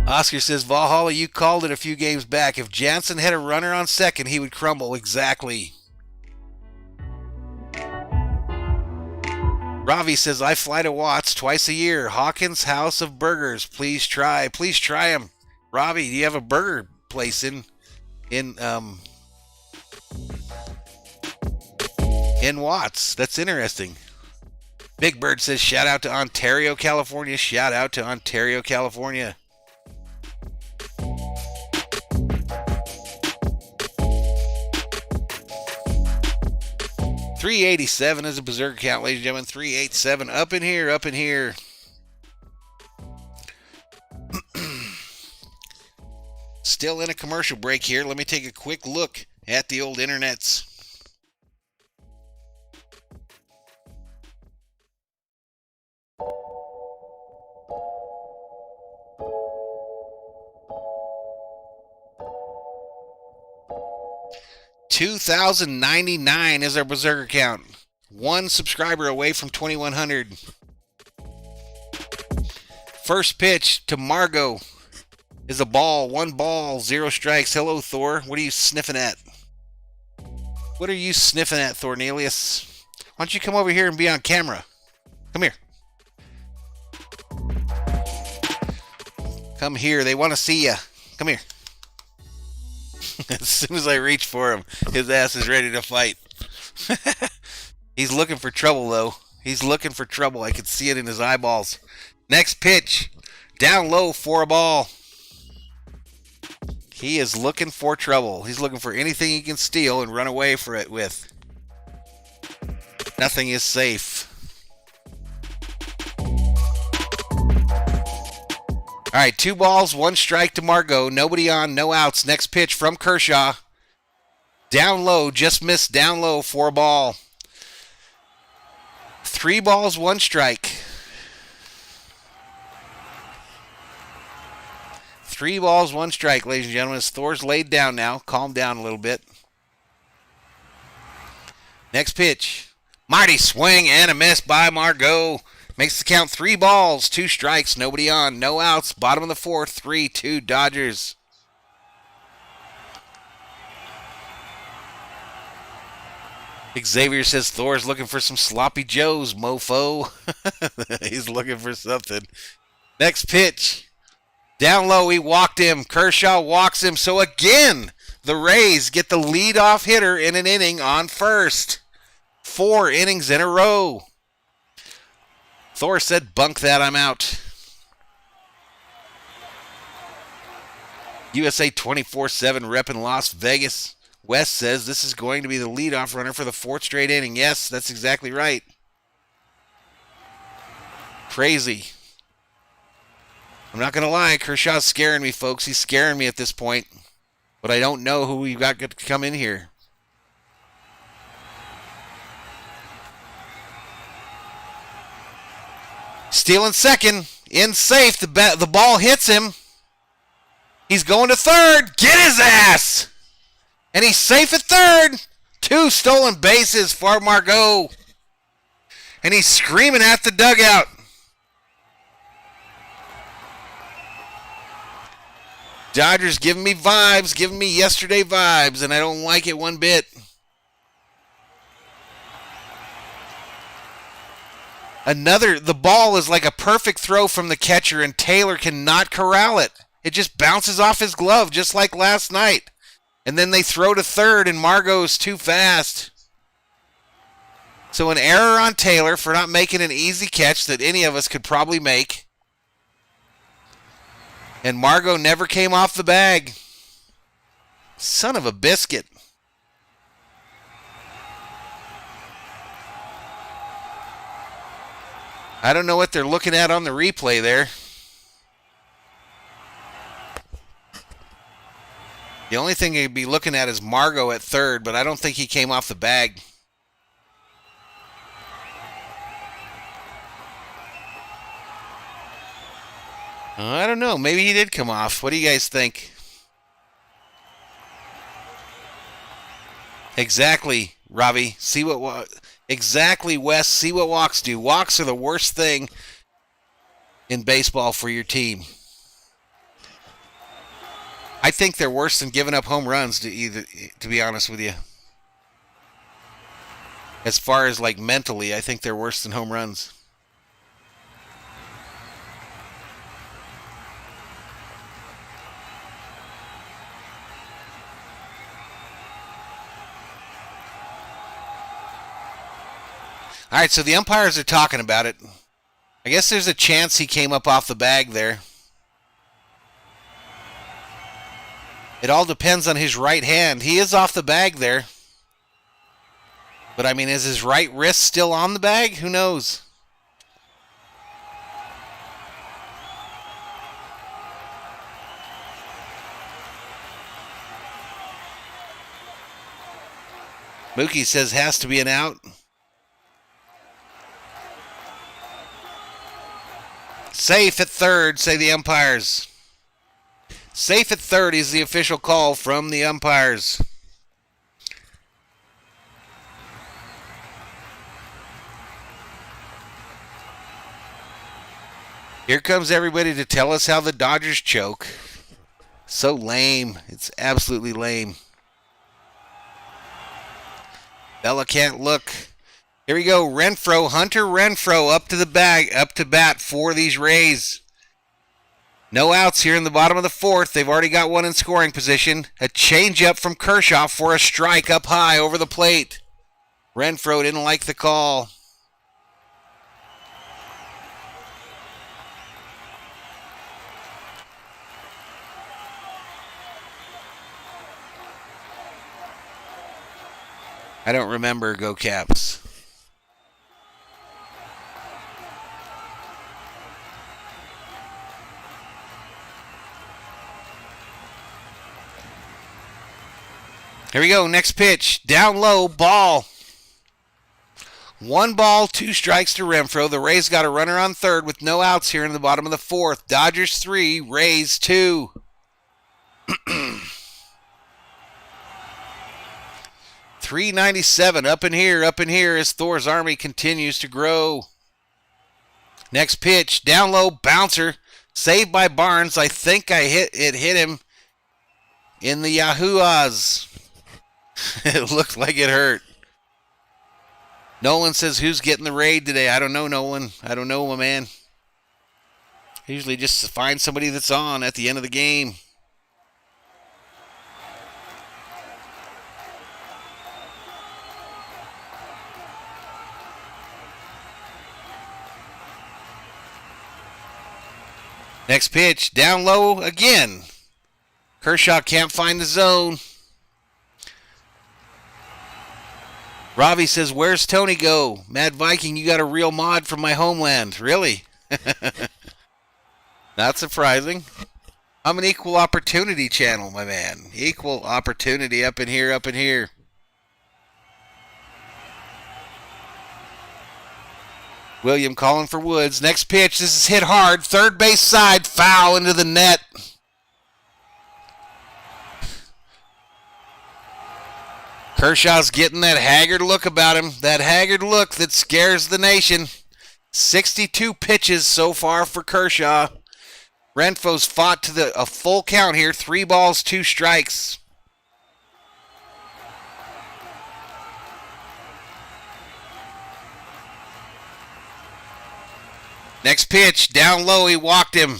Oscar says, Valhalla, you called it a few games back. If Jansen had a runner on second, he would crumble. Exactly. Ravi says, I fly to Watts twice a year. Hawkins House of Burgers. Please try. Please try them. Ravi, do you have a burger place in Watts? That's interesting. Big Bird says, shout out to Ontario, California. Shout out to Ontario, California. $387 is a berserker count, ladies and gentlemen. 387 up in here, up in here. Still in a commercial break here. Let me take a quick look at the old internets. $2,099 is our berserker count. One subscriber away from 2,100. First pitch to Margot is a ball. 1 ball, 0 strikes. Hello, Thor. What are you sniffing at? What are you sniffing at, Thornelius? Why don't you come over here and be on camera? Come here. Come here. They want to see you. Come here. As soon as I reach for him, his ass is ready to fight. He's looking for trouble, though. He's looking for trouble. I can see it in his eyeballs. Next pitch. Down low for a ball. He is looking for trouble. He's looking for anything he can steal and run away for it with. Nothing is safe. All right, 2 balls, 1 strike to Margot. Nobody on, no outs. Next pitch from Kershaw. Down low, just missed down low for a ball. 3 balls, 1 strike. 3 balls, 1 strike, ladies and gentlemen. Thor's laid down now. Calm down a little bit. Next pitch. Mighty swing and a miss by Margot. Makes the count 3 balls, 2 strikes, nobody on, no outs. Bottom of the 4th, 3-2 Dodgers. Xavier says Thor's looking for some sloppy joes, mofo. He's looking for something. Next pitch. Down low, he walked him. Kershaw walks him. So again, the Rays get the leadoff hitter in an inning on first. 4 innings in a row. Thor said, bunk that, I'm out. USA 24/7 rep in Las Vegas. West says this is going to be the leadoff runner for the 4th straight inning. Yes, that's exactly right. Crazy. I'm not going to lie, Kershaw's scaring me, folks. He's scaring me at this point. But I don't know who we've got to come in here. Stealing second. In safe. The ball hits him. He's going to third. Get his ass! And he's safe at third. 2 stolen bases for Margot. And he's screaming at the dugout. Dodgers giving me vibes, giving me yesterday vibes, and I don't like it one bit. The ball is like a perfect throw from the catcher, and Taylor cannot corral it. It just bounces off his glove, just like last night. And then they throw to third, and Margot's too fast. So an error on Taylor for not making an easy catch that any of us could probably make. And Margot never came off the bag. Son of a biscuit. I don't know what they're looking at on the replay there. The only thing you'd be looking at is Margot at third, but I don't think he came off the bag. I don't know. Maybe he did come off. What do you guys think? Exactly, Ravi. Exactly, Wes. See what walks do. Walks are the worst thing in baseball for your team. I think they're worse than giving up home runs, to be honest with you. As far as like mentally, I think they're worse than home runs. All right, so the umpires are talking about it. I guess there's a chance he came up off the bag there. It all depends on his right hand. He is off the bag there. But, I mean, is his right wrist still on the bag? Who knows? Mookie says has to be an out. Safe at third, say the umpires. Safe at third is the official call from the umpires. Here comes everybody to tell us how the Dodgers choke. So lame. It's absolutely lame. Bella can't look. Here we go. Hunter Renfroe up to the bag, up to bat for these Rays. No outs here in the bottom of the fourth. They've already got one in scoring position. A changeup from Kershaw for a strike up high over the plate. Renfroe didn't like the call. I don't remember. Go Caps. Here we go. Next pitch. Down low. Ball. 1 ball, 2 strikes to Renfroe. The Rays got a runner on third with no outs here in the bottom of the fourth. Dodgers 3, Rays 2. .397 up in here as Thor's Army continues to grow. Next pitch, down low, bouncer, saved by Barnes. I think it hit him in the Yahuahs. It looked like it hurt. Nolan says, who's getting the raid today? I don't know, Nolan. I don't know, my man. Usually just find somebody that's on at the end of the game. Next pitch, down low again. Kershaw can't find the zone. Ravi says, where's Tony go? Mad Viking, you got a real mod from my homeland. Really? Not surprising. I'm an equal opportunity channel, my man. Equal opportunity up in here. William calling for Woods. Next pitch. This is hit hard. Third base side. Foul into the net. Kershaw's getting that haggard look about him. That haggard look that scares the nation. 62 pitches so far for Kershaw. Renfroe's fought to a full count here. 3 balls, 2 strikes. Next pitch, down low, he walked him.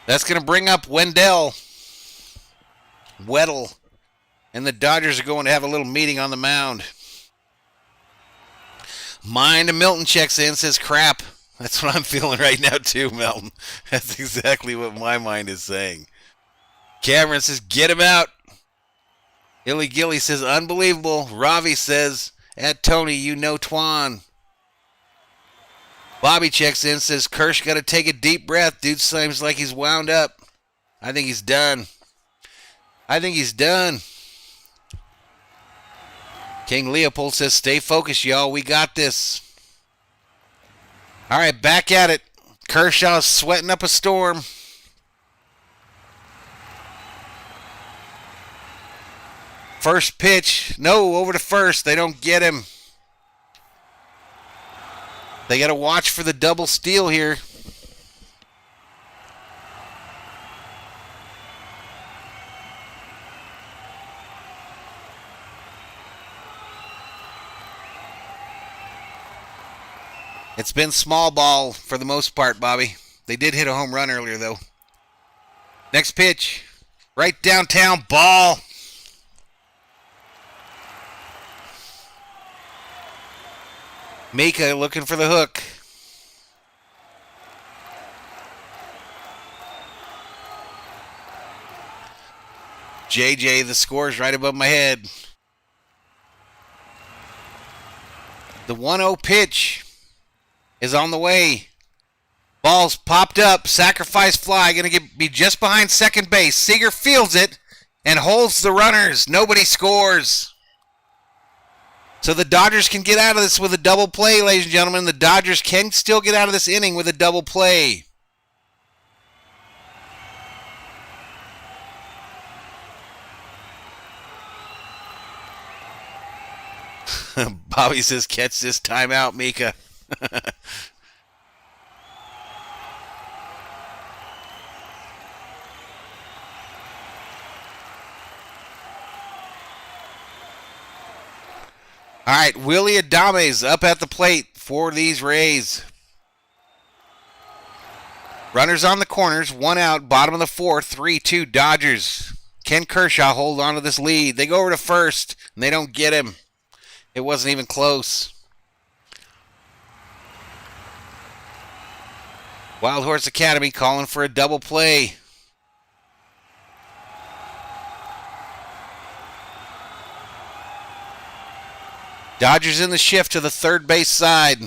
That's going to bring up Weddle. And the Dodgers are going to have a little meeting on the mound. Mind of Milton checks in, says crap. That's what I'm feeling right now too, Milton. That's exactly what my mind is saying. Cameron says, get him out. Illy Gilly says, unbelievable. Ravi says, at Tony, you know Twan. Bobby checks in, says, Kirsch got to take a deep breath. Dude seems like he's wound up. I think he's done. King Leopold says, stay focused, y'all. We got this. All right, back at it. Kershaw's sweating up a storm. First pitch. No, over to first. They don't get him. They got to watch for the double steal here. It's been small ball for the most part, Bobby. They did hit a home run earlier, though. Next pitch. Right downtown, ball. Mika looking for the hook. JJ, the score's right above my head. The 1-0 pitch is on the way. Ball's popped up. Sacrifice fly. Going to be just behind second base. Seager fields it and holds the runners. Nobody scores. So the Dodgers can get out of this with a double play, ladies and gentlemen. The Dodgers can still get out of this inning with a double play. Bobby says, catch this timeout, Mika. All right, Willie Adames up at the plate for these Rays. Runners on the corners, one out, bottom of the fourth, 3-2 Dodgers. Ken Kershaw hold on to this lead. They go over to first, and they don't get him. It wasn't even close. Wild Horse Academy calling for a double play. Dodgers in the shift to the third base side.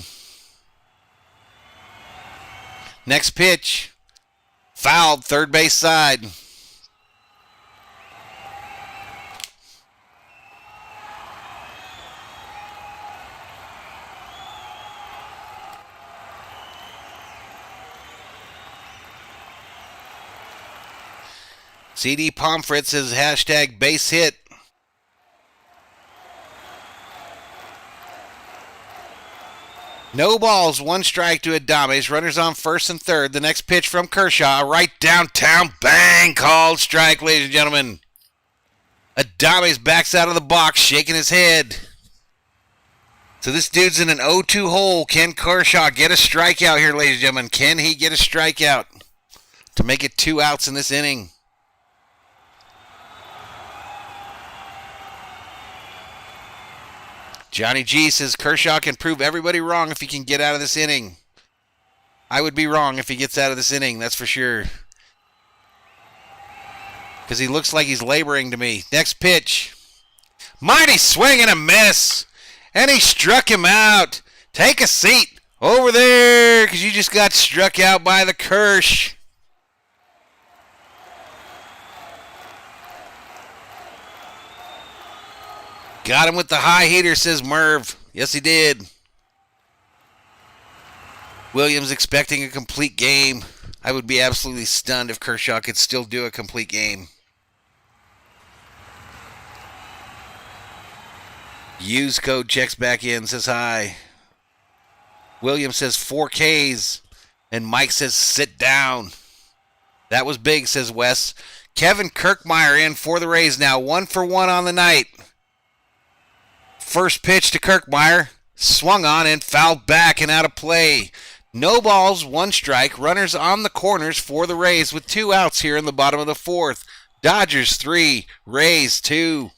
Next pitch. Fouled, third base side. CD Pomfret says hashtag base hit. No balls, one strike to Adames. Runners on first and third. The next pitch from Kershaw. Right downtown. Bang! Called strike, ladies and gentlemen. Adames backs out of the box, shaking his head. So this dude's in an 0-2 hole. Can Kershaw get a strikeout here, ladies and gentlemen? Can he get a strikeout to make it 2 outs in this inning? Johnny G says Kershaw can prove everybody wrong if he can get out of this inning. I would be wrong if he gets out of this inning, that's for sure. Because he looks like he's laboring to me. Next pitch. Mighty swing and a miss. And he struck him out. Take a seat over there because you just got struck out by the Kirsch. Got him with the high heater, says Merv. Yes, he did. Williams expecting a complete game. I would be absolutely stunned if Kershaw could still do a complete game. Use code checks back in, says hi. Williams says 4Ks. And Mike says sit down. That was big, says Wes. Kevin Kirkmeyer in for the Rays now. 1 for 1 on the night. First pitch to Kirkmeyer, swung on and fouled back and out of play. No balls, 1 strike. Runners on the corners for the Rays with 2 outs here in the bottom of the fourth. Dodgers 3, Rays 2.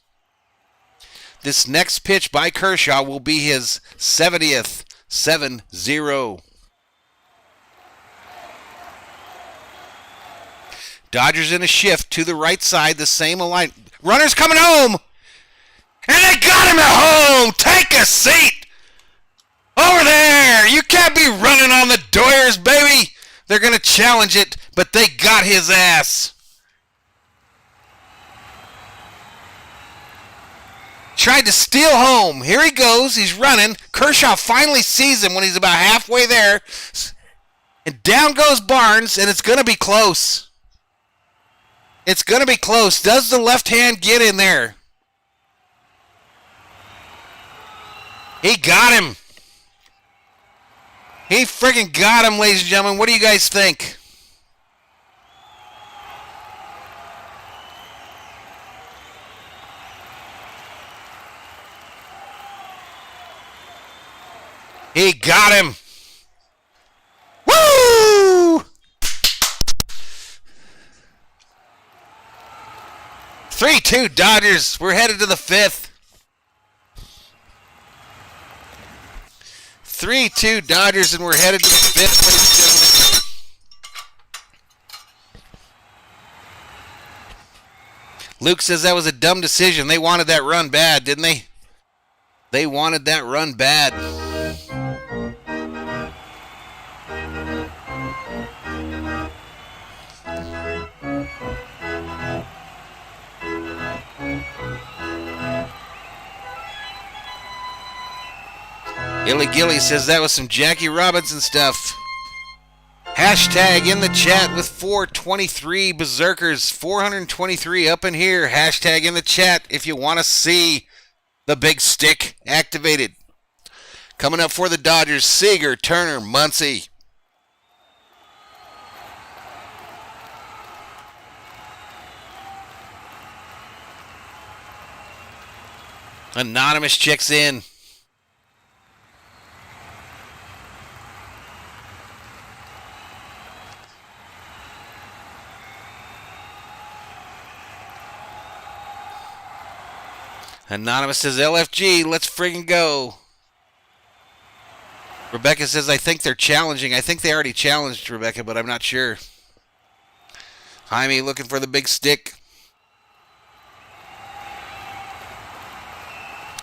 This next pitch by Kershaw will be his 70th, 7-0. Dodgers in a shift to the right side, the same alignment. Runners coming home. And they got him at home. Take a seat. Over there. You can't be running on the Doyers, baby. They're going to challenge it, but they got his ass. Tried to steal home. Here he goes. He's running. Kershaw finally sees him when he's about halfway there. And down goes Barnes, and it's going to be close. It's going to be close. Does the left hand get in there? He got him. He freaking got him, ladies and gentlemen. What do you guys think? He got him. Woo! 3-2 Dodgers. We're headed to the fifth. 3-2 Dodgers, and we're headed to the fifth, ladies and gentlemen. Luke says that was a dumb decision. They wanted that run bad, didn't they? They wanted that run bad. Illy Gilly says that was some Jackie Robinson stuff. Hashtag in the chat with 423 Berzerkers. 423 up in here. Hashtag in the chat if you want to see the big stick activated. Coming up for the Dodgers, Seager, Turner, Muncy. Anonymous checks in. Anonymous says, LFG, let's friggin' go. Rebecca says, I think they're challenging. I think they already challenged Rebecca, but I'm not sure. Jaime looking for the big stick.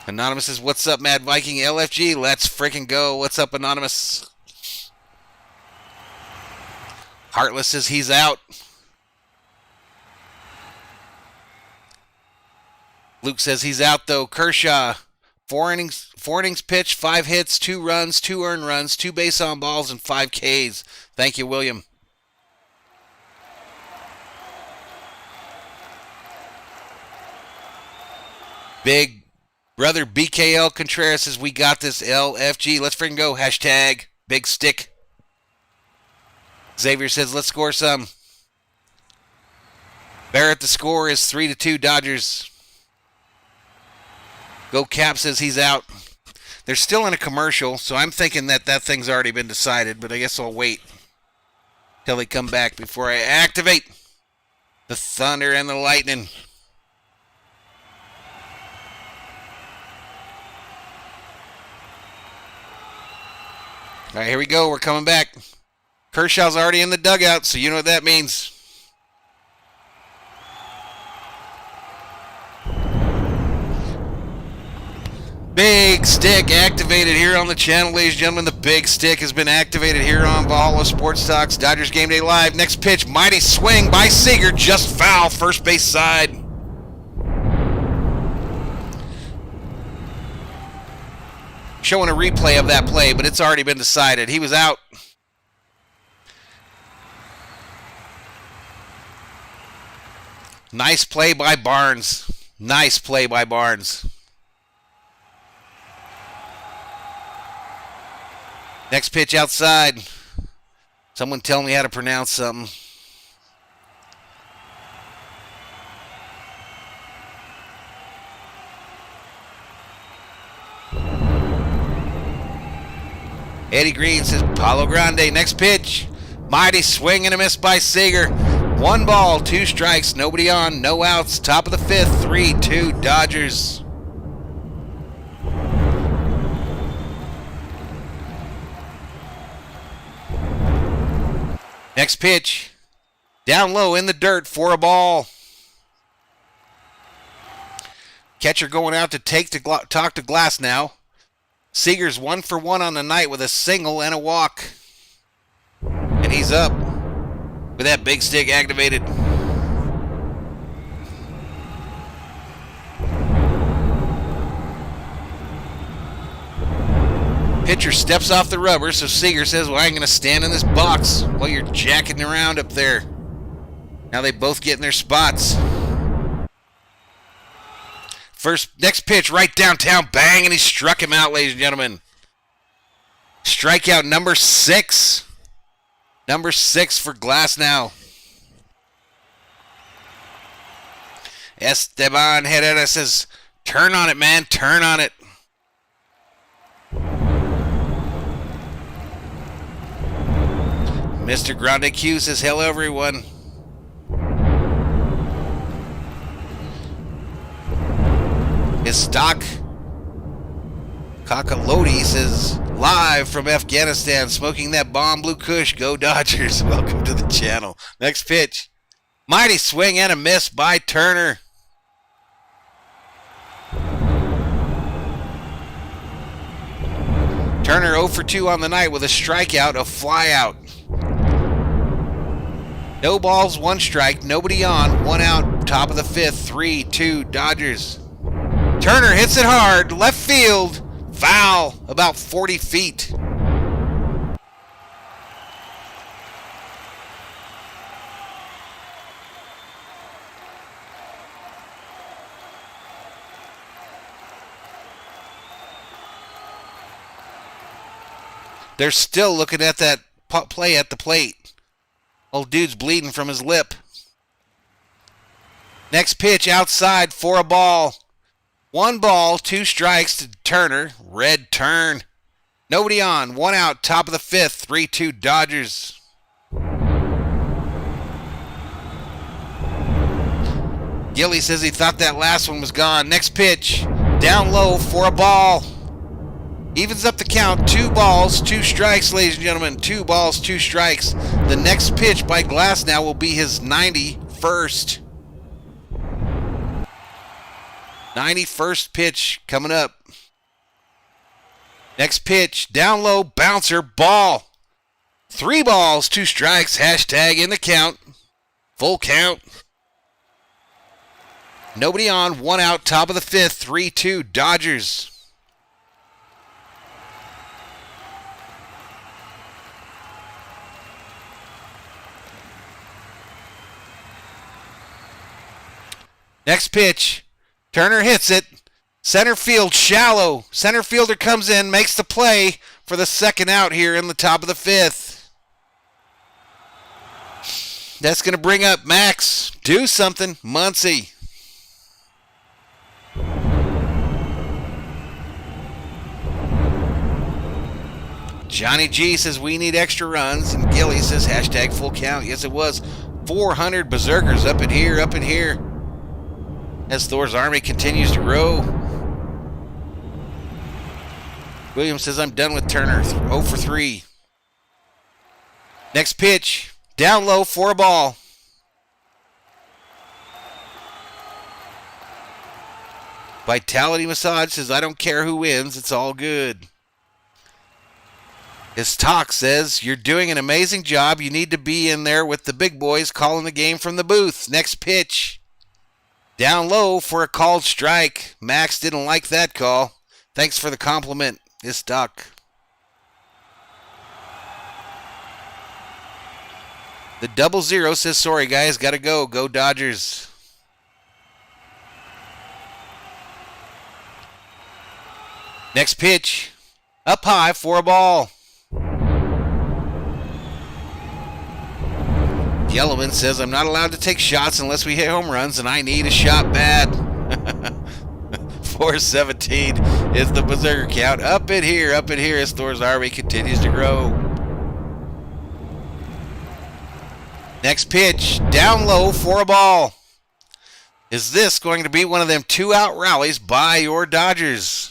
Anonymous says, what's up, Mad Viking? LFG, let's friggin' go. What's up, Anonymous? Heartless says he's out. Luke says he's out, though. Kershaw, four innings pitched, 5 hits, 2 runs, 2 earned runs, 2 base on balls, and 5 Ks. Thank you, William. Big brother BKL Contreras says, we got this, LFG. Let's freaking go. Hashtag big stick. Xavier says, let's score some. Barrett, the score is 3-2 Dodgers. Go Cap says he's out. They're still in a commercial, so I'm thinking that thing's already been decided, but I guess I'll wait till they come back before I activate the Thunder and the Lightning. All right, here we go. We're coming back. Kershaw's already in the dugout, so you know what that means. Big stick activated here on the channel, ladies and gentlemen. The big stick has been activated here on Valhalla Sports Talk. Dodgers Game Day Live. Next pitch, mighty swing by Seager, just foul, first base side. Showing a replay of that play, but it's already been decided. He was out. Nice play by Barnes. Nice play by Barnes. Next pitch outside. Someone tell me how to pronounce something. Eddie Green says Palo Grande. Next pitch. Mighty swing and a miss by Seager. 1 ball, 2 strikes, nobody on, no outs. Top of the 5th, 3-2 Dodgers. Next pitch, down low in the dirt for a ball. Catcher going out to talk to Glass now. Seager's 1 for 1 on the night with a single and a walk. And he's up with that big stick activated. Pitcher steps off the rubber, so Seager says, well, I ain't going to stand in this box while you're jacking around up there. Now they both get in their spots. Next pitch, right downtown, bang, and he struck him out, ladies and gentlemen. Strikeout number 6. Number 6 for Glasnow. Esteban Herrera says, turn on it, man, turn on it. Mr. Grande Q says, hello, everyone. His stock Kakalodi says, live from Afghanistan, smoking that bomb blue kush. Go Dodgers. Welcome to the channel. Next pitch. Mighty swing and a miss by Turner. Turner 0 for 2 on the night with a strikeout, a flyout. No balls, 1 strike, nobody on, 1 out, top of the 5th, 3-2 Dodgers. Turner hits it hard, left field, foul, about 40 feet. They're still looking at that play at the plate. Old dude's bleeding from his lip. Next pitch outside for a ball. 1 ball, 2 strikes to Turner. Red turn. Nobody on. 1 out. Top of the 5th. 3-2 Dodgers. Gilly says he thought that last one was gone. Next pitch. Down low for a ball. Evens up the count. 2 balls, 2 strikes, ladies and gentlemen. 2 balls, 2 strikes. The next pitch by Glasnow will be his 91st. 91st pitch coming up. Next pitch. Down low, bouncer, ball. 3 balls, 2 strikes. Hashtag in the count. Full count. Nobody on. 1 out. Top of the 5th. 3-2 Dodgers. Next pitch. Turner hits it. Center field shallow. Center fielder comes in, makes the play for the 2nd out here in the top of the 5th. That's going to bring up Max. Do something, Muncy. Johnny G says we need extra runs, and Gilly says hashtag full count. Yes, it was. 400 Berzerkers up in here, up in here. As Thor's army continues to grow. Williams says, I'm done with Turner. 0 for 3. Next pitch. Down low for a ball. Vitality Massage says, I don't care who wins. It's all good. His talk says, you're doing an amazing job. You need to be in there with the big boys calling the game from the booth. Next pitch. Down low for a called strike. Max didn't like that call. Thanks for the compliment. It's stuck. The 00 says, sorry guys, gotta go. Go Dodgers. Next pitch. Up high for a ball. Yellowman says, I'm not allowed to take shots unless we hit home runs, and I need a shot bad. 417 is the Berserker count. Up in here as Thor's army continues to grow. Next pitch, down low for a ball. Is this going to be one of them 2-out rallies by your Dodgers?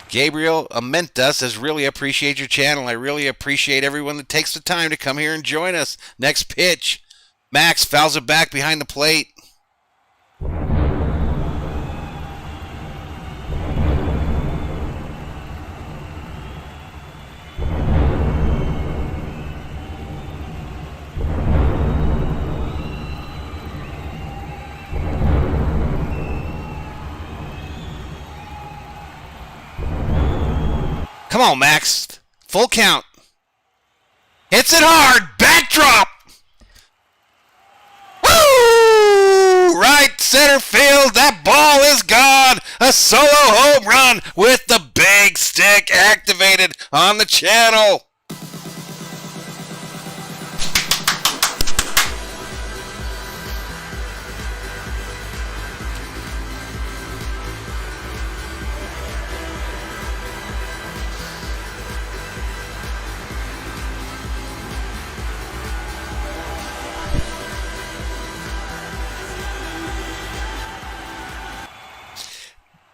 Gabriel Amenta says, really appreciate your channel. I really appreciate everyone that takes the time to come here and join us. Next pitch. Max fouls it back behind the plate. Come on, Max. Full count. Hits it hard. Backdrop. Woo! Right center field. That ball is gone. A solo home run with the big stick activated on the channel.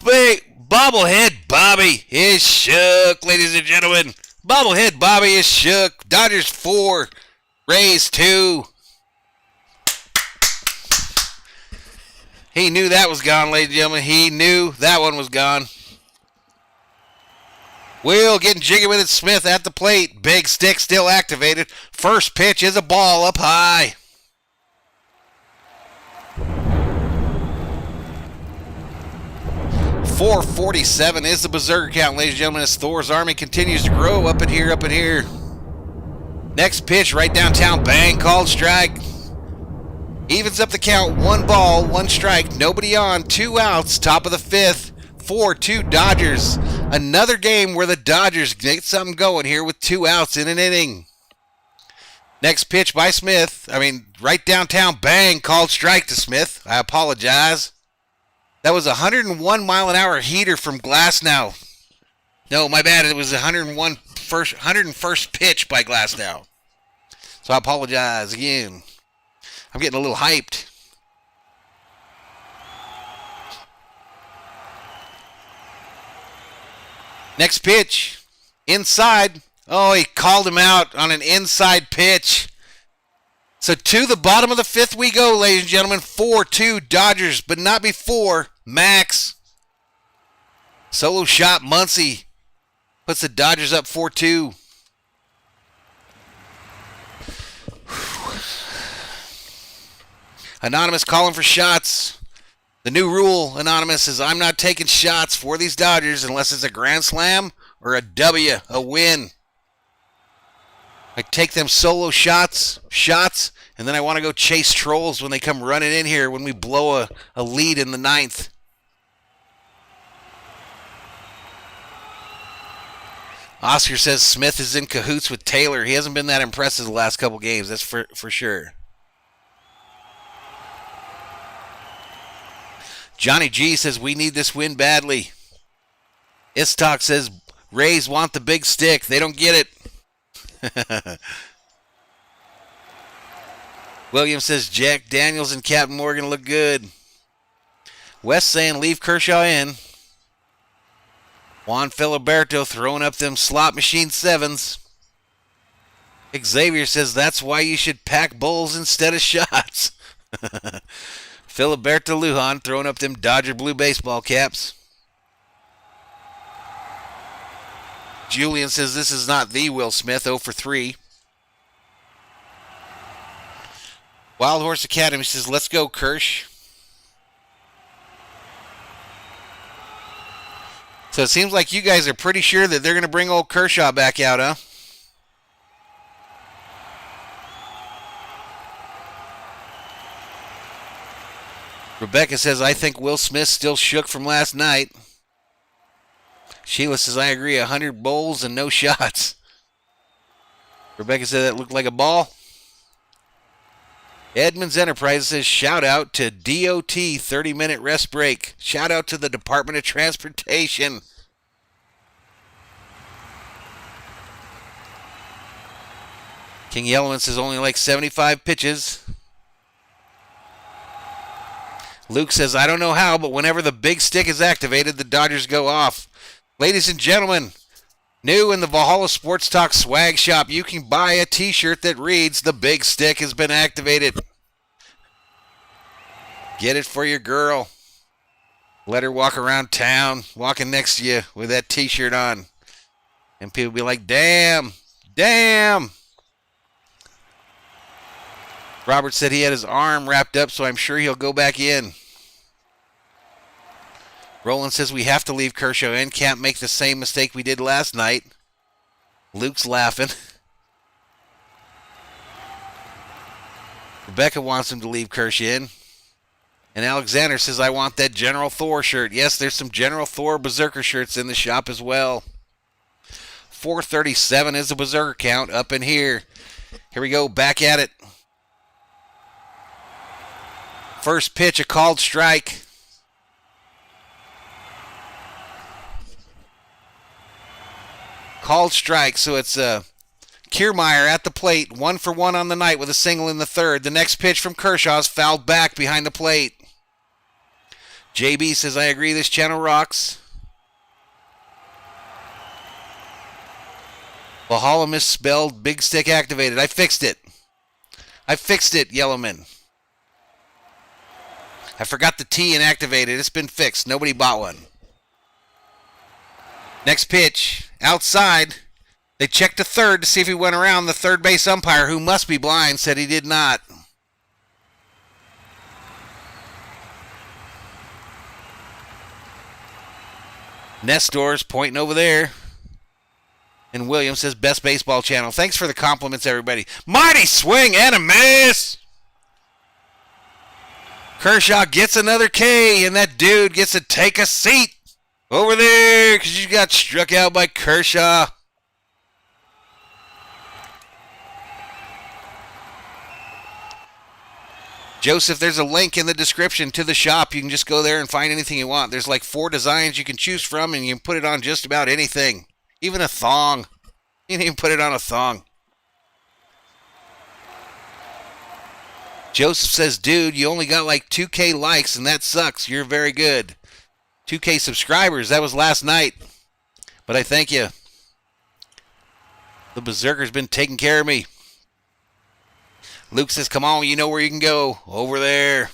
Big bobblehead Bobby is shook, ladies and gentlemen. Bobblehead Bobby is shook. Dodgers 4, Rays 2. He knew that was gone, ladies and gentlemen. He knew that one was gone. Will getting jiggy with it. Smith at the plate. Big stick still activated. First pitch is a ball up high. .447 is the berserker count, ladies and gentlemen, as Thor's army continues to grow up in here, up in here. Next pitch, right downtown, bang, called strike. Evens up the count, 1 ball, 1 strike, nobody on, 2 outs, top of the 5th, 4-2 Dodgers. Another game where the Dodgers get something going here with 2 outs in an inning. Next pitch by Smith, right downtown, bang, called strike to Smith. I apologize. That was a 101-mile-an-hour heater from Glasnow. No, my bad. It was 101st pitch by Glasnow. So I apologize again. I'm getting a little hyped. Next pitch. Inside. Oh, he called him out on an inside pitch. So to the bottom of the 5th we go, ladies and gentlemen. 4-2 Dodgers, but not before Max. Solo shot, Muncy puts the Dodgers up 4-2. Anonymous calling for shots. The new rule, Anonymous, is I'm not taking shots for these Dodgers unless it's a grand slam or a W, a win. I take them solo shots, and then I want to go chase trolls when they come running in here when we blow a lead in the 9th. Oscar says Smith is in cahoots with Taylor. He hasn't been that impressive the last couple games, that's for sure. Johnny G says we need this win badly. Istok says Rays want the big stick. They don't get it. Williams says Jack Daniels and Captain Morgan look good. West saying leave Kershaw in. Juan Filiberto throwing up them slot machine 7s. Xavier says that's why you should pack bowls instead of shots. Filiberto Lujan throwing up them Dodger blue baseball caps. Julian says this is not the Will Smith, 0 for 3. Wild Horse Academy says, let's go, Kirsch. So it seems like you guys are pretty sure that they're going to bring old Kershaw back out, huh? Rebecca says, I think Will Smith's still shook from last night. Sheila says, I agree, 100 bowls and no shots. Rebecca said that looked like a ball. Edmonds Enterprises says, shout out to DOT 30-minute rest break. Shout out to the Department of Transportation. King Yellowman says only like 75 pitches. Luke says, I don't know how, but whenever the big stick is activated, the Dodgers go off. Ladies and gentlemen, new in the Valhalla Sports Talk swag shop, you can buy a t-shirt that reads, the big stick has been activated. Get it for your girl. Let her walk around town, walking next to you with that t-shirt on. And people be like, damn. Robert said he had his arm wrapped up, so I'm sure he'll go back in. Roland says we have to leave Kershaw in. Can't make the same mistake we did last night. Luke's laughing. Rebecca wants him to leave Kershaw in. And Alexander says, I want that General Thor shirt. Yes, there's some General Thor Berserker shirts in the shop as well. 437 is the Berserker count up in here. Here we go, back at it. First pitch, a called strike. Called strike, so it's Kiermaier at the plate, 1-for-1 on the night with a single in the third. The next pitch from Kershaw is fouled back behind the plate. JB says, I agree, this channel rocks. Valhalla misspelled, big stick activated. I fixed it, Yellowman. I forgot the T and activated. It's been fixed. Nobody bought one. Next pitch, outside. They checked to third to see if he went around. The third base umpire, who must be blind, said he did not. Nestor's pointing over there. And William says, best baseball channel. Thanks for the compliments, everybody. Mighty swing and a miss. Kershaw gets another K, and that dude gets to take a seat over there because you got struck out by Kershaw. Joseph, there's a link in the description to the shop. You can just go there and find anything you want. There's like 4 designs you can choose from, and you can put it on just about anything. Even a thong. You can even put it on a thong. Joseph says, dude, you only got like 2K likes, and that sucks. You're very good. 2K subscribers. That was last night. But I thank you. The Berserker's been taking care of me. Luke says, come on, you know where you can go. Over there.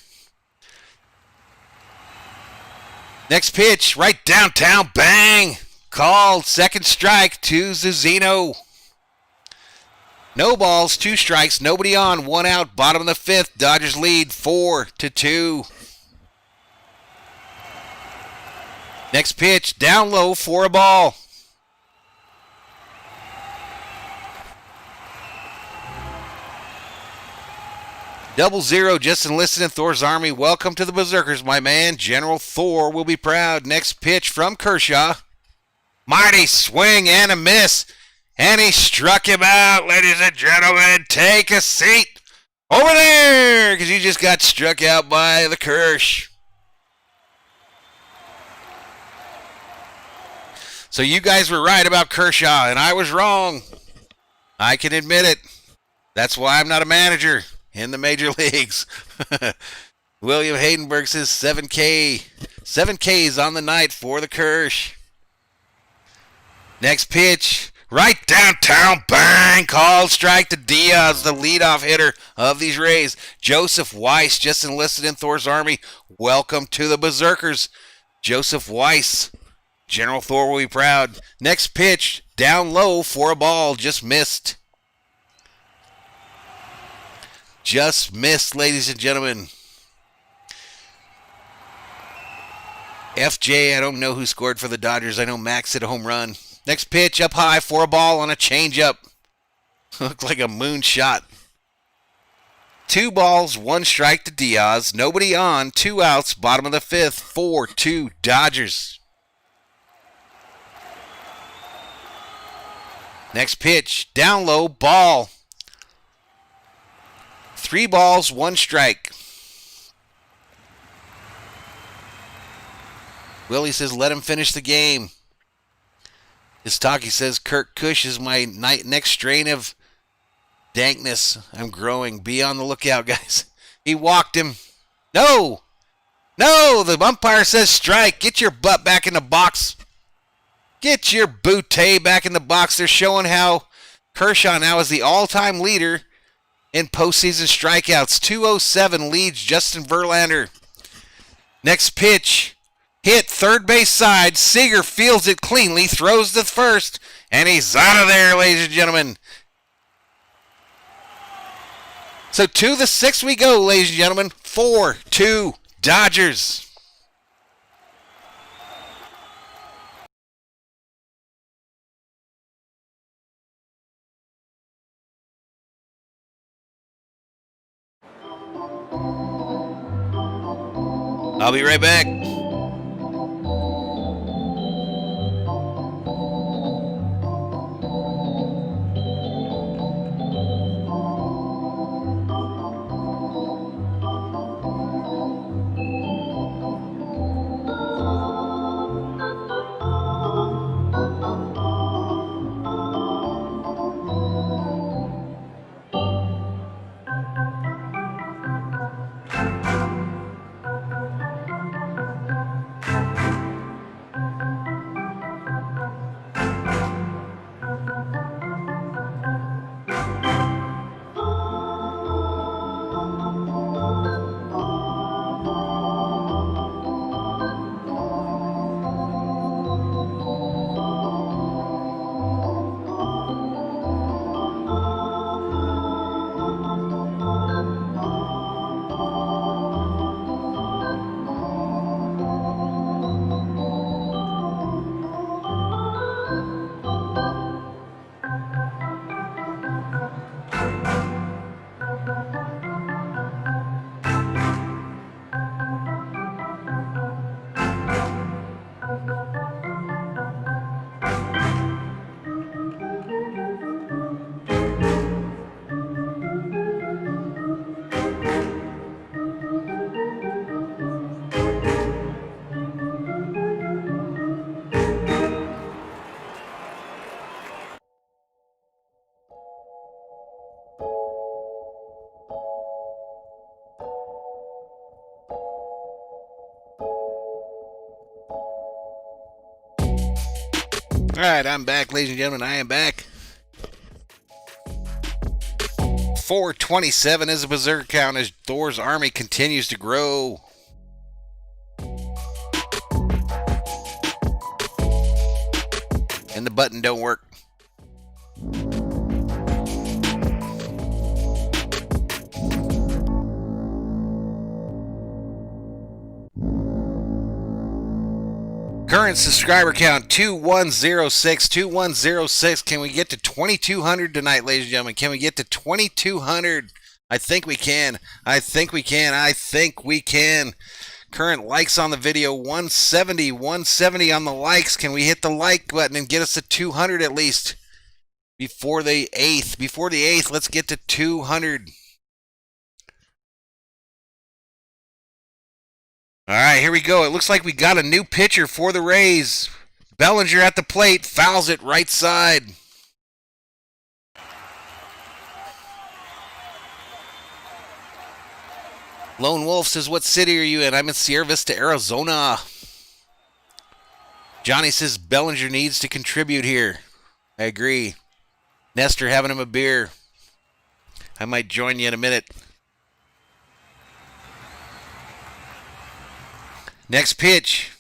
Next pitch, right downtown. Bang! Called. Second strike to Zuzino. No balls, 2 strikes, nobody on, 1 out, bottom of the 5th. Dodgers lead 4-2. Next pitch, down low for a ball. Double zero, just enlisted in Thor's army. Welcome to the Berserkers, my man. General Thor will be proud. Next pitch from Kershaw. Mighty swing and a miss. And he struck him out, ladies and gentlemen. Take a seat over there because you just got struck out by the Kirsch. So you guys were right about Kershaw, and I was wrong. I can admit it. That's why I'm not a manager in the major leagues. William Haydenberg says 7K. 7Ks on the night for the Kirsch. Next pitch. Right downtown, bang, called strike to Diaz, the leadoff hitter of these Rays. Joseph Weiss just enlisted in Thor's army. Welcome to the Berserkers. Joseph Weiss. General Thor will be proud. Next pitch, down low for a ball, just missed. Just missed, ladies and gentlemen. FJ, I don't know who scored for the Dodgers. I know Max hit a home run. Next pitch, up high for a ball on a changeup. Looked like a moonshot. 2 balls, 1 strike to Diaz. Nobody on, 2 outs, bottom of the 5th, 4-2 Dodgers. Next pitch, down low, ball. 3 balls, 1 strike. Willie says, let him finish the game. Istaki says, Kirk Kush is my next strain of dankness. I'm growing. Be on the lookout, guys. He walked him. No! No! The umpire says strike. Get your butt back in the box. Get your bootay back in the box. They're showing how Kershaw now is the all-time leader in postseason strikeouts. 207 leads Justin Verlander. Next pitch. Hit third base side. Seager fields it cleanly, throws to first, and he's out of there, ladies and gentlemen. So to the sixth we go, ladies and gentlemen. 4-2 Dodgers. I'll be right back. All right, I'm back, ladies and gentlemen. I am back. 427 is a berserker count as Thor's army continues to grow. And the button don't work. Current subscriber count 2106. 2106. Can we get to 2200 tonight, ladies and gentlemen? Can we get to 2200? I think we can. I think we can. I think we can. Current likes on the video 170. 170 on the likes. Can we hit the like button and get us to 200 at least before the 8th? Before the 8th, let's get to 200. All right, here we go. It looks like we got a new pitcher for the Rays. Bellinger at the plate, fouls it right side. Lone Wolf says, what city are you in? I'm in Sierra Vista, Arizona. Johnny says, Bellinger needs to contribute here. I agree. Nestor having him a beer. I might join you in a minute. Next pitch.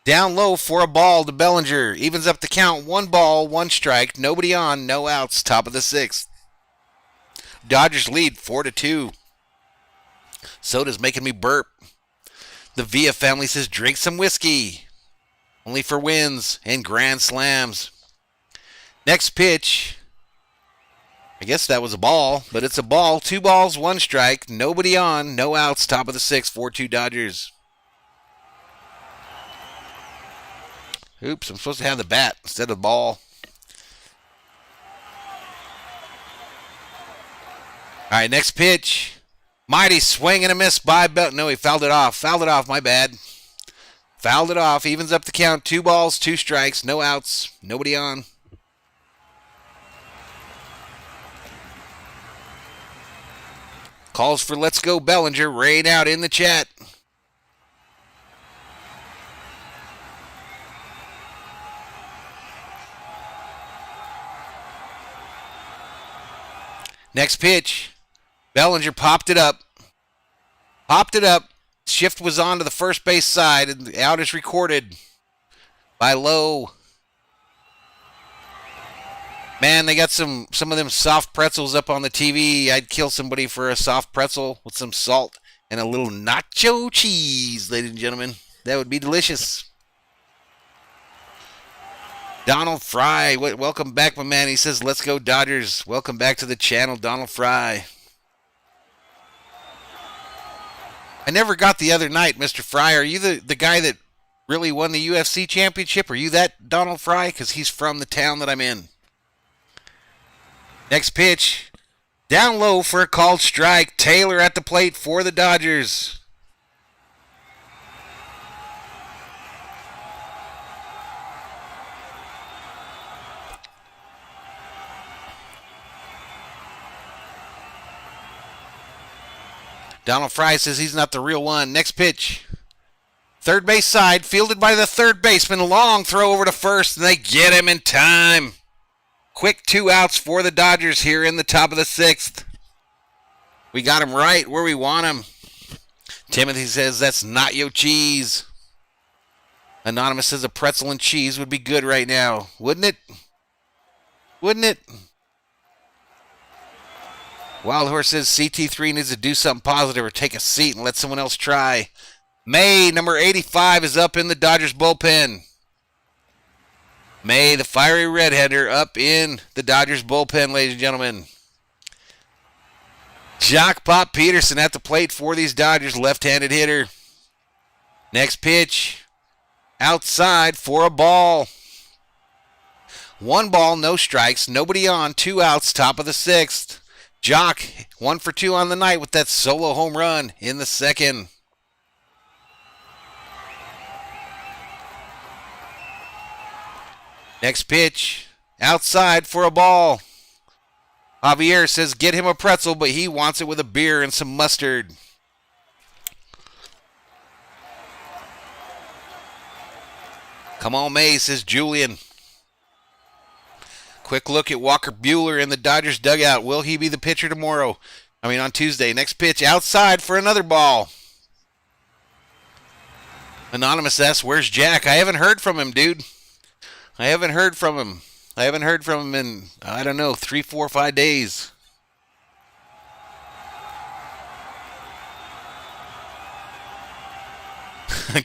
Down low for a ball to Bellinger. Evens up the count. 1 ball, 1 strike. Nobody on, no outs. Top of the 6th. Dodgers lead 4-2. Soda's making me burp. The Villa family says drink some whiskey. Only for wins and grand slams. Next pitch. I guess that was a ball, but it's a ball. 2 balls, 1 strike. Nobody on, no outs. Top of the 6th. 4-2 Dodgers. Oops, I'm supposed to have the bat instead of the ball. All right, next pitch. Mighty swing and a miss by Belt. No, he fouled it off. Fouled it off, my bad. Fouled it off. Evens up the count. 2 balls, 2 strikes, no outs. Nobody on. Calls for let's go Bellinger. Rain out in the chat. Next pitch. Bellinger popped it up. Popped it up Shift was on to the first base side, and the out is recorded by Lowe. Man, they got some of them soft pretzels up on the TV. I'd kill somebody for a soft pretzel with some salt and a little nacho cheese, ladies and gentlemen. That would be delicious. Donald Fry, welcome back, my man. He says, let's go Dodgers. Welcome back to the channel, Donald Fry. I never got the other night, Mr. Fry. Are you the guy that really won the UFC championship? Are you that Donald Fry? Because he's from the town that I'm in. Next pitch. Down low for a called strike. Taylor at the plate for the Dodgers. Donald Fry says he's not the real one. Next pitch. Third base side, fielded by the third baseman. Long throw over to first, and they get him in time. Quick 2 outs for the Dodgers here in the top of the 6th. We got him right where we want him. Timothy says that's not yo cheese. Anonymous says a pretzel and cheese would be good right now. Wouldn't it? Wouldn't it? Wild Horse says CT3 needs to do something positive or take a seat and let someone else try. May, number 85, is up in the Dodgers bullpen. May, the fiery redheader, up in the Dodgers bullpen, ladies and gentlemen. Jock Pop Peterson at the plate for these Dodgers, left-handed hitter. Next pitch, outside for a ball. 1 ball, no strikes, nobody on, 2 outs, top of the 6th. Jock, 1 for 2 on the night with that solo home run in the 2nd. Next pitch, outside for a ball. Javier says get him a pretzel, but he wants it with a beer and some mustard. Come on, May, says Julian. Quick look at Walker Buehler in the Dodgers dugout. Will he be the pitcher tomorrow? On Tuesday. Next pitch, outside for another ball. Anonymous asks, where's Jack? I haven't heard from him, dude. I haven't heard from him in, 3, 4, 5 days.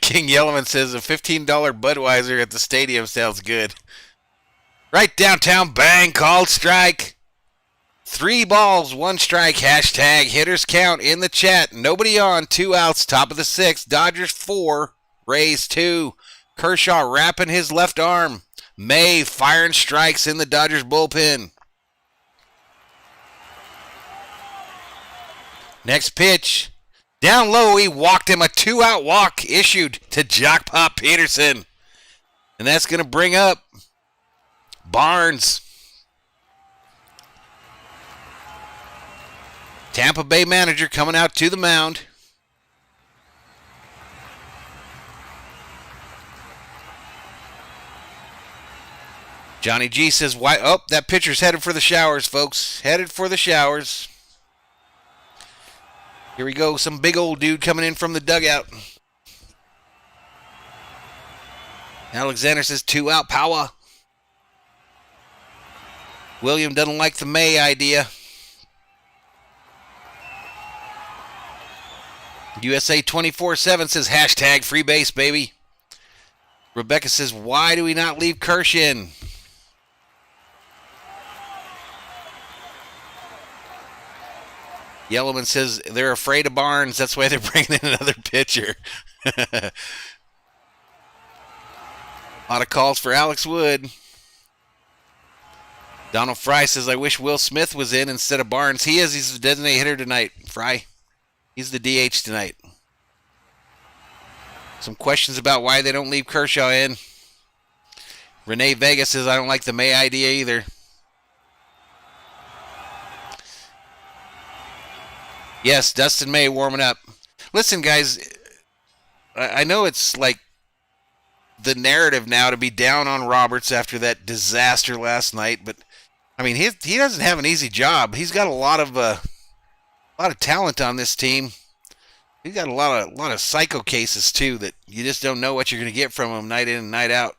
King Yellowman says a $15 Budweiser at the stadium sounds good. Right downtown, bang, called strike. 3 balls, 1 strike, hashtag hitters count in the chat. Nobody on, 2 outs, top of the 6th. Dodgers 4, Rays 2. Kershaw wrapping his left arm. May firing strikes in the Dodgers bullpen. Next pitch. Down low, he walked him. A 2-out walk issued to Jock Pop Peterson. And that's going to bring up Barnes. Tampa Bay manager coming out to the mound. Johnny G says, "Why? Oh, that pitcher's headed for the showers, folks. Headed for the showers." Here we go. Some big old dude coming in from the dugout. Alexander says 2-out power. William doesn't like the May idea. USA 24/7 says hashtag free base, baby. Rebecca says, why do we not leave Kirsch in? Yellowman says they're afraid of Barnes. That's why they're bringing in another pitcher. A lot of calls for Alex Wood. Donald Fry says, I wish Will Smith was in instead of Barnes. He is. He's the designated hitter tonight, Fry. He's the DH tonight. Some questions about why they don't leave Kershaw in. Renee Vega says, I don't like the May idea either. Yes, Dustin May warming up. Listen, guys, I know it's like the narrative now to be down on Roberts after that disaster last night, but I mean, he doesn't have an easy job. He's got a lot of talent on this team. We got a lot of psycho cases too that you just don't know what you're going to get from them night in and night out.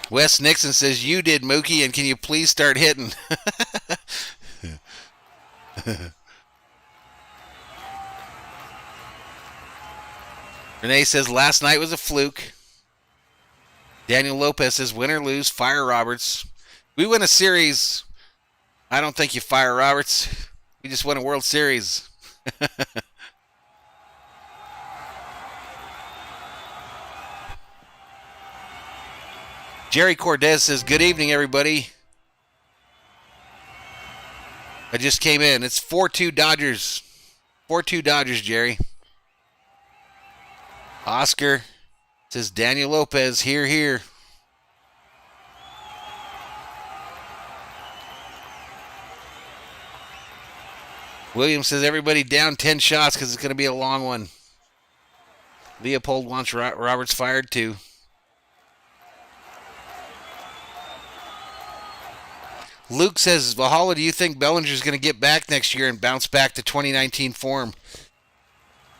Wes Nixon says, "You did, Mookie, and can you please start hitting?" Renee says, "Last night was a fluke." Daniel Lopez says, "Win or lose, fire Roberts." We win a series. I don't think you fire Roberts. We just won a World Series. Jerry Cortez says, "Good evening, everybody. I just came in. It's 4-2 Dodgers. 4-2 Dodgers, Jerry." Oscar says, "Daniel Lopez, here." William says, "Everybody down 10 shots because it's going to be a long one." Leopold wants Roberts fired too. Luke says, "Valhalla, do you think Bellinger's going to get back next year and bounce back to 2019 form?"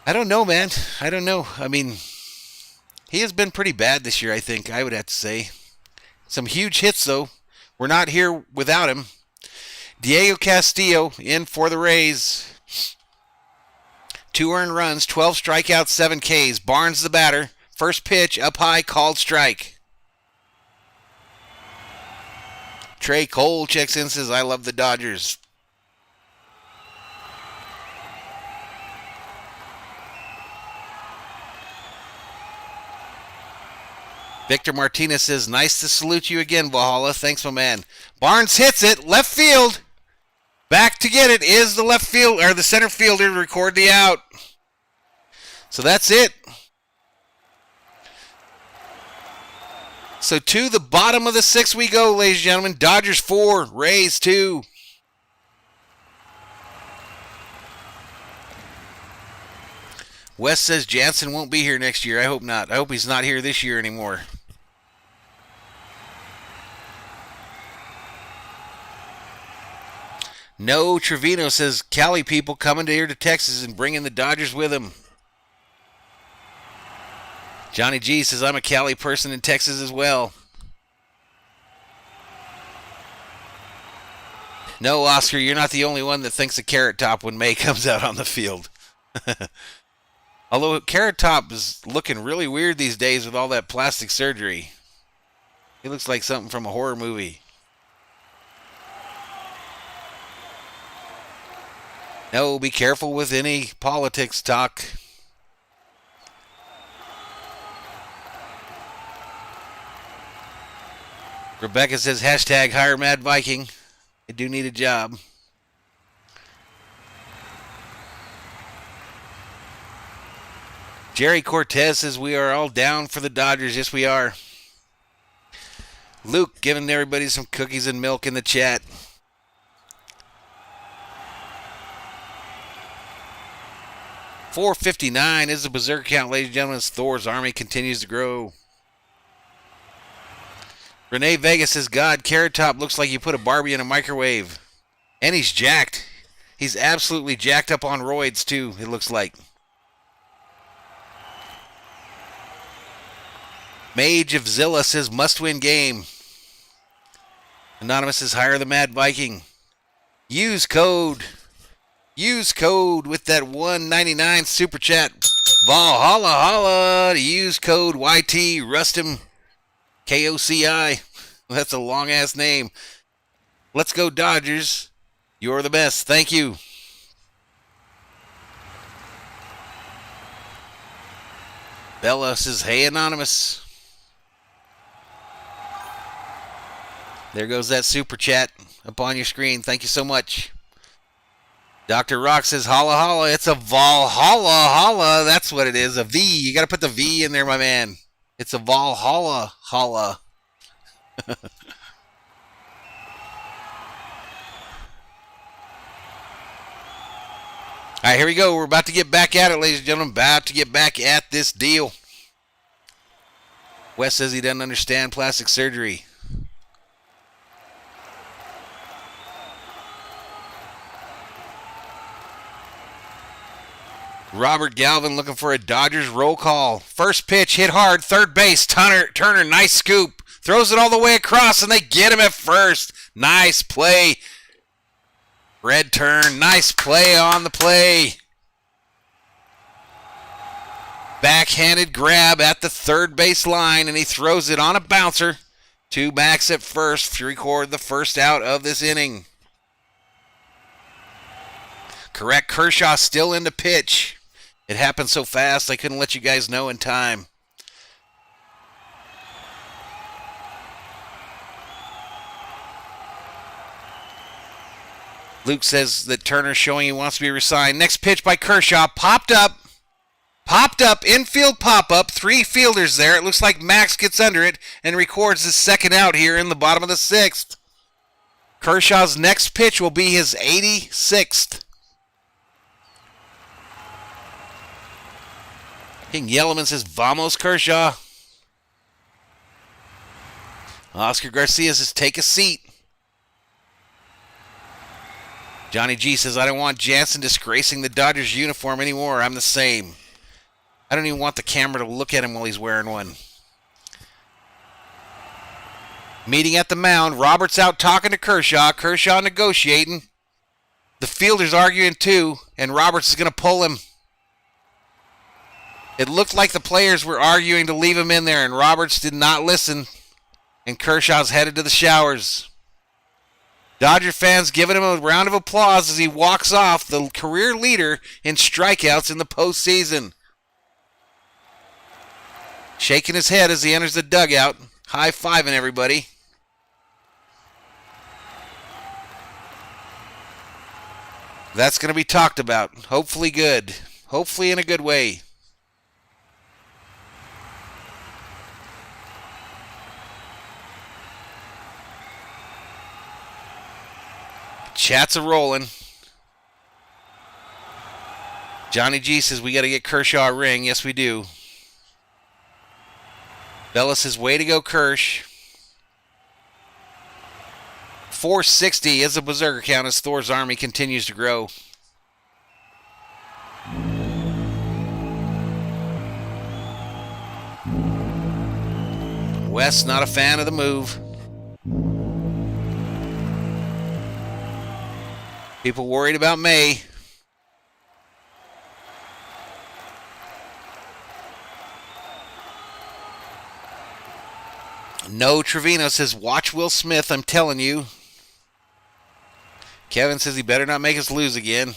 I don't know, man. I don't know. I mean, he has been pretty bad this year, I think, I would have to say. Some huge hits, though. We're not here without him. Diego Castillo in for the Rays. 2 earned runs, 12 strikeouts, 7 Ks. Barnes the batter. First pitch, up high, called strike. Trey Cole checks in, says, "I love the Dodgers." Victor Martinez says, "Nice to salute you again, Valhalla. Thanks, my man." Barnes hits it, left field. Back to get it is the left field, or the center fielder to record the out. So that's it. So to the bottom of the 6th we go, ladies and gentlemen. Dodgers 4, Rays 2. Wes says Jansen won't be here next year. I hope not. I hope he's not here this year anymore. No, Trevino says, "Cali people coming here to Texas and bringing the Dodgers with them." Johnny G says, "I'm a Cali person in Texas as well." No, Oscar, you're not the only one that thinks of Carrot Top when May comes out on the field. Although Carrot Top is looking really weird these days with all that plastic surgery. He looks like something from a horror movie. No, be careful with any politics talk. Rebecca says, hashtag hire Mad Viking. I do need a job. Jerry Cortez says, we are all down for the Dodgers. Yes, we are. Luke giving everybody some cookies and milk in the chat. .459 is the Berserker count, ladies and gentlemen, as Thor's army continues to grow. Renee Vegas says, God, Carrot Top looks like you put a Barbie in a microwave. And he's jacked. He's absolutely jacked up on roids, too, it looks like. Mage of Zilla says, must-win game. Anonymous says, hire the Mad Viking. Use code with that $1.99 super chat. Valhalla holla to use code YT Rustum KOCI. That's a long ass name. Let's go Dodgers. You're the best. Thank you. Bella says, hey Anonymous. There goes that super chat up on your screen. Thank you so much. Dr. Rock says, holla holla. It's a Valhalla holla. That's what it is. A V. You got to put the V in there, my man. It's a Valhalla holla. All right, here we go. We're about to get back at it, ladies and gentlemen. About to get back at this deal. Wes says he doesn't understand plastic surgery. Robert Galvin looking for a Dodgers roll call. First pitch hit hard, third base. Turner, nice scoop. Throws it all the way across, and they get him at first. Nice play. Red turn, nice play on the play. Backhanded grab at the third base line, and he throws it on a bouncer. 2 backs at first to record the first out of this inning. Correct, Kershaw still in the pitch. It happened so fast I couldn't let you guys know in time. Luke says that Turner's showing he wants to be resigned. Next pitch by Kershaw, popped up, infield pop-up, 3 fielders there. It looks like Max gets under it and records his second out here in the bottom of the 6th. Kershaw's next pitch will be his 86th. King Yellowman says, "Vamos, Kershaw." Oscar Garcia says, "Take a seat." Johnny G says, "I don't want Jansen disgracing the Dodgers uniform anymore. I'm the same. I don't even want the camera to look at him while he's wearing one." Meeting at the mound, Roberts out talking to Kershaw. Kershaw negotiating. The fielder's arguing too, and Roberts is going to pull him. It looked like the players were arguing to leave him in there, and Roberts did not listen, and Kershaw's headed to the showers. Dodger fans giving him a round of applause as he walks off, the career leader in strikeouts in the postseason. Shaking his head as he enters the dugout, high-fiving everybody. That's going to be talked about. Hopefully good. Hopefully in a good way. Chats are rolling. Johnny G says we got to get Kershaw a ring. Yes, we do. Bella says, "Way to go, Kersh." 460 is the Berserker count as Thor's army continues to grow. Wes not a fan of the move. People worried about May. No Trevino says, "Watch Will Smith, I'm telling you." Kevin says he better not make us lose again.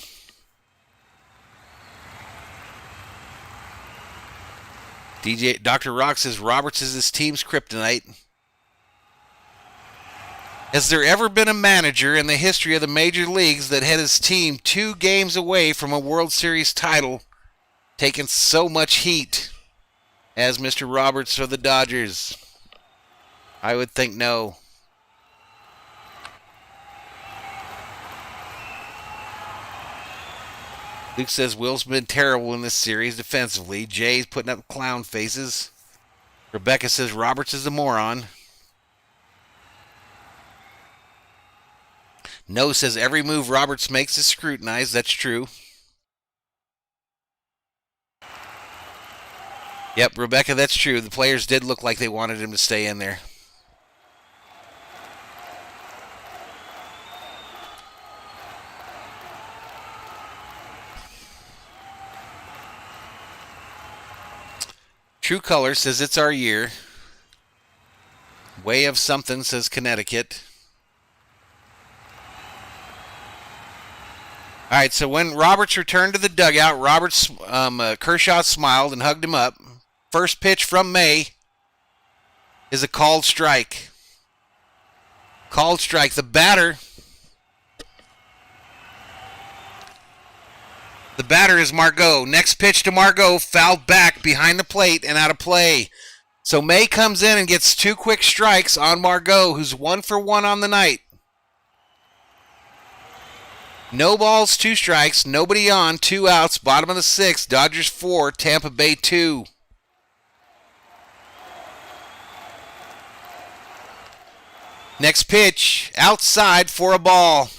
DJ Dr. Rock says Roberts is his team's kryptonite. Has there ever been a manager in the history of the major leagues that had his team 2 games away from a World Series title, taking so much heat as Mr. Roberts for the Dodgers? I would think no. Luke says Will's been terrible in this series defensively. Jay's putting up clown faces. Rebecca says Roberts is a moron. No says every move Roberts makes is scrutinized. That's true. Yep, Rebecca, that's true. The players did look like they wanted him to stay in there. True Color says it's our year. Way of Something says Connecticut. All right, so when Roberts returned to the dugout, Kershaw smiled and hugged him up. First pitch from May is a called strike. Called strike. The batter is Margot. Next pitch to Margot, fouled back behind the plate and out of play. So May comes in and gets 2 quick strikes on Margot, who's 1 for 1 on the night. No balls, 2 strikes, nobody on, 2 outs, bottom of the 6th, Dodgers 4, Tampa Bay 2. Next pitch, outside for a ball.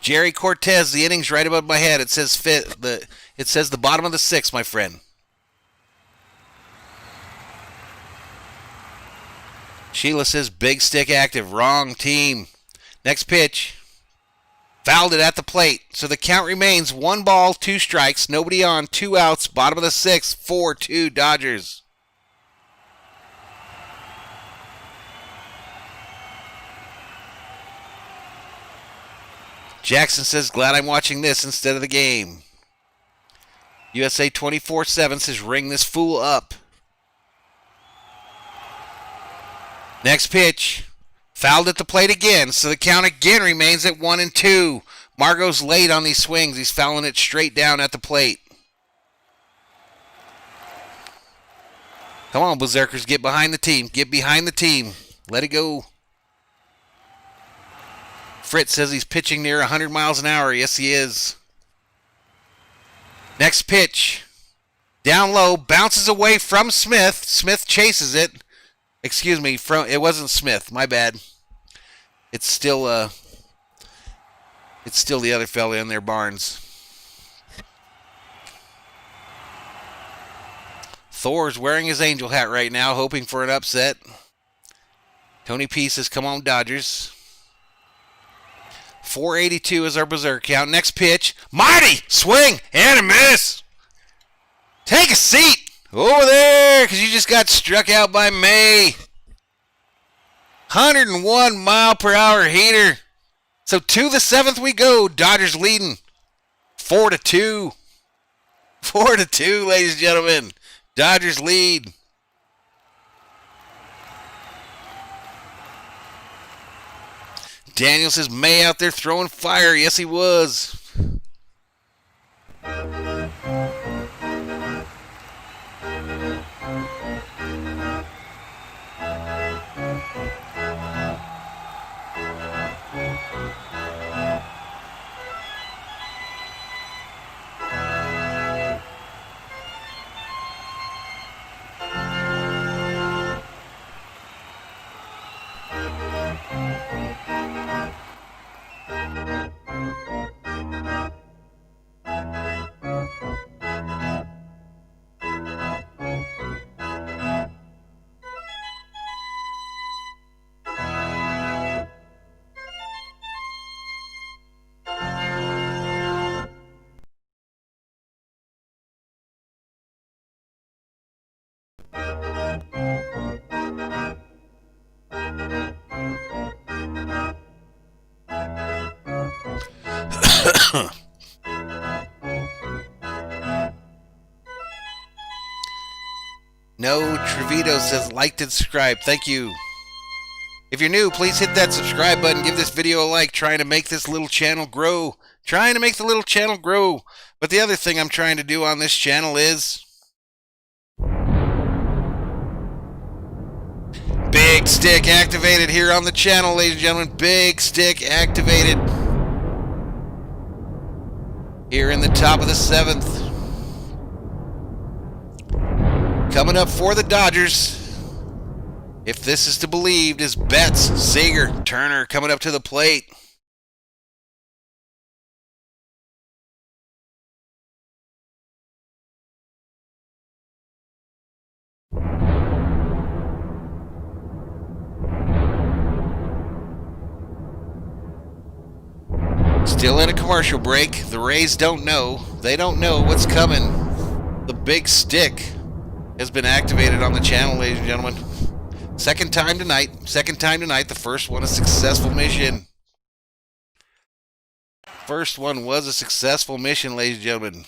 Jerry Cortez, the innings right above my head. It says the bottom of the sixth, my friend. Sheila says big stick active. Wrong team. Next pitch. Fouled it at the plate. So the count remains 1 ball, 2 strikes. Nobody on, 2 outs. Bottom of the sixth. 4-2 Dodgers. Jackson says, glad I'm watching this instead of the game. USA 24/7 says, ring this fool up. Next pitch. Fouled at the plate again, so the count again remains at 1-2. Margot's late on these swings. He's fouling it straight down at the plate. Come on, Berserkers, get behind the team. Get behind the team. Let it go. Fritz says he's pitching near 100 miles an hour. Yes, he is. Next pitch. Down low, bounces away from Smith. Smith chases it. Excuse me, it wasn't Smith. My bad. It's still the other fella in there, Barnes. Thor's wearing his angel hat right now, hoping for an upset. Tony P says, come on, Dodgers. 482 is our berserk count. Next pitch. Mighty! Swing and a miss! Take a seat over there, because you just got struck out by May. 101 mile per hour heater. So to the 7th we go. Dodgers leading 4-2. 4-2, ladies and gentlemen. Dodgers lead. Daniel says May out there throwing fire. Yes, he was. No, Trevito says liked and subscribed. Thank you. If you're new, please hit that subscribe button. Give this video a like. Trying to make this little channel grow. Trying to make the little channel grow. But the other thing I'm trying to do on this channel is big stick activated here on the channel, ladies and gentlemen. Big stick activated. Here in the top of the 7th. Coming up for the Dodgers, if this is to be believed, is Betts, Seager, Turner coming up to the plate. Still in a commercial break. The Rays don't know. They don't know what's coming. The big stick has been activated on the channel, ladies and gentlemen. Second time tonight. The first one a successful mission. First one was a successful mission, ladies and gentlemen.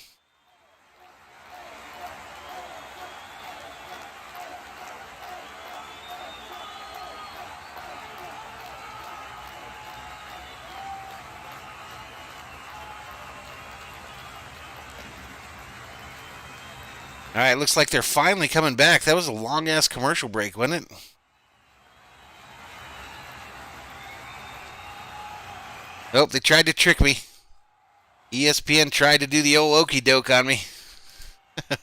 All right, looks like they're finally coming back. That was a long-ass commercial break, wasn't it? Oh, they tried to trick me. ESPN tried to do the old okey doke on me. All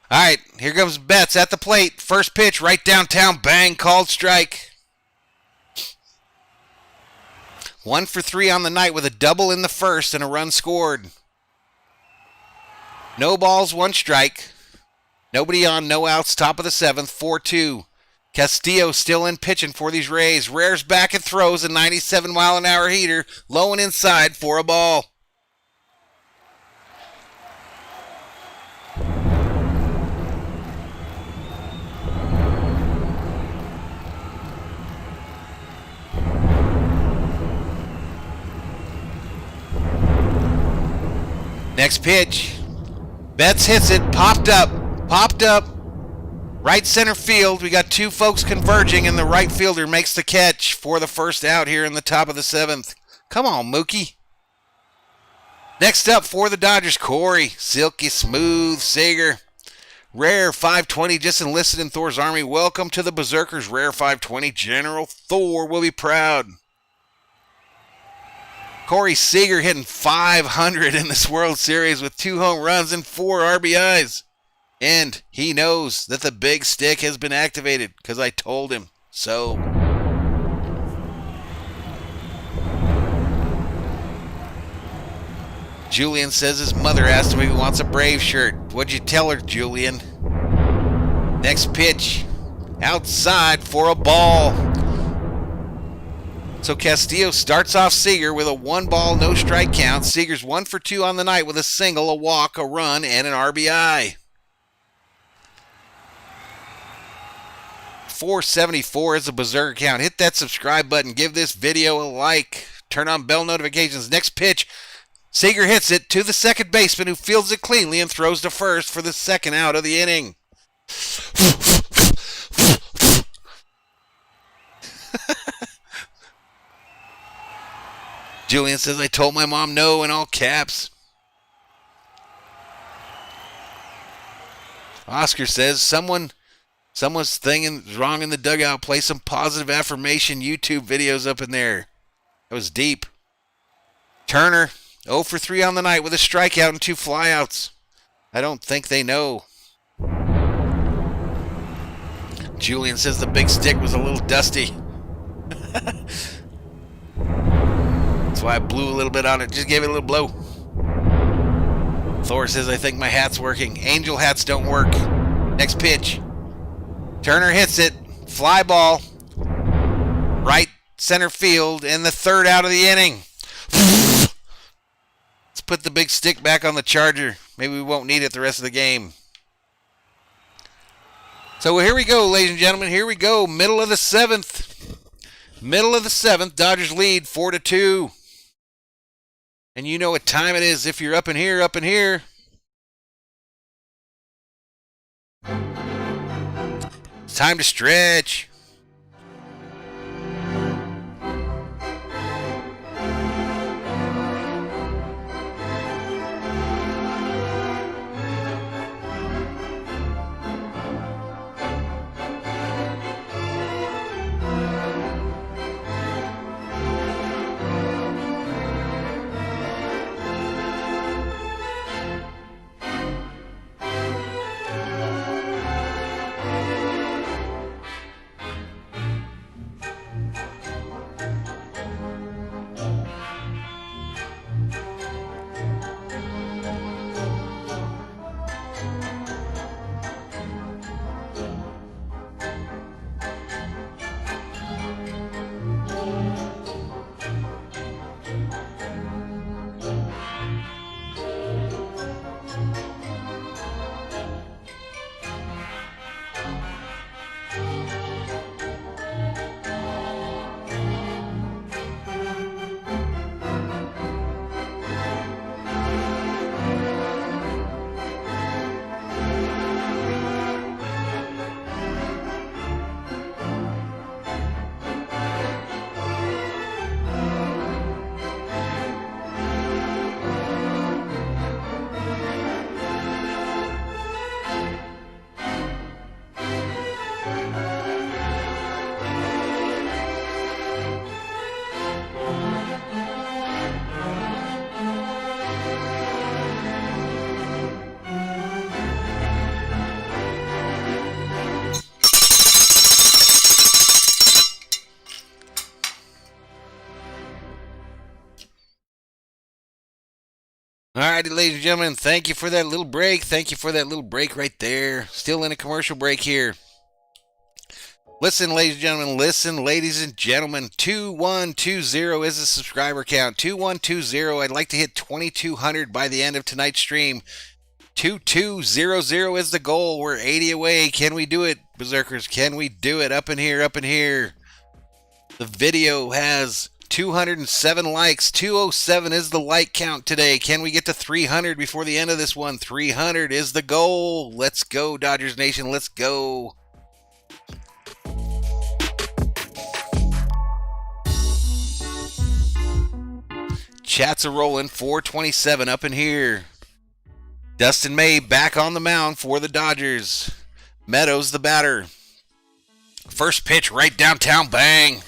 right, here comes Betts at the plate. First pitch right downtown. Bang, called strike. 1 for 3 on the night with a double in the first and a run scored. No balls, 1 strike. Nobody on, no outs, top of the 7th, 4-2. Castillo still in pitching for these Rays. Rare's back and throws a 97-mile-an-hour heater, low and inside for a ball. Next pitch. Betts hits it, popped up. Right center field. We got 2 folks converging, and the right fielder makes the catch for the first out here in the top of the 7th. Come on, Mookie. Next up for the Dodgers, Corey. Silky smooth Seager. Rare 520 just enlisted in Thor's army. Welcome to the Berzerkers. Rare 520. General Thor will be proud. Corey Seager hitting .500 in this World Series with 2 home runs and 4 RBIs. And he knows that the big stick has been activated because I told him so. Julian says his mother asked him if he wants a Brave shirt. What'd you tell her, Julian? Next pitch. Outside for a ball. So Castillo starts off Seager with a 1-ball, no strike count. Seager's 1 for 2 on the night with a single, a walk, a run, and an RBI. 474 is the Berserker count. Hit that subscribe button. Give this video a like. Turn on bell notifications. Next pitch. Seager hits it to the second baseman who fields it cleanly and throws to first for the second out of the inning. Julian says, I told my mom no in all caps. Oscar says, someone's thing wrong in the dugout. Play some positive affirmation YouTube videos up in there. That was deep. Turner, 0 for 3 on the night with a strikeout and 2 flyouts. I don't think they know. Julian says the big stick was a little dusty. That's why I blew a little bit on it. Just gave it a little blow. Thor says, I think my hat's working. Angel hats don't work. Next pitch. Turner hits it. Fly ball. Right center field. And the third out of the inning. Let's put the big stick back on the charger. Maybe we won't need it the rest of the game. So here we go, ladies and gentlemen. Here we go. Middle of the 7th. Middle of the 7th. Dodgers lead 4-2. And you know what time it is if you're up in here, up in here. It's time to stretch. righty, ladies and gentlemen. Thank you for that little break. Thank you for that little break right there. Still in a commercial break here. Listen, ladies and gentlemen. Listen, ladies and gentlemen. 2120 is the subscriber count. 2120. I'd like to hit 2,200 by the end of tonight's stream. 2200 is the goal. We're 80 away. Can we do it, Berserkers? Can we do it? Up in here, up in here. The video has 207 likes. 207 is the like count today. Can we get to 300 before the end of this one? 300 is the goal. Let's go, Dodgers Nation. Let's go. Chats are rolling. 427 up in here. Dustin May back on the mound for the Dodgers. Meadows the batter. First pitch right downtown. Bang.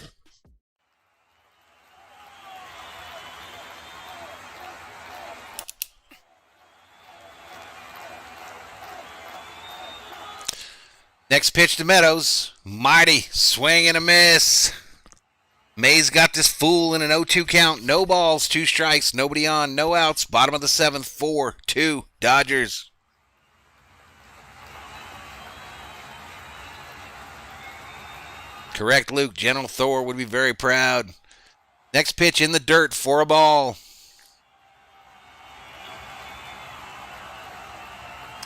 Next pitch to Meadows. Mighty swing and a miss. May's got this fool in an 0-2 count. No balls, 2 strikes, nobody on, no outs. Bottom of the 7th, 4-2 Dodgers. Correct, Luke. General Thor would be very proud. Next pitch in the dirt for a ball.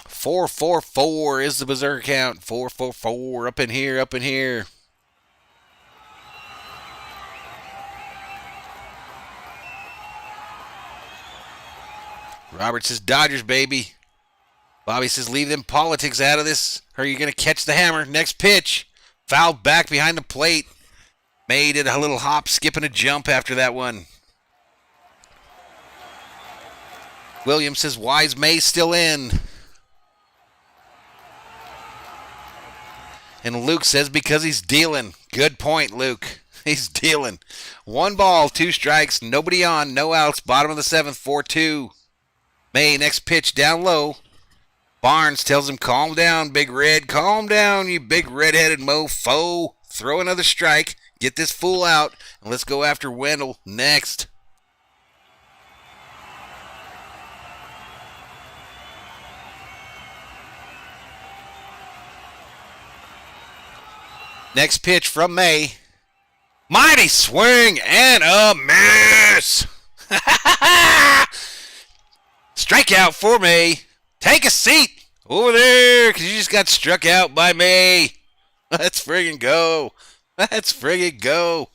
4-4-4 is the Berserker count. 4-4-4 up in here, up in here. Robert says, Dodgers, baby. Bobby says, leave them politics out of this. Or are you going to catch the hammer? Next pitch. Fouled back behind the plate. May did a little hop, skip, and a jump after that one. Williams says, why is May still in? And Luke says, because he's dealing. Good point, Luke. He's dealing. 1 ball, 2 strikes, nobody on, no outs. Bottom of the 7th, 4-2. May, next pitch down low. Barnes tells him, calm down, Big Red. Calm down, you big red-headed mofo. Throw another strike. Get this fool out. And let's go after Wendell next. Next pitch from May. Mighty swing and a miss. Strikeout for May. Take a seat over there because you just got struck out by May. Let's friggin' go. Let's friggin' go.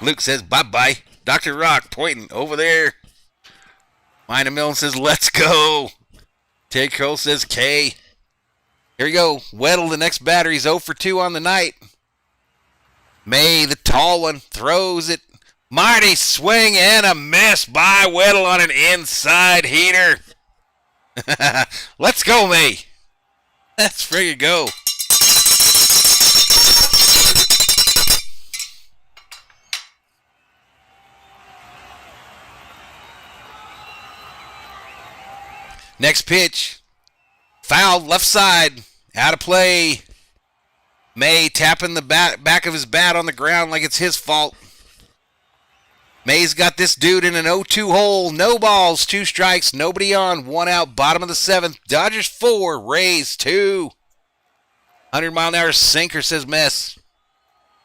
Luke says bye-bye. Dr. Rock pointing over there. Mina Millen says let's go. Ted Kroll says K. Here we go. Weddle, the next batter. He's 0 for 2 on the night. May, the tall one, throws it. Mighty swing and a miss by Weddle on an inside heater. Let's go, May. Let's friggin' go. Next pitch. Fouled left side. Out of play. May tapping the back of his bat on the ground like it's his fault. May's got this dude in an 0-2 hole. No balls, 2 strikes, nobody on, 1 out, bottom of the 7th. Dodgers 4, Rays 2. 100-mile-an-hour sinker, says Wes,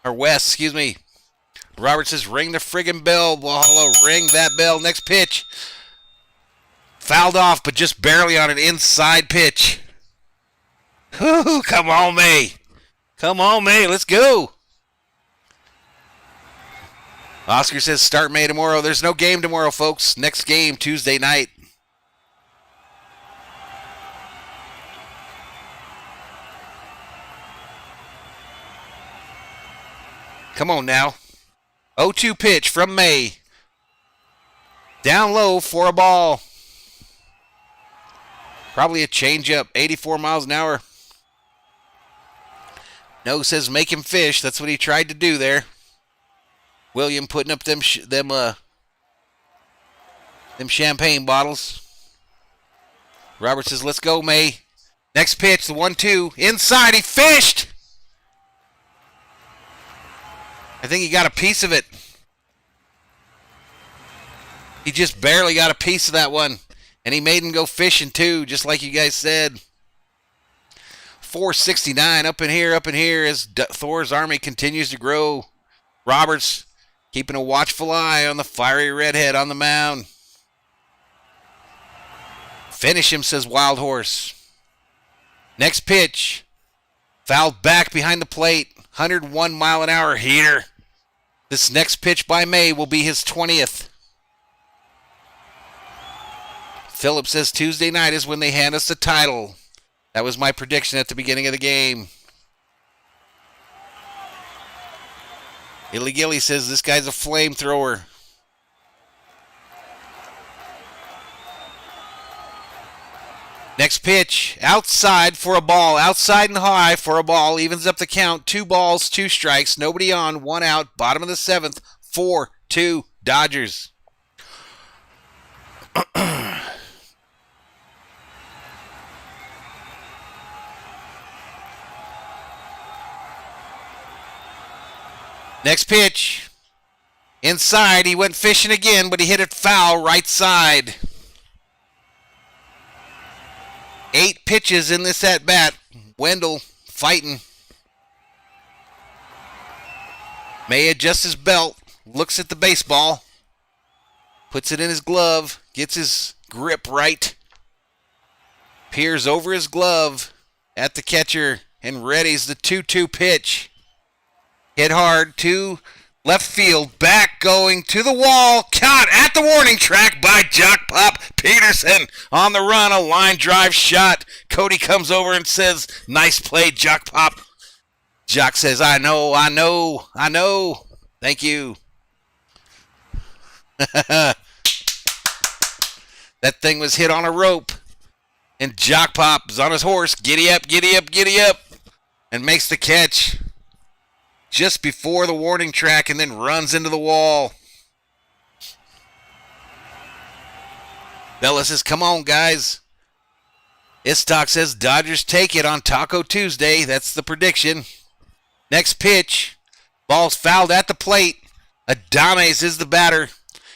excuse me. Robert says, ring the friggin' bell. Valhalla, ring that bell. Next pitch. Fouled off, but just barely on an inside pitch. Whew, come on, May. Come on, May. Let's go. Oscar says start May tomorrow. There's no game tomorrow, folks. Next game, Tuesday night. Come on now. 0-2 pitch from May. Down low for a ball. Probably a changeup. 84 miles an hour. No says make him fish. That's what he tried to do there. William putting up them champagne bottles. Robert says, let's go, May. Next pitch, the 1-2. Inside, he fished. I think he got a piece of it. He just barely got a piece of that one. And he made him go fishing too, just like you guys said. 469 up in here as Thor's army continues to grow. Roberts keeping a watchful eye on the fiery redhead on the mound. Finish him, says Wild Horse. Next pitch. Fouled back behind the plate. 101 mile an hour heater. This next pitch by May will be his 20th. Phillips says Tuesday night is when they hand us the title. That was my prediction at the beginning of the game. Illy Gilly says this guy's a flamethrower. Next pitch, outside for a ball, outside and high for a ball, evens up the count, 2 balls, 2 strikes, nobody on, 1 out, bottom of the 7th, 4-2 Dodgers. Next pitch, inside, he went fishing again, but he hit it foul right side. 8 pitches in this at-bat. Wendell fighting. May adjusts his belt, looks at the baseball, puts it in his glove, gets his grip right, peers over his glove at the catcher, and readies the 2-2 pitch. Hit hard to left field, back going to the wall, caught at the warning track by Jock Pop Peterson on the run, a line drive shot. Cody comes over and says, nice play, Jock Pop. Jock says, I know. Thank you. That thing was hit on a rope, and Jock Pop is on his horse, giddy up, and makes the catch just before the warning track and then runs into the wall. Bella says, come on, guys. Istok says Dodgers take it on Taco Tuesday. That's the prediction. Next pitch. Ball's fouled at the plate. Adames is the batter.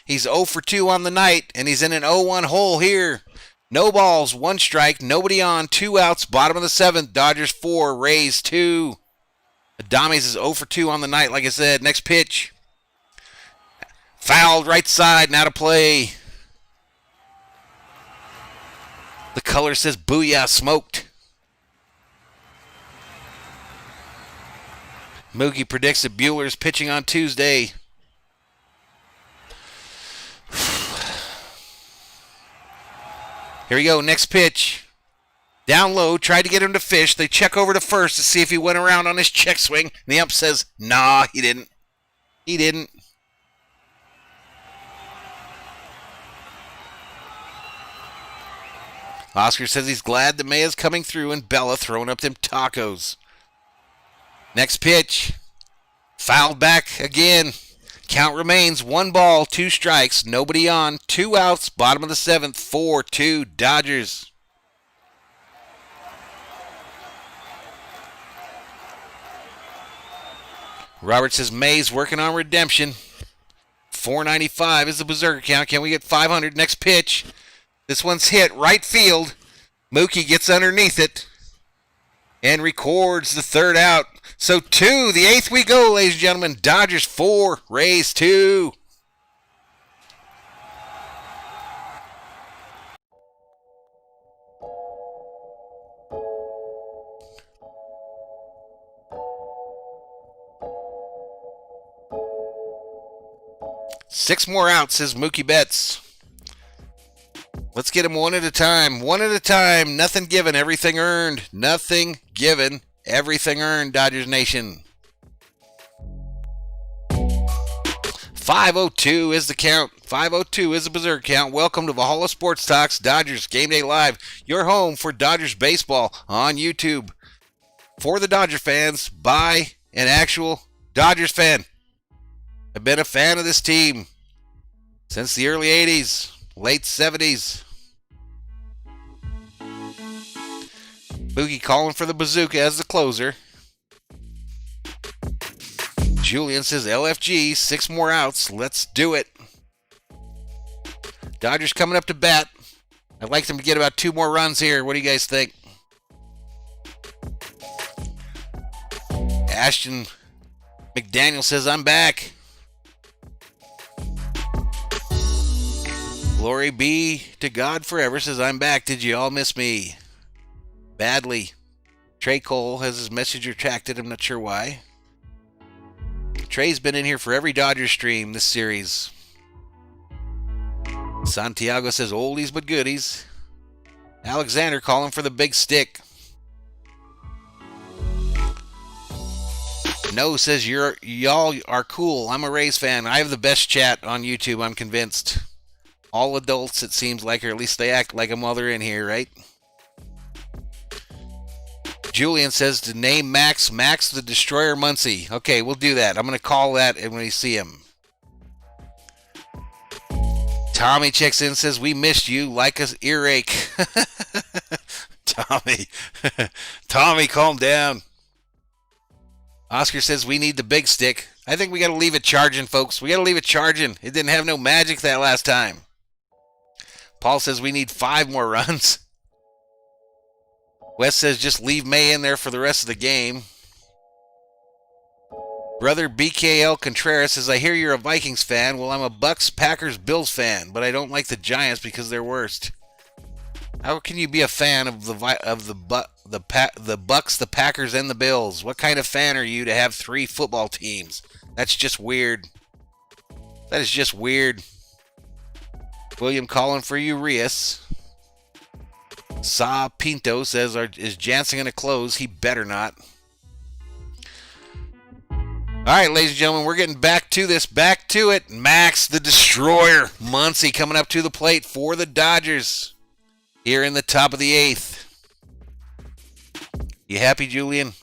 He's 0 for 2 on the night, and he's in an 0-1 hole here. No balls, 1 strike, nobody on, 2 outs, bottom of the 7th. Dodgers 4, Rays 2. Adames is 0 for 2 on the night, like I said. Next pitch. Fouled right side, now to play. The color says booyah, smoked. Mookie predicts that Buehler's pitching on Tuesday. Here we go, next pitch. Down low, tried to get him to fish. They check over to first to see if he went around on his check swing. And the ump says, nah, he didn't. He didn't. Oscar says he's glad the May is coming through and Bella throwing up them tacos. Next pitch. Fouled back again. Count remains 1 ball, 2 strikes, nobody on, 2 outs, bottom of the 7th, 4-2 Dodgers. Robert says May's working on redemption. 495 is the Berserker count. Can we get 500? Next pitch. This one's hit right field. Mookie gets underneath it and records the 3rd out. So 2, the 8th we go, ladies and gentlemen. Dodgers 4, Rays 2. Six more outs, says Mookie Betts. Let's get him one at a time. One at a time. Nothing given, everything earned. Nothing given, everything earned, Dodgers Nation. 502 is the count. 502 is the Berserk count. Welcome to Valhalla Sports Talk's Dodgers Gameday Live, your home for Dodgers baseball on YouTube. For the Dodger fans, by an actual Dodgers fan. I've been a fan of this team since the early 80s, late 70s. Boogie calling for the bazooka as the closer. Julian says LFG, 6 more outs. Let's do it. Dodgers coming up to bat. I'd like them to get about 2 more runs here. What do you guys think? Ashton McDaniel says, I'm back. Glory be to God forever says, I'm back. Did you all miss me? Badly. Trey Cole has his message retracted. I'm not sure why. Trey's been in here for every Dodgers stream this series. Santiago says, oldies but goodies. Alexander calling for the big stick. No says, y'all are cool. I'm a Rays fan. I have the best chat on YouTube, I'm convinced. All adults, it seems like, or at least they act like them while they're in here, right? Julian says to name Max the Destroyer Muncie. Okay, we'll do that. I'm going to call that when we see him. Tommy checks in and says, we missed you like an earache. Tommy, calm down. Oscar says, we need the big stick. I think we got to leave it charging, folks. We got to leave it charging. It didn't have no magic that last time. Paul says, we need 5 more runs. Wes says, just leave May in there for the rest of the game. Brother BKL Contreras says, I hear you're a Vikings fan. Well, I'm a Bucks, Packers, Bills fan, but I don't like the Giants because they're worst. How can you be a fan of the Bucks, the Packers, and the Bills? What kind of fan are you to have 3 football teams? That's just weird. That is just weird. William calling for Urias. Sa Pinto says, is Jansen going to close? He better not. All right, ladies and gentlemen, we're getting back to this. Back to it. Max the Destroyer Muncie coming up to the plate for the Dodgers here in the top of the 8th. You happy, Julian?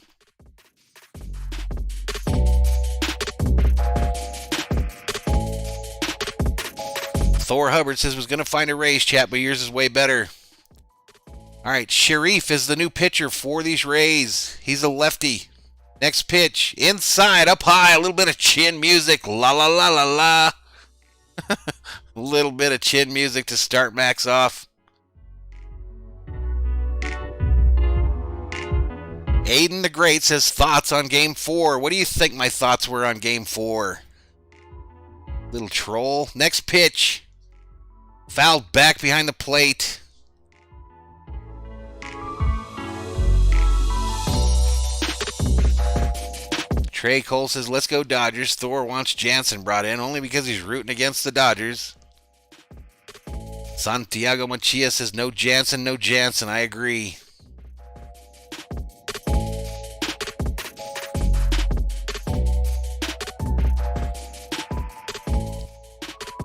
Thor Hubbard says was going to find a Rays chat, but yours is way better. All right, Sharif is the new pitcher for these Rays. He's a lefty. Next pitch, inside, up high, a little bit of chin music. La, la, la, la, la. A little bit of chin music to start Max off. Aiden the Great says, thoughts on Game 4. What do you think my thoughts were on Game 4? Little troll. Next pitch. Fouled back behind the plate. Trey Cole says, let's go Dodgers. Thor wants Jansen brought in only because he's rooting against the Dodgers. Santiago Machia says, no Jansen, no Jansen. I agree.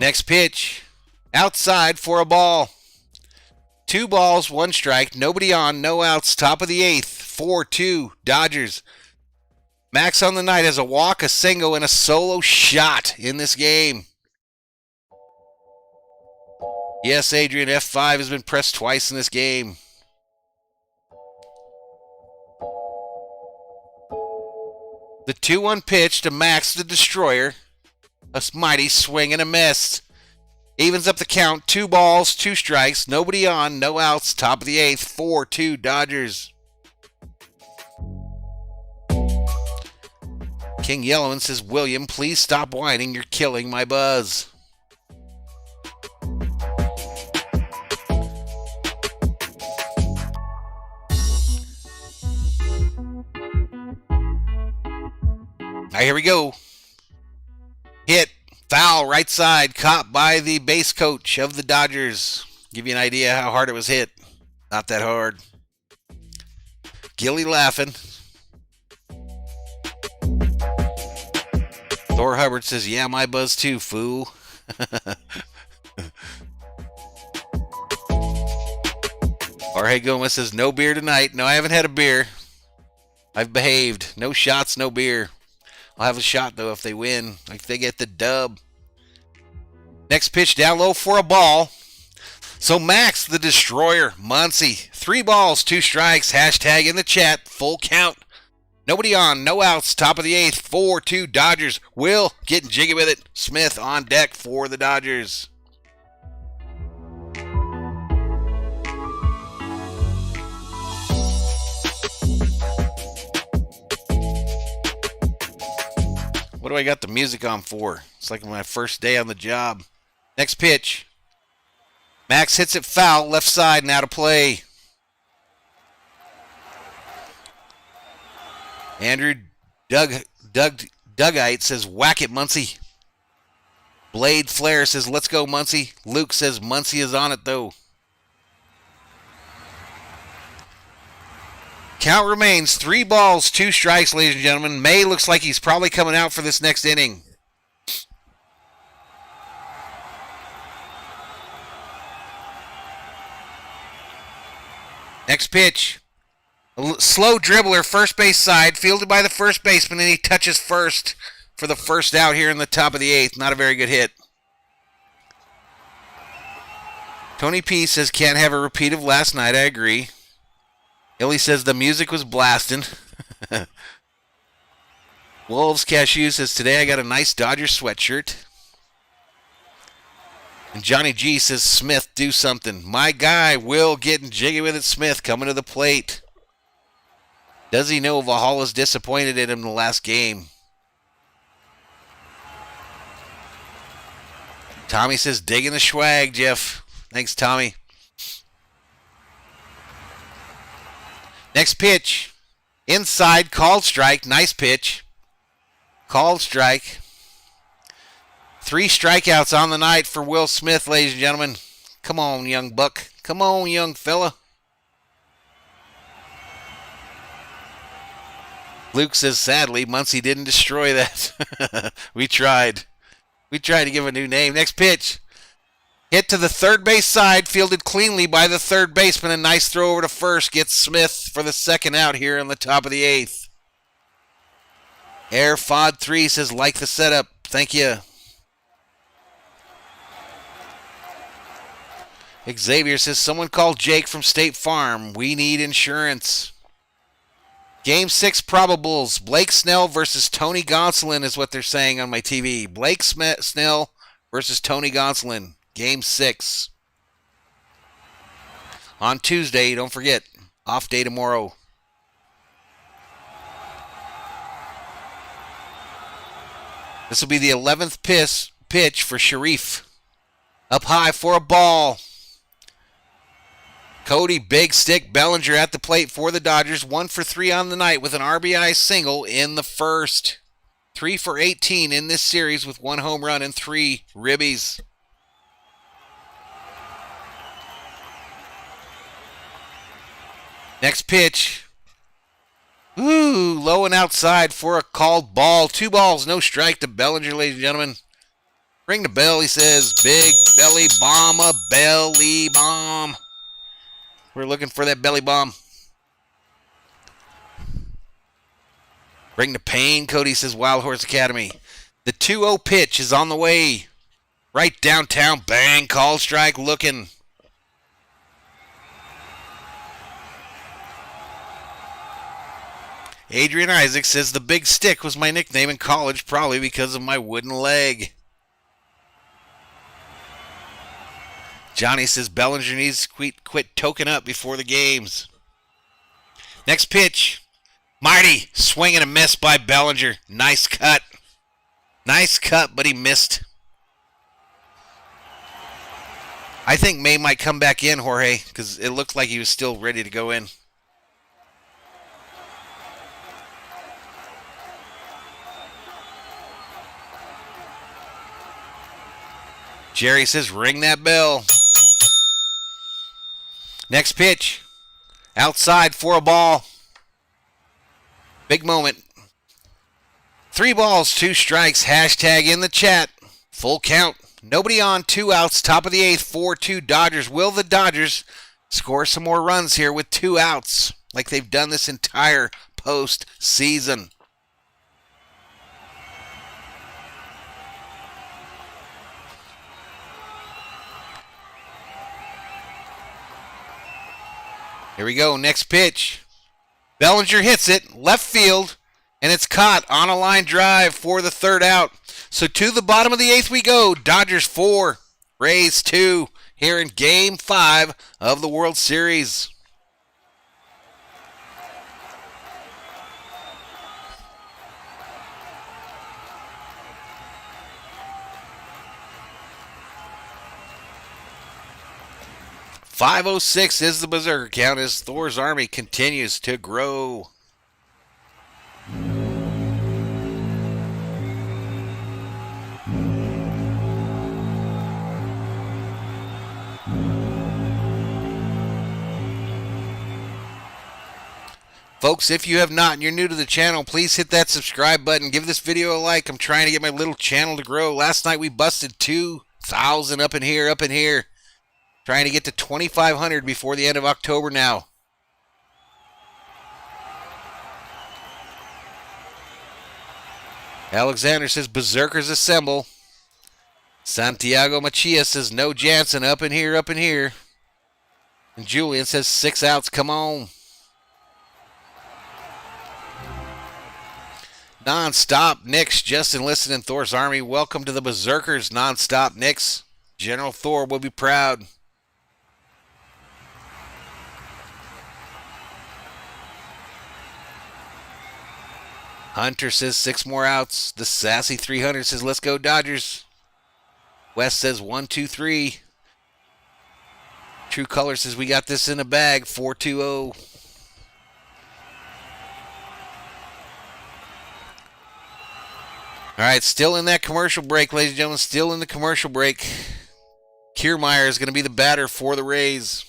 Next pitch. Outside for a ball. 2 balls, 1 strike. Nobody on, no outs. Top of the 8th. 4-2 Dodgers. Max on the night has a walk, a single, and a solo shot in this game. Yes, Adrian, F5 has been pressed twice in this game. The 2-1 pitch to Max the Destroyer. A mighty swing and a miss. Evens up the count. 2 balls, 2 strikes. Nobody on, no outs. Top of the 8th. 4-2 Dodgers. King Yellowman says, William, please stop whining. You're killing my buzz. Now here we go. Hit. Foul right side. Caught by the base coach of the Dodgers. Give you an idea how hard it was hit. Not that hard. Gilly laughing. Thor Hubbard says, yeah, my buzz too, fool. Jorge Gomez says, no beer tonight. No, I haven't had a beer. I've behaved. No shots, no beer. I'll have a shot, though, if they win. Like, they get the dub. Next pitch down low for a ball. So Max, the Destroyer, Muncie. 3 balls, 2 strikes. Hashtag in the chat. Full count. Nobody on, no outs, top of the 8th, 4-2 Dodgers. Will getting jiggy with it. Smith on deck for the Dodgers. What do I got the music on for? It's like my first day on the job. Next pitch. Max hits it foul, left side, now to play. Andrew Dugite says, whack it, Muncie. Blade Flair says, let's go, Muncie. Luke says, Muncie is on it, though. Count remains 3 balls, 2 strikes, ladies and gentlemen. May looks like he's probably coming out for this next inning. Next pitch. A slow dribbler, first base side, fielded by the first baseman, and he touches first for the first out here in the top of the 8th. Not a very good hit. Tony P says, can't have a repeat of last night. I agree. Illy says, the music was blasting. Wolves Cashew says, today I got a nice Dodgers sweatshirt. And Johnny G says, Smith, do something. My guy, Will, getting jiggy with it. Smith coming to the plate. Does he know Valhalla's disappointed in him in the last game? Tommy says, digging the swag, Jeff. Thanks, Tommy. Next pitch. Inside, called strike. Nice pitch. Called strike. 3 strikeouts on the night for Will Smith, ladies and gentlemen. Come on, young buck. Come on, young fella. Luke says, sadly, Muncie didn't destroy that. We tried. We tried to give a new name. Next pitch. Hit to the third base side, fielded cleanly by the third baseman. A nice throw over to first. Gets Smith for the second out here in the top of the 8th. Air Fod 3 says, like the setup. Thank you. Xavier says, someone called Jake from State Farm. We need insurance. Game 6 probables. Blake Snell versus Tony Gonsolin is what they're saying on my TV. Blake Snell versus Tony Gonsolin. Game 6. On Tuesday, don't forget. Off day tomorrow. This will be the 11th pitch for Sharif. Up high for a ball. Cody Big Stick Bellinger at the plate for the Dodgers. 1 for 3 on the night with an RBI single in the first. 3 for 18 in this series with 1 home run and 3 ribbies. Next pitch. Ooh, low and outside for a called ball. 2 balls, no strike to Bellinger, ladies and gentlemen. Ring the bell, he says. Big belly bomb, a belly bomb. We're looking for that belly bomb. Bring the pain, Cody says, Wild Horse Academy. The 2-0 pitch is on the way. Right downtown, bang, call strike looking. Adrian Isaac says, the Big Stick was my nickname in college, probably because of my wooden leg. Johnny says Bellinger needs to quit toking up before the games. Next pitch. Marty, swing and a miss by Bellinger. Nice cut. Nice cut, but he missed. I think May might come back in, Jorge, because it looked like he was still ready to go in. Jerry says, ring that bell. Next pitch. Outside for a ball. Big moment. 3 balls, 2 strikes. Hashtag in the chat. Full count. Nobody on, 2 outs. Top of the 8th, 4-2 Dodgers. Will the Dodgers score some more runs here with 2 outs like they've done this entire postseason? Here we go, next pitch. Bellinger hits it, left field, and it's caught on a line drive for the 3rd out. So to the bottom of the 8th we go. Dodgers 4, Rays 2, here in Game 5 of the World Series. 506 is the Berserker count as Thor's army continues to grow. Folks, if you have not and you're new to the channel, please hit that subscribe button. Give this video a like. I'm trying to get my little channel to grow. Last night we busted 2,000 up in here. Trying to get to 2,500 before the end of October now. Alexander says, Berserkers assemble. Santiago Machia says, no Jansen, up in here. And Julian says, 6 outs, come on. Non-stop Nicks, just enlisted in Thor's army. Welcome to the Berserkers, non-stop Nicks. General Thor will be proud. Hunter says 6 more outs. The Sassy 300 says, let's go Dodgers. West says 1, 2, 3. True Color says, we got this in a bag, 4-2-0. All right, still in that commercial break, ladies and gentlemen. Still in the commercial break. Kiermaier is going to be the batter for the Rays.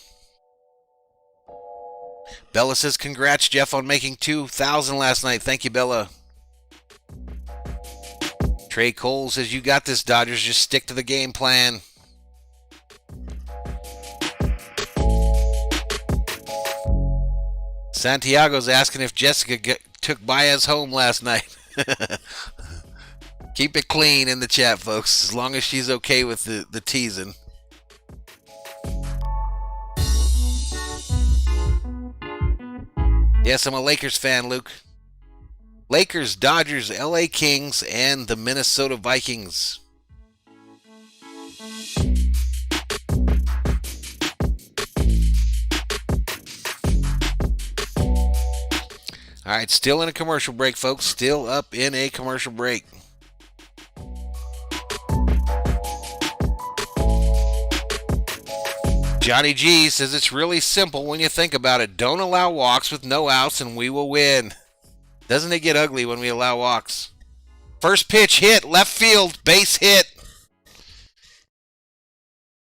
Bella says, congrats, Jeff, on making 2,000 last night. Thank you, Bella. Trey Cole says, you got this, Dodgers. Just stick to the game plan. Santiago's asking if Jessica took Baez home last night. Keep it clean in the chat, folks, as long as she's okay with the teasing. Yes, I'm a Lakers fan, Luke. Lakers, Dodgers, LA Kings, and the Minnesota Vikings. All right, still in a commercial break, folks. Still up in a commercial break. Johnny G says it's really simple when you think about it. Don't allow walks with no outs and we will win. Doesn't it get ugly when we allow walks? First pitch hit, left field, base hit.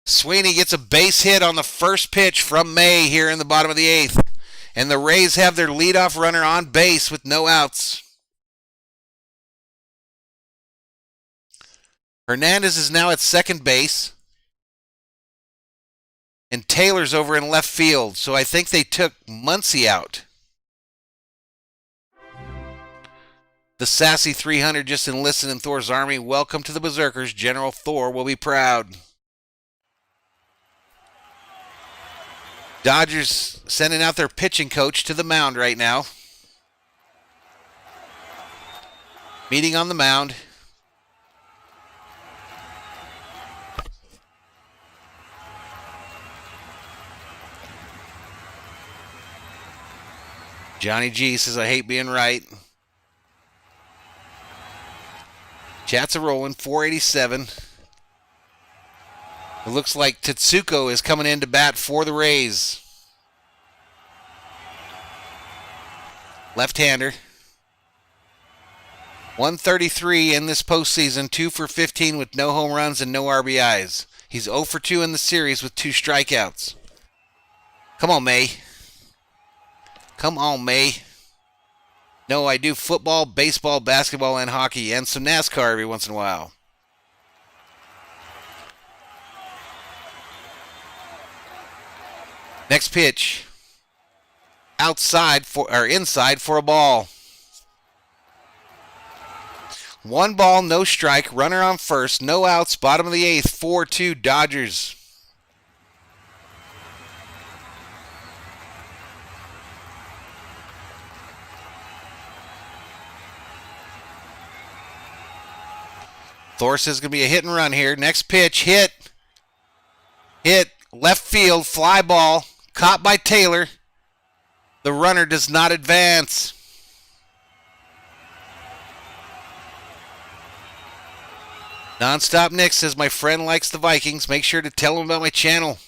Sweeney gets a base hit on the first pitch from May here in the bottom of the 8th. And the Rays have their leadoff runner on base with no outs. Hernandez is now at second base. And Taylor's over in left field, so I think they took Muncy out. The Sassy 300 just enlisted in Thor's army. Welcome to the Berserkers. General Thor will be proud. Dodgers sending out their pitching coach to the mound right now. Meeting on the mound. Johnny G says, I hate being right. Chats are rolling, 487. It looks like Tetsuko is coming in to bat for the Rays. Left-hander. 133 in this postseason, 2 for 15 with no home runs and no RBIs. He's 0 for 2 in the series with 2 strikeouts. Come on, May. Come on, May. No, I do football, baseball, basketball, and hockey, and some NASCAR every once in a while. Next pitch. Outside for or inside for a ball. 1 ball, no strike, runner on first, no outs, bottom of the 8th, 4-2 Dodgers. Thor says it's going to be a hit and run here. Next pitch, hit, left field, fly ball, caught by Taylor. The runner does not advance. Nonstop Nick says, my friend likes the Vikings. Make sure to tell him about my channel.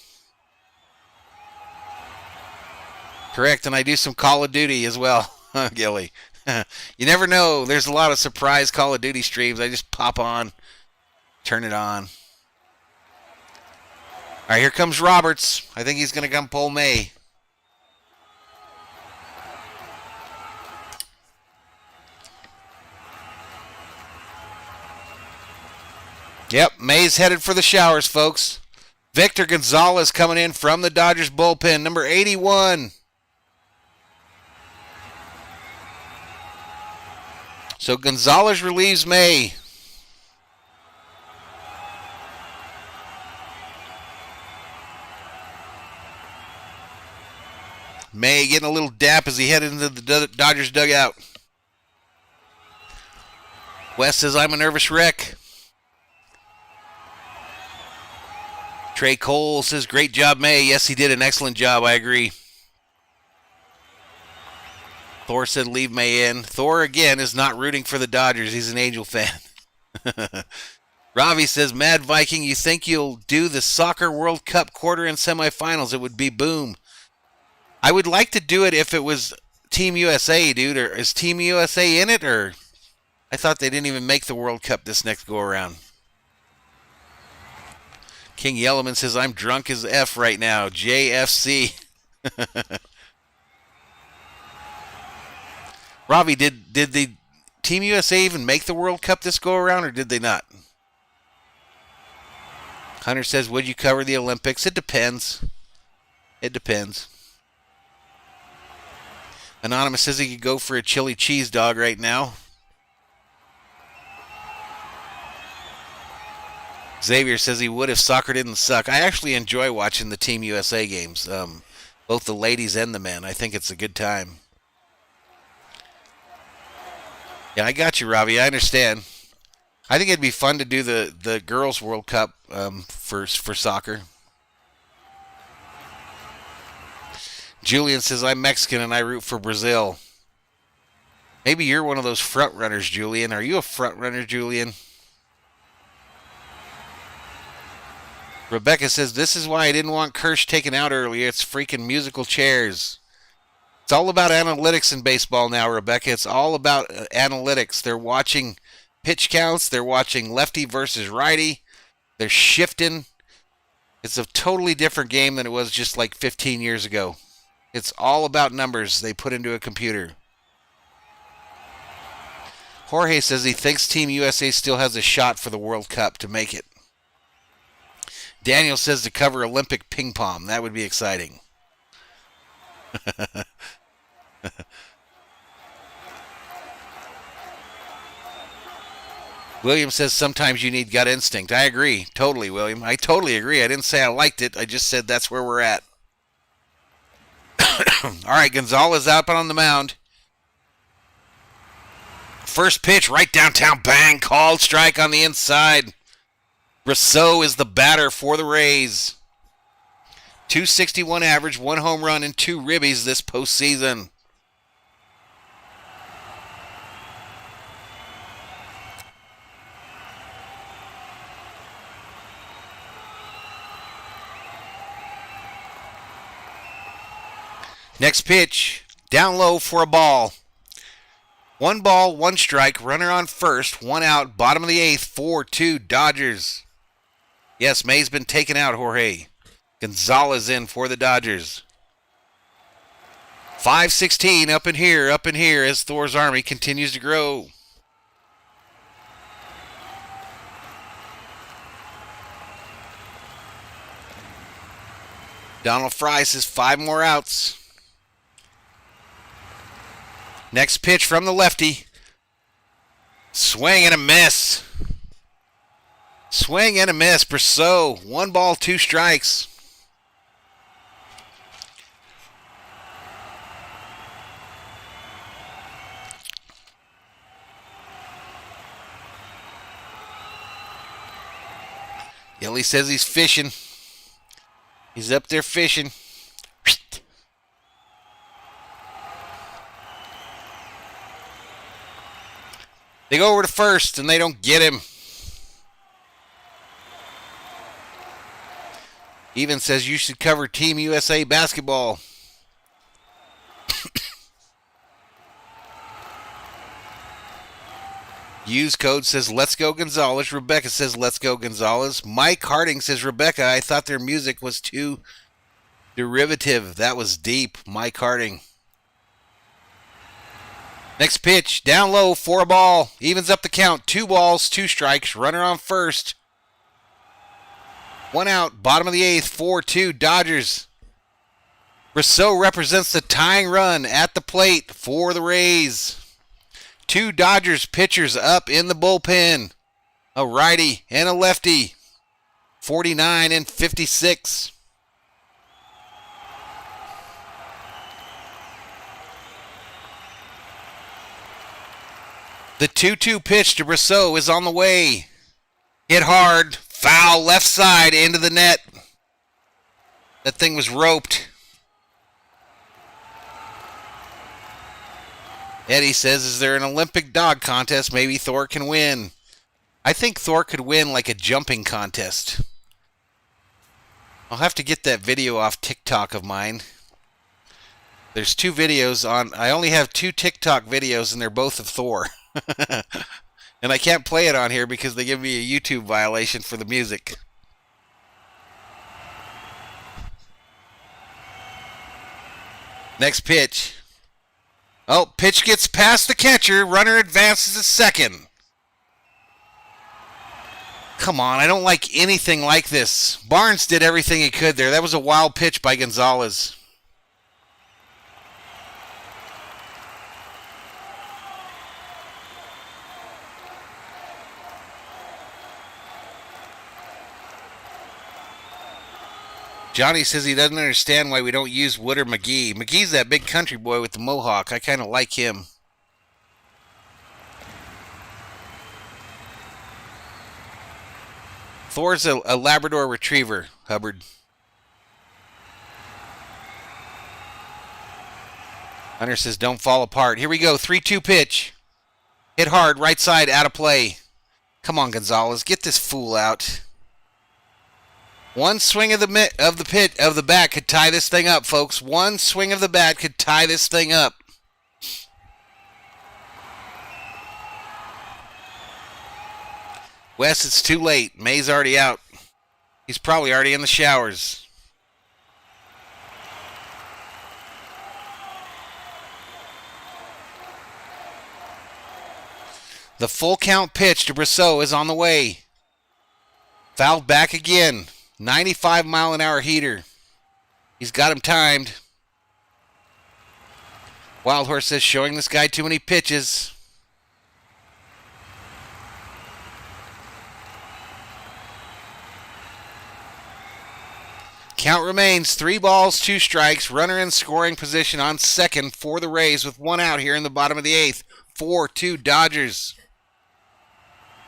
Correct, and I do some Call of Duty as well, Gilly. You never know. There's a lot of surprise Call of Duty streams. I just pop on, turn it on. All right, here comes Roberts. I think he's going to come pull May. Yep, May's headed for the showers, folks. Victor Gonzalez coming in from the Dodgers bullpen, number 81. So Gonzalez relieves May. May getting a little dap as he headed into the Dodgers dugout. Wes says, I'm a nervous wreck. Trey Cole says, great job, May. Yes, he did an excellent job. I agree. Thor said, leave May in. Thor, again, is not rooting for the Dodgers. He's an Angel fan. Ravi says, Mad Viking, you think you'll do the Soccer World Cup quarter and semifinals? It would be boom. I would like to do it if it was Team USA, dude. Or is Team USA in it? Or I thought they didn't even make the World Cup this next go-around. King Yellowman says, I'm drunk as F right now. JFC. Ravi, did the Team USA even make the World Cup this go-around, or did they not? Hunter says, would you cover the Olympics? It depends. It depends. Anonymous says he could go for a chili cheese dog right now. Xavier says he would if soccer didn't suck. I actually enjoy watching the Team USA games, both the ladies and the men. I think it's a good time. Yeah, I got you, Ravi. I understand. I think it'd be fun to do the Girls World Cup for soccer. Julian says, I'm Mexican and I root for Brazil. Maybe you're one of those front runners, Julian. Are you a front runner, Julian? Rebecca says, this is why I didn't want Kirsch taken out earlier. It's freaking musical chairs. It's all about analytics in baseball now, Rebecca. It's all about analytics. They're watching pitch counts. They're watching lefty versus righty. They're shifting. It's a totally different game than it was just like 15 years ago. It's all about numbers they put into a computer. Jorge says he thinks Team USA still has a shot for the World Cup to make it. Daniel says to cover Olympic ping pong. That would be exciting. William says sometimes you need gut instinct. I agree. Totally, William. I totally agree. I didn't say I liked it. I just said that's where we're at. All right, Gonzalez out on the mound. First pitch right downtown. Bang. Called strike on the inside. Rousseau is the batter for the Rays. 261 average, 1 home run, and 2 ribbies this postseason. Next pitch, down low for a ball. 1 ball, 1 strike, runner on first, 1 out, bottom of the 8th, 4-2 Dodgers. Yes, May's been taken out, Jorge. Gonzalez in for the Dodgers. 5-16 up in here as Thor's army continues to grow. Donald Fry says 5 more outs. Next pitch from the lefty. Swing and a miss. Swing and a miss. Brousseau. 1 ball, 2 strikes. Yelly says he's fishing. He's up there fishing. They go over to first and they don't get him. Even says you should cover Team USA basketball. Use code says let's go Gonzalez. Rebecca says let's go Gonzalez. Mike Harding says, Rebecca, I thought their music was too derivative. That was deep. Mike Harding. Next pitch, down low for a ball. Evens up the count. 2 balls, 2 strikes. Runner on first. 1 out. Bottom of the 8th. 4-2 Dodgers. Rousseau represents the tying run at the plate for the Rays. 2 Dodgers pitchers up in the bullpen. A righty and a lefty. 49 and 56. The 2-2 pitch to Rousseau is on the way. Hit hard. Foul left side into the net. That thing was roped. Eddie says, is there an Olympic dog contest? Maybe Thor can win. I think Thor could win like a jumping contest. I'll have to get that video off TikTok of mine. There's 2 videos on... I only have 2 TikTok videos, and they're both of Thor. And I can't play it on here because they give me a YouTube violation for the music. Next pitch. Oh, pitch gets past the catcher. Runner advances to second. Come on, I don't like anything like this. Barnes did everything he could there. That was a wild pitch by Gonzalez. Johnny says he doesn't understand why we don't use Wood or McGee. McGee's that big country boy with the mohawk. I kind of like him. Thor's a Labrador Retriever, Hubbard. Hunter says don't fall apart. Here we go. 3-2 pitch. Hit hard. Right side. Out of play. Come on, Gonzalez. Get this fool out. One swing of the bat could tie this thing up, folks. One swing of the bat could tie this thing up. Wes, it's too late. May's already out. He's probably already in the showers. The full count pitch to Rousseau is on the way. Fouled back again. 95-mile-an-hour heater. He's got him timed. Wild Horse says showing this guy too many pitches. Count remains 3 balls, 2 strikes. Runner in scoring position on second for the Rays with 1 out here in the bottom of the 8th. 4-2 Dodgers.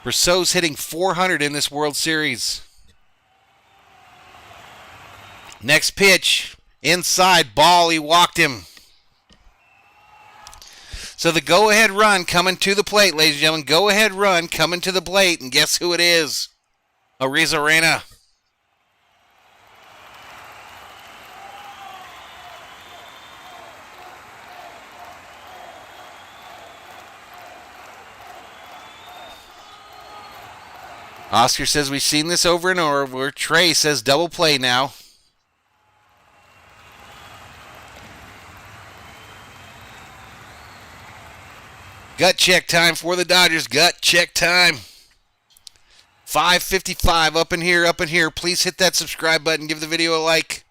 Rousseau's hitting 400 in this World Series. Next pitch, inside, ball, he walked him. So the go-ahead run coming to the plate, ladies and gentlemen. Go-ahead run coming to the plate, and guess who it is? Arizarena. Oscar says we've seen this over and over. Trey says double play now. Gut check time for the Dodgers. Gut check time. 5:55 up in here, up in here. Please hit that subscribe button. Give the video a like.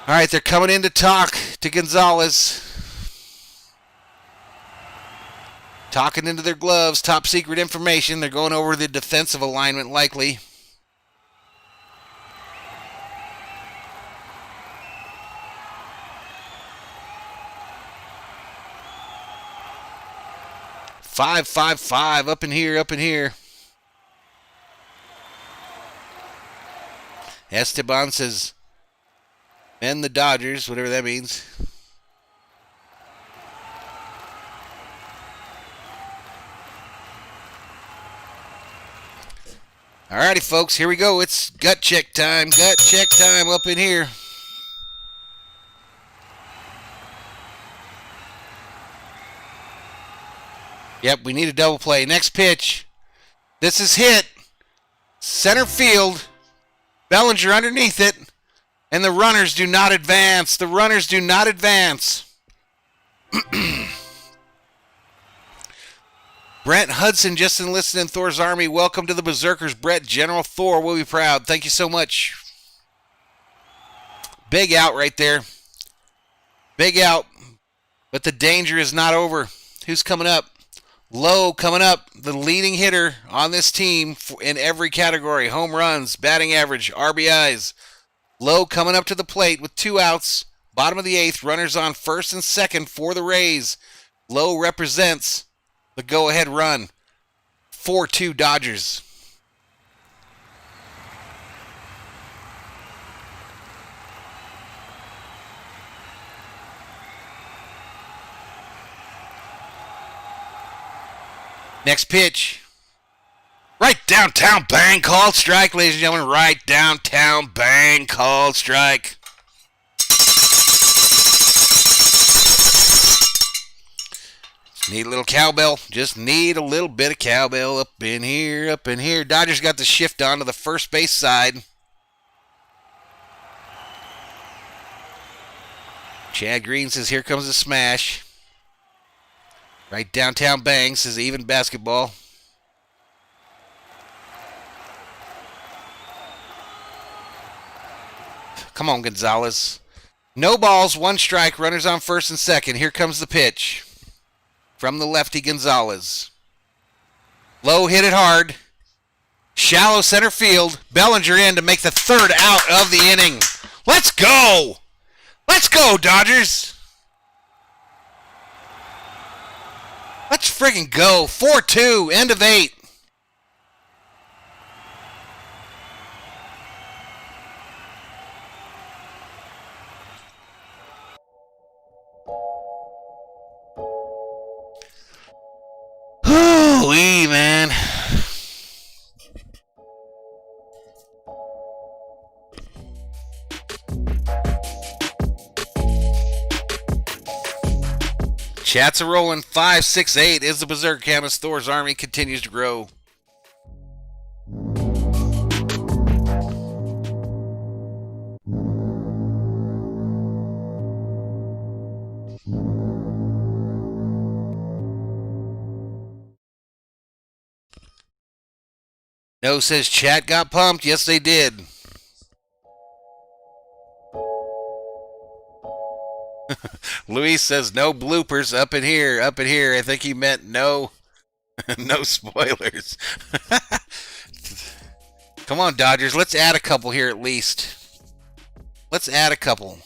All right, they're coming in to talk to Gonzalez. Talking into their gloves. Top secret information. They're going over the defensive alignment likely. Five up in here, up in here. Esteban says, "Men the Dodgers," whatever that means. Alrighty, folks, here we go. It's gut check time. Gut check time up in here. Yep, we need a double play. Next pitch. This is hit. Center field. Bellinger underneath it. And the runners do not advance. The runners do not advance. Brent Hudson just enlisted in Thor's army. Welcome to the Berserkers. Brett, General Thor will be proud. Thank you so much. Big out right there. Big out. But the danger is not over. Who's coming up? Lowe coming up. The leading hitter on this team in every category. Home runs, batting average, RBIs. Lowe coming up to the plate with 2 outs. Bottom of the 8th. Runners on first and second for the Rays. Lowe represents the go-ahead run. 4-2 Dodgers. Next pitch. Right downtown, bang, called strike, ladies and gentlemen. Right downtown, bang, called strike. Need a little cowbell. Just need a little bit of cowbell up in here, up in here. Dodgers got the shift on to the first base side. Chad Green says, here comes the smash. Right downtown, bang, says even basketball. Come on, Gonzalez. No balls, 1 strike, runners on first and second. Here comes the pitch. From the lefty, Gonzalez. Low hit it hard. Shallow center field. Bellinger in to make the 3rd out of the inning. Let's go! Let's go, Dodgers! Let's friggin' go. 4-2, end of 8. Hoo-wee, man. Chats are rolling. 5-6-8 is the Berserker Camus. Thor's army continues to grow. No says chat got pumped. Yes, they did. Luis says no bloopers up in here, up in here. I think he meant no, no spoilers. Come on, Dodgers. Let's add a couple here at least. Let's add a couple.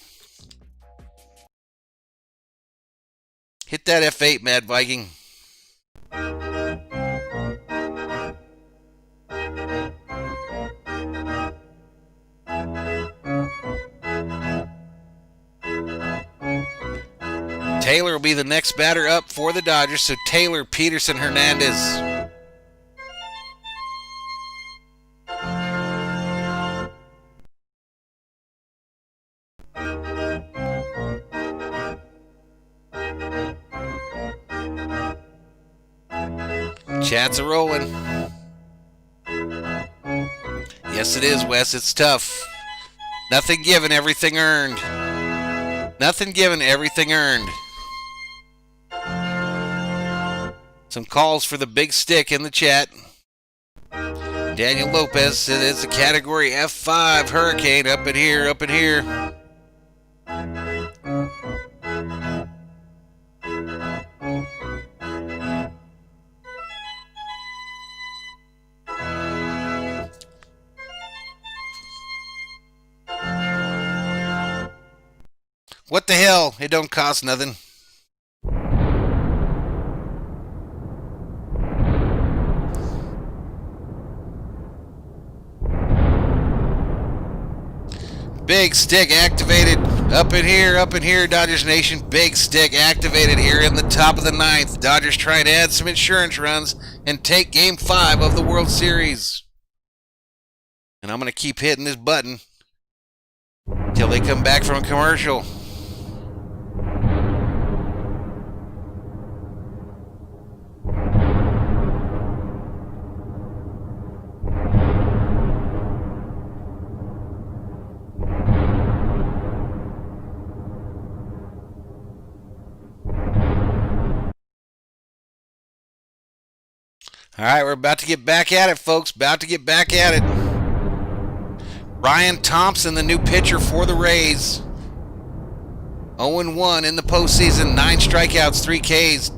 Hit that F8, Mad Viking. Taylor will be the next batter up for the Dodgers. So Taylor, Peterson, Hernandez. Chats are rolling. Yes, it is, Wes. It's tough. Nothing given, everything earned. Nothing given, everything earned. Some calls for the big stick in the chat. Daniel Lopez said it's a category F5 hurricane up in here, up in here. What the hell? It don't cost nothing. Big stick activated up in here, Dodgers Nation. Big stick activated here in the top of the 9th. Dodgers trying to add some insurance runs and take Game 5 of the World Series. And I'm going to keep hitting this button until they come back from a commercial. All right, we're about to get back at it, folks. About to get back at it. Ryan Thompson, the new pitcher for the Rays. 0-1 in the postseason. 9 strikeouts, 3 Ks.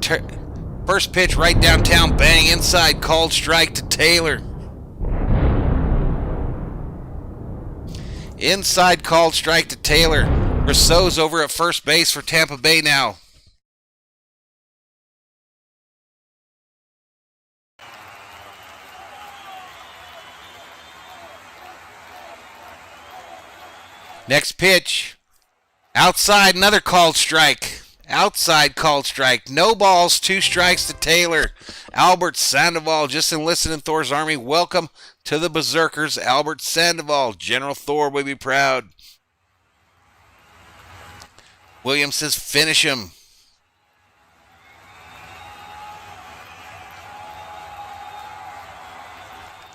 First pitch right downtown. Bang, inside. Called strike to Taylor. Inside called strike to Taylor. Rousseau's over at first base for Tampa Bay now. Next pitch. Outside, another called strike. Outside called strike. No balls, 2 strikes to Taylor. Albert Sandoval just enlisted in Thor's army. Welcome to the Berzerkers, Albert Sandoval. General Thor will be proud. Williams says finish him.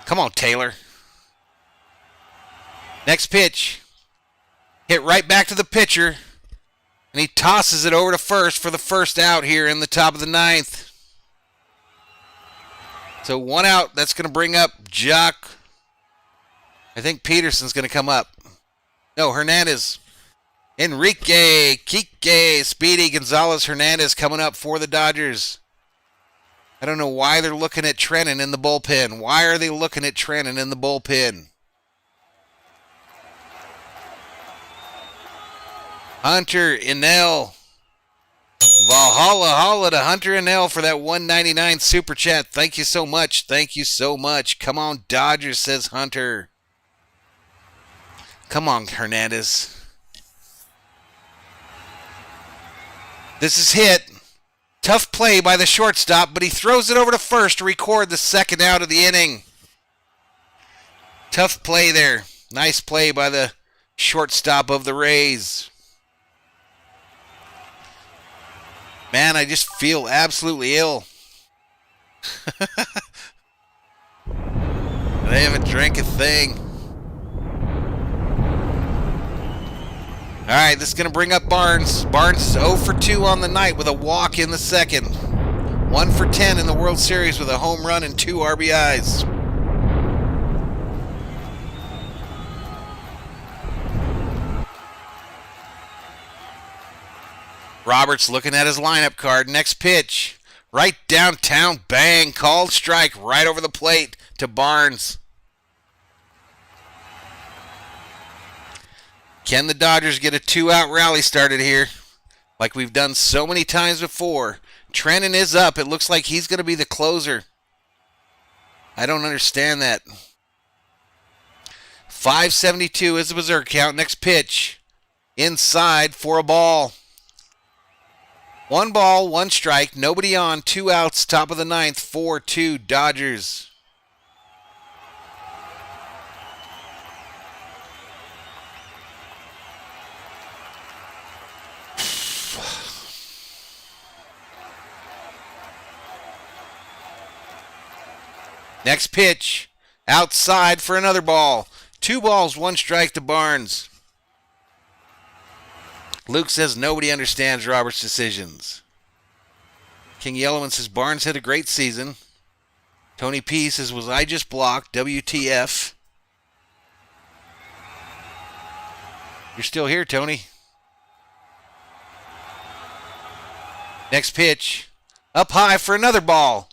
Come on, Taylor. Next pitch. Hit right back to the pitcher. And he tosses it over to first for the first out here in the top of the 9th. So 1 out. That's going to bring up Jock. I think Peterson's going to come up. No, Hernandez. Enrique, Kike, Speedy, Gonzalez, Hernandez coming up for the Dodgers. I don't know why they're looking at Trennan in the bullpen. Why are they looking at Trennan in the bullpen? Hunter Inell. Valhalla Holla to Hunter Inell for that $1.99 super chat. Thank you so much. Thank you so much. Come on, Dodgers, says Hunter. Come on, Hernandez. This is hit. Tough play by the shortstop, but he throws it over to first to record the second out of the inning. Tough play there. Nice play by the shortstop of the Rays. Man, I just feel absolutely ill. I haven't drank a thing. All right, this is going to bring up Barnes. Barnes is 0 for 2 on the night with a walk in the second. 1 for 10 in the World Series with a home run and 2 RBIs. Roberts looking at his lineup card. Next pitch. Right downtown. Bang. Called strike right over the plate to Barnes. Can the Dodgers get a 2-out rally started here? Like we've done so many times before. Trennan is up. It looks like he's going to be the closer. I don't understand that. 572 is the berserk count. Next pitch. Inside for a ball. 1 ball, 1 strike, nobody on, 2 outs, top of the 9th, 4-2 Dodgers. Next pitch, outside for another ball. 2 balls, 1 strike to Barnes. Luke says nobody understands Robert's decisions. King Yellowman says Barnes had a great season. Tony P says, was I just blocked? WTF. You're still here, Tony. Next pitch. Up high for another ball.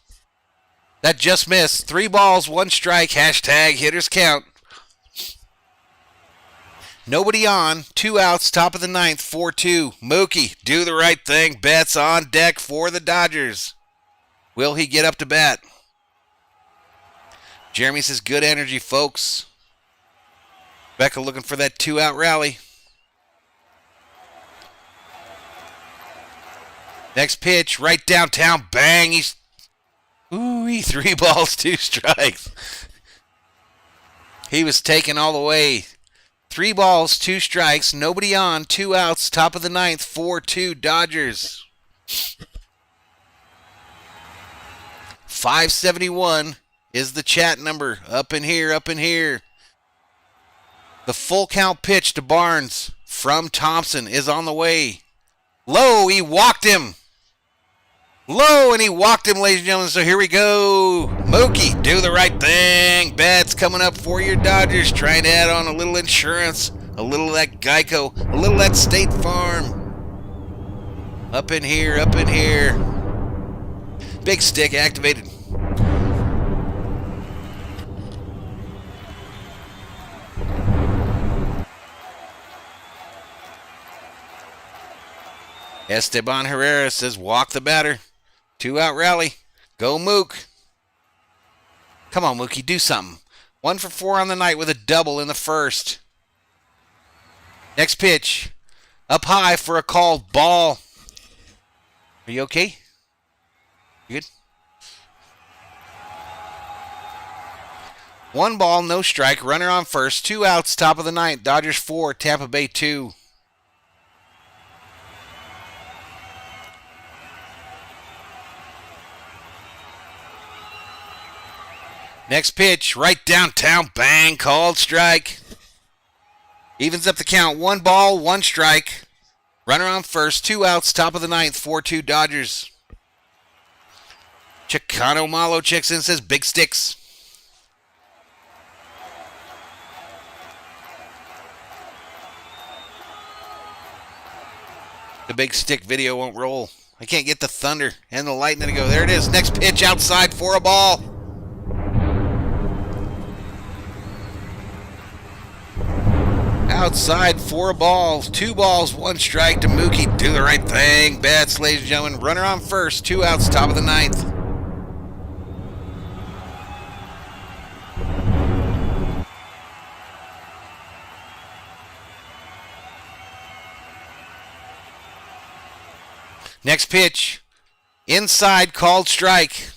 That just missed. 3 balls, 1 strike. Hashtag hitters count. Nobody on. 2 outs. Top of the 9th. 4-2. Mookie, do the right thing. Betts on deck for the Dodgers. Will he get up to bat? Jeremy says good energy, folks. Becca looking for that 2-out rally. Next pitch. Right downtown. Bang. He's... Ooh, 3 balls, 2 strikes. He was taken all the way. 3 balls, 2 strikes, nobody on, 2 outs, top of the 9th, 4-2 Dodgers. 571 is the chat number. Up in here, up in here. The full count pitch to Barnes from Thompson is on the way. Low, he walked him. low, and he walked him, ladies and gentlemen. So here we go. Mookie, do the right thing. Bats coming up for your Dodgers, trying to add on a little insurance, a little of that Geico, a little of that State Farm. Up in here, up in here. Big stick activated. Esteban Herrera says, walk the batter. 2-out rally. Go Mook. Come on, Mookie, do something. 1 for 4 on the night with a double in the first. Next pitch. Up high for a called ball. Are you okay? You good? 1 ball, no strike. Runner on first. 2 outs, top of the ninth. Dodgers 4, Tampa Bay 2. Next pitch, right downtown, bang, called strike. Evens up the count, 1 ball, 1 strike. Runner on first, 2 outs, top of the ninth, 4-2 Dodgers. Chicano Malo checks in, says big sticks. The big stick video won't roll. I can't get the thunder and the lightning to go. There it is, next pitch outside for a ball. Outside for a ball. 2 balls, 1 strike to Mookie. Do the right thing. Bats, ladies and gentlemen. Runner on first. 2 outs, top of the ninth. Next pitch. Inside, called strike.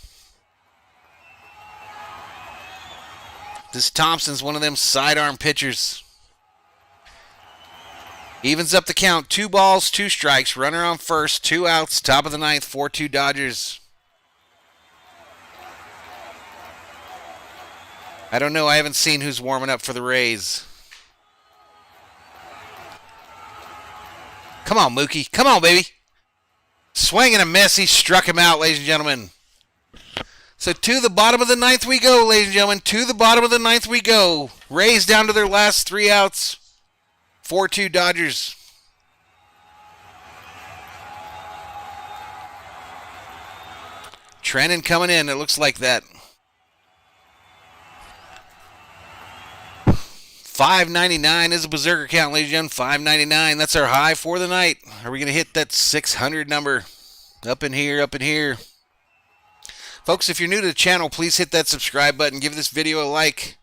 This Thompson's one of them sidearm pitchers. Evens up the count. 2 balls, 2 strikes. Runner on first. 2 outs. Top of the ninth. 4-2 Dodgers. I don't know. I haven't seen who's warming up for the Rays. Come on, Mookie. Come on, baby. Swing and a miss. He struck him out, ladies and gentlemen. So to the bottom of the ninth we go, ladies and gentlemen. To the bottom of the ninth we go. Rays down to their last 3 outs. 4-2 Dodgers. Trennan coming in. It looks like that. $5.99 is a berserker count, ladies and gentlemen. $5.99. That's our high for the night. Are we going to hit that 600 number? Up in here, up in here. Folks, if you're new to the channel, please hit that subscribe button. Give this video a like.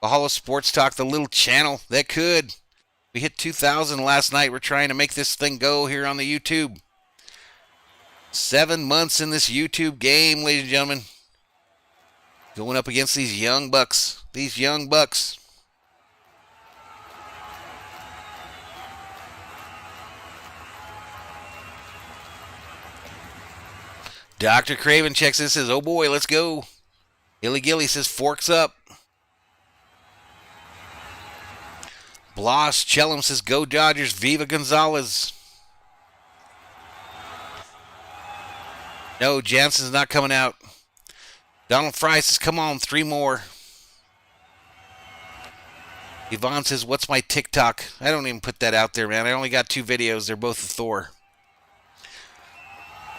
Valhalla Sports Talk, the little channel that could. We hit 2,000 last night. We're trying to make this thing go here on the YouTube. 7 months in this YouTube game, ladies and gentlemen. Going up against these young bucks. These young bucks. Dr. Craven checks in and says, oh boy, let's go. Illy Gilly says, forks up. Blas Chellam says, go Dodgers. Viva Gonzalez. No, Jansen's not coming out. Donald Fry says, come on, 3 more. Yvonne says, what's my TikTok? I don't even put that out there, man. I only got 2 videos. They're both of Thor.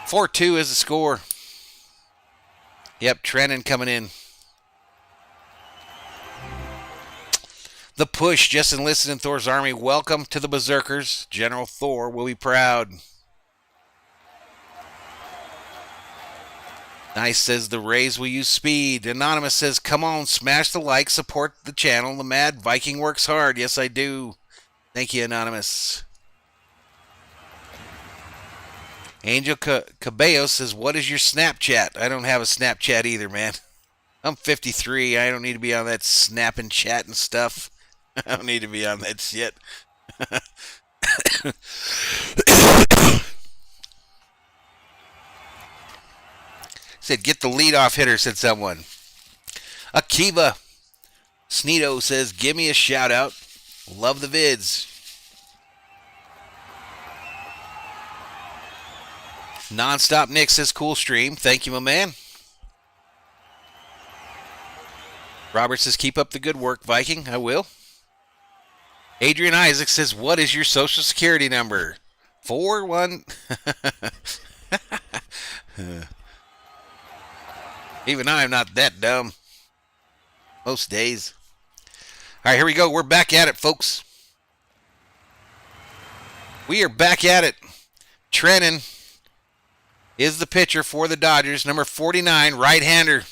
4-2 is the score. Yep, Trennan coming in. The push just enlisted in Thor's army. Welcome to the Berzerkers. General Thor will be proud. Nice says the Rays will use speed. Anonymous says, come on, smash the like, support the channel. The Mad Viking works hard. Yes, I do. Thank you, Anonymous. Angel Cabello says, what is your Snapchat? I don't have a Snapchat either, man. I'm 53. I don't need to be on that snap and chat and stuff. I don't need to be on that shit. Said, get the leadoff hitter, said someone. Akiva Sneedo says, give me a shout out. Love the vids. Nonstop Nick says, cool stream. Thank you, my man. Robert says, keep up the good work, Viking. I will. Adrian Isaac says, what is your social security number? 41. Even I am not that dumb. Most days. All right, here we go. We're back at it, folks. We are back at it. Trennan is the pitcher for the Dodgers. Number 49, right-hander.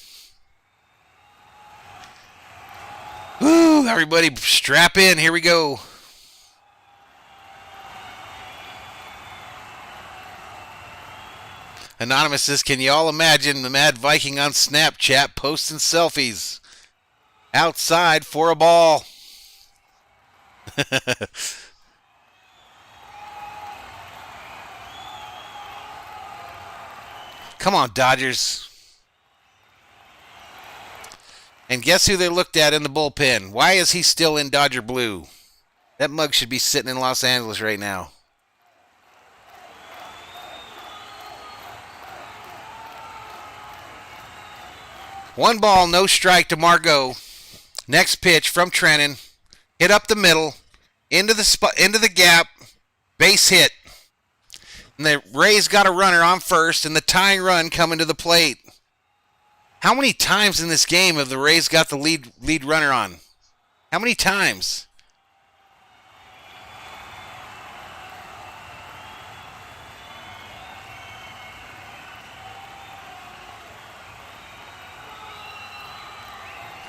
Woo, everybody strap in. Here we go. Anonymous says, can you all imagine the Mad Viking on Snapchat posting selfies outside for a ball? Come on, Dodgers. And guess who they looked at in the bullpen? Why is he still in Dodger blue? That mug should be sitting in Los Angeles right now. One ball, no strike to Margot. Next pitch from Trennan. Hit up the middle. Into the gap. Base hit. And the Rays got a runner on first, and the tying run coming to the plate. How many times in this game have the Rays got the lead runner on? How many times?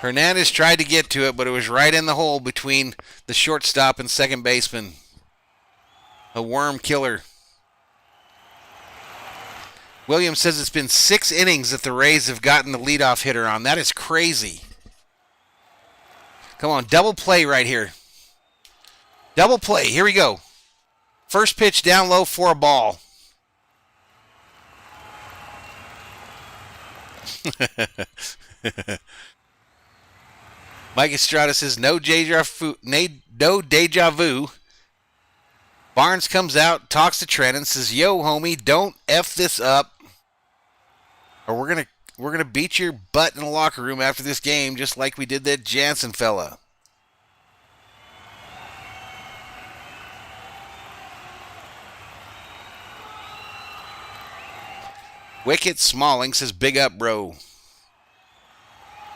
Hernandez tried to get to it, but it was right in the hole between the shortstop and second baseman. A worm killer. Williams says it's been 6 innings that the Rays have gotten the leadoff hitter on. That is crazy. Come on, double play right here. Double play. Here we go. First pitch down low for a ball. Mike Estrada says, no deja vu. Barnes comes out, talks to Trennan, says, yo, homie, don't F this up, or we're gonna beat your butt in the locker room after this game, just like we did that Jansen fella. Wicket Smalling says, big up, bro.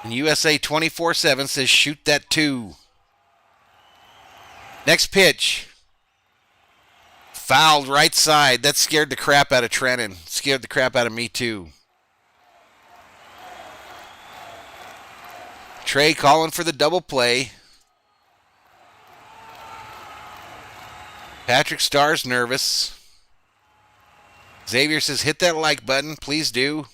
And USA 24/7 says, shoot that 2. Next pitch. Fouled right side. That scared the crap out of Trennan. Scared the crap out of me, too. Trey calling for the double play. Patrick Starr's nervous. Xavier says, hit that like button. Please do.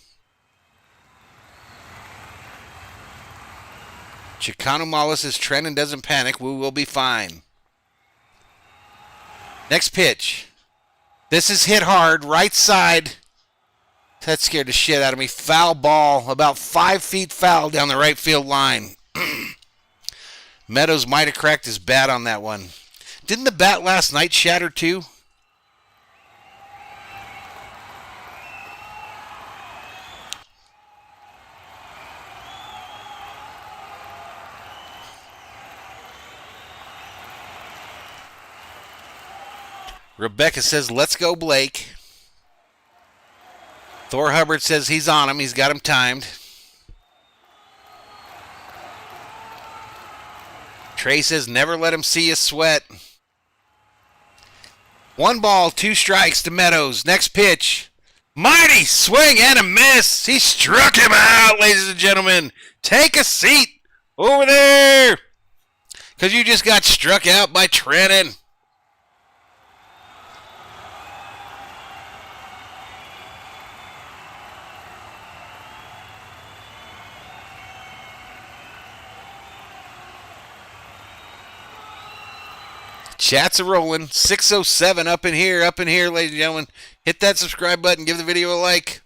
Chicano Mala says, Trennan doesn't panic. We will be fine. Next pitch. This is hit hard. Right side. That scared the shit out of me. Foul ball. About 5 feet foul down the right field line. Meadows might have cracked his bat on that one. Didn't the bat last night shatter too? Rebecca says, let's go, Blake. Thor Hubbard says he's on him. He's got him timed. Trey says, never let him see you sweat. 1 ball, 2 strikes to Meadows. Next pitch. Mighty swing and a miss. He struck him out, ladies and gentlemen. Take a seat over there, because you just got struck out by Trennan. Chats are rolling. 607 up in here, ladies and gentlemen. Hit that subscribe button. Give the video a like.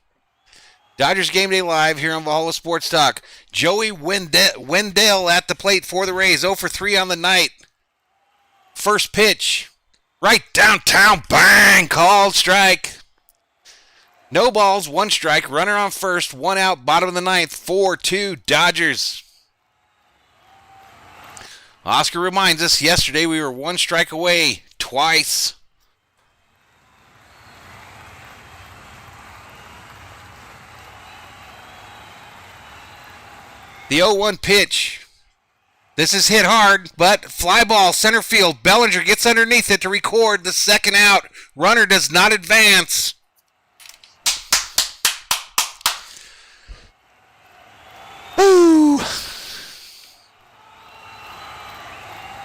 Dodgers Game Day Live here on Valhalla Sports Talk. Joey Wendell at the plate for the Rays. 0 for 3 on the night. First pitch. Right downtown. Bang! Called strike. No balls, 1 strike, runner on first, 1 out, bottom of the ninth, 4-2 Dodgers. Oscar reminds us yesterday we were 1 strike away twice. The 0-1 pitch. This is hit hard, but fly ball, center field. Bellinger gets underneath it to record the second out. Runner does not advance. Woo!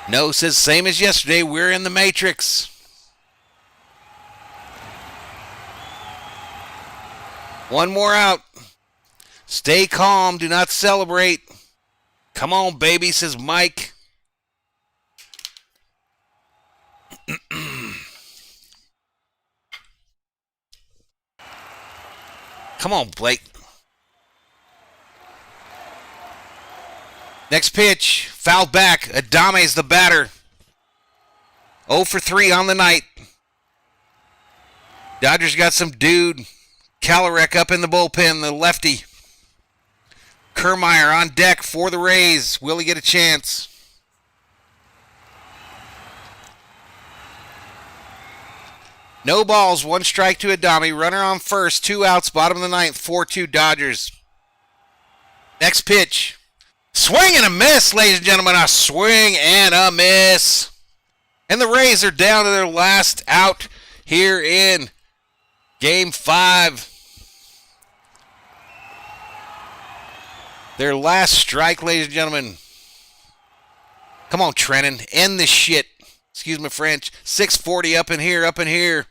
No says same as yesterday. We're in the Matrix. One more out. Stay calm. Do not celebrate. Come on, baby, says Mike. Come on, Blake. Next pitch. Fouled back. Adame's the batter. 0 for 3 on the night. Dodgers got some dude. Kalarek up in the bullpen, the lefty. Kiermaier on deck for the Rays. Will he get a chance? No balls, 1 strike to Adame. Runner on first, 2 outs, bottom of the ninth, 4-2 Dodgers. Next pitch. Swing and a miss, ladies and gentlemen. A swing and a miss. And the Rays are down to their last out here in Game 5. Their last strike, ladies and gentlemen. Come on, Trennan. End this shit. Excuse my French. 640 up in here, up in here.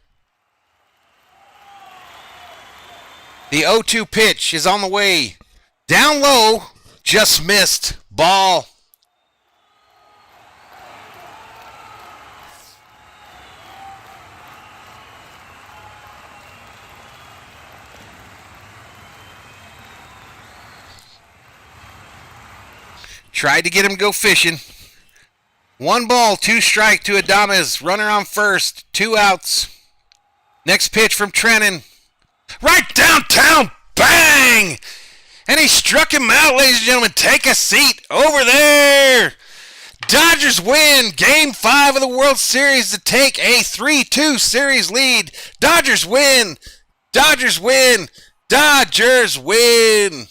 The 0-2 pitch is on the way. Down low. Just missed. Ball. Tried to get him to go fishing. 1 ball, 2 strike to Adames. Runner on first, 2 outs. Next pitch from Trennan. Right downtown. Bang! And he struck him out, ladies and gentlemen. Take a seat over there. Dodgers win Game 5 of the World Series to take a 3-2 series lead. Dodgers win. Dodgers win. Dodgers win.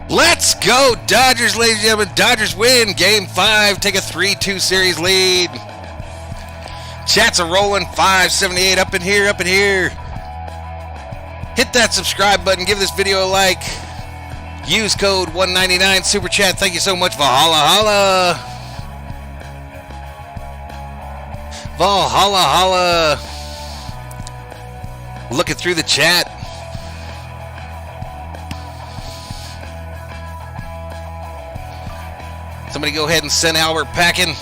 Let's go, Dodgers, ladies and gentlemen. Dodgers win Game 5, take a 3-2 series lead. Chats are rolling, 578 up in here, up in here. Hit that subscribe button, give this video a like. Use code 199 Super Chat. Thank you so much, Valhalla, holla. Valhalla, holla. Looking through the chat. Somebody go ahead and send Albert packing.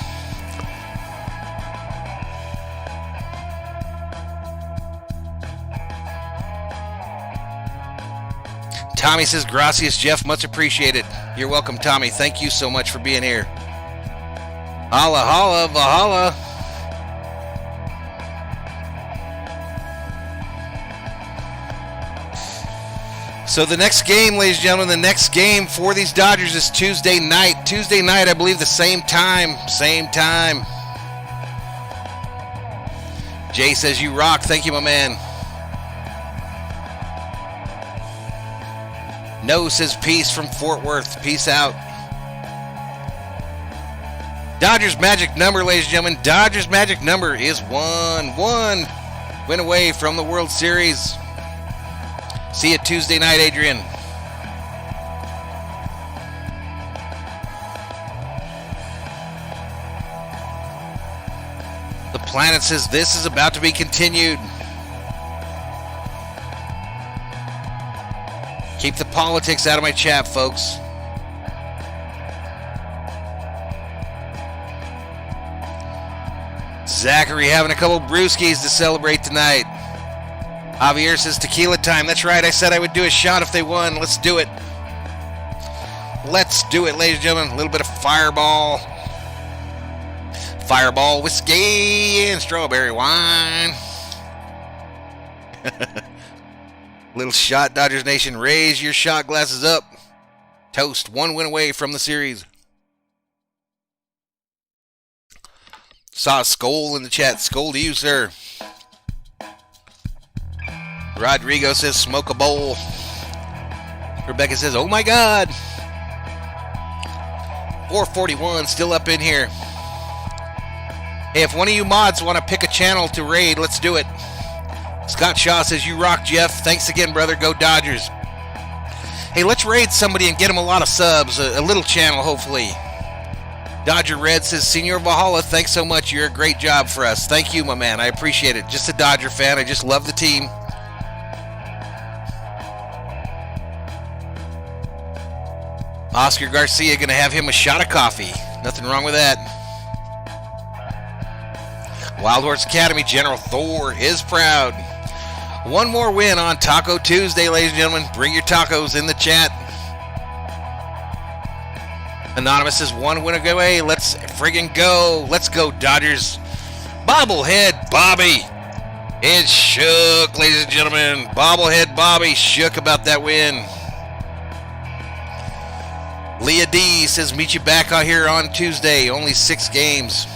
Tommy says, gracias, Jeff. Much appreciated. You're welcome, Tommy. Thank you so much for being here. Holla, holla, Valhalla. So the next game, ladies and gentlemen, the next game for these Dodgers is Tuesday night. Tuesday night, I believe the same time. Same time. Jay says you rock. Thank you, my man. No says peace from Fort Worth. Peace out. Dodgers magic number, ladies and gentlemen. Dodgers magic number is 1. 1 win away from the World Series. See you Tuesday night, Adrian. The Planet says this is about to be continued. Keep the politics out of my chat, folks. Zachary having a couple brewskis to celebrate tonight. Javier says tequila time. That's right. I said I would do a shot if they won. Let's do it. Let's do it, ladies and gentlemen. A little bit of Fireball. Fireball whiskey and strawberry wine. Little shot, Dodgers Nation. Raise your shot glasses up. Toast. 1 win away from the series. Saw a skull in the chat. Skull to you, sir. Rodrigo says smoke a bowl. Rebecca says, oh my God. 441 still up in here. Hey, if one of you mods want to pick a channel to raid, let's do it. Scott Shaw says, you rock, Jeff. Thanks again, brother. Go Dodgers. Hey, let's raid somebody and get them a lot of subs. A little channel, hopefully. Dodger Red says, Senior Valhalla, thanks so much. You're a great job for us. Thank you, my man. I appreciate it. Just a Dodger fan. I just love the team. Oscar Garcia going to have him a shot of coffee. Nothing wrong with that. Wild Horse Academy General Thor is proud. One more win on Taco Tuesday, ladies and gentlemen. Bring your tacos in the chat. Anonymous is 1 win away. Let's friggin' go. Let's go, Dodgers. Bobblehead Bobby is shook, ladies and gentlemen. Bobblehead Bobby shook about that win. Leah D says, meet you back out here on Tuesday. Only 6 games.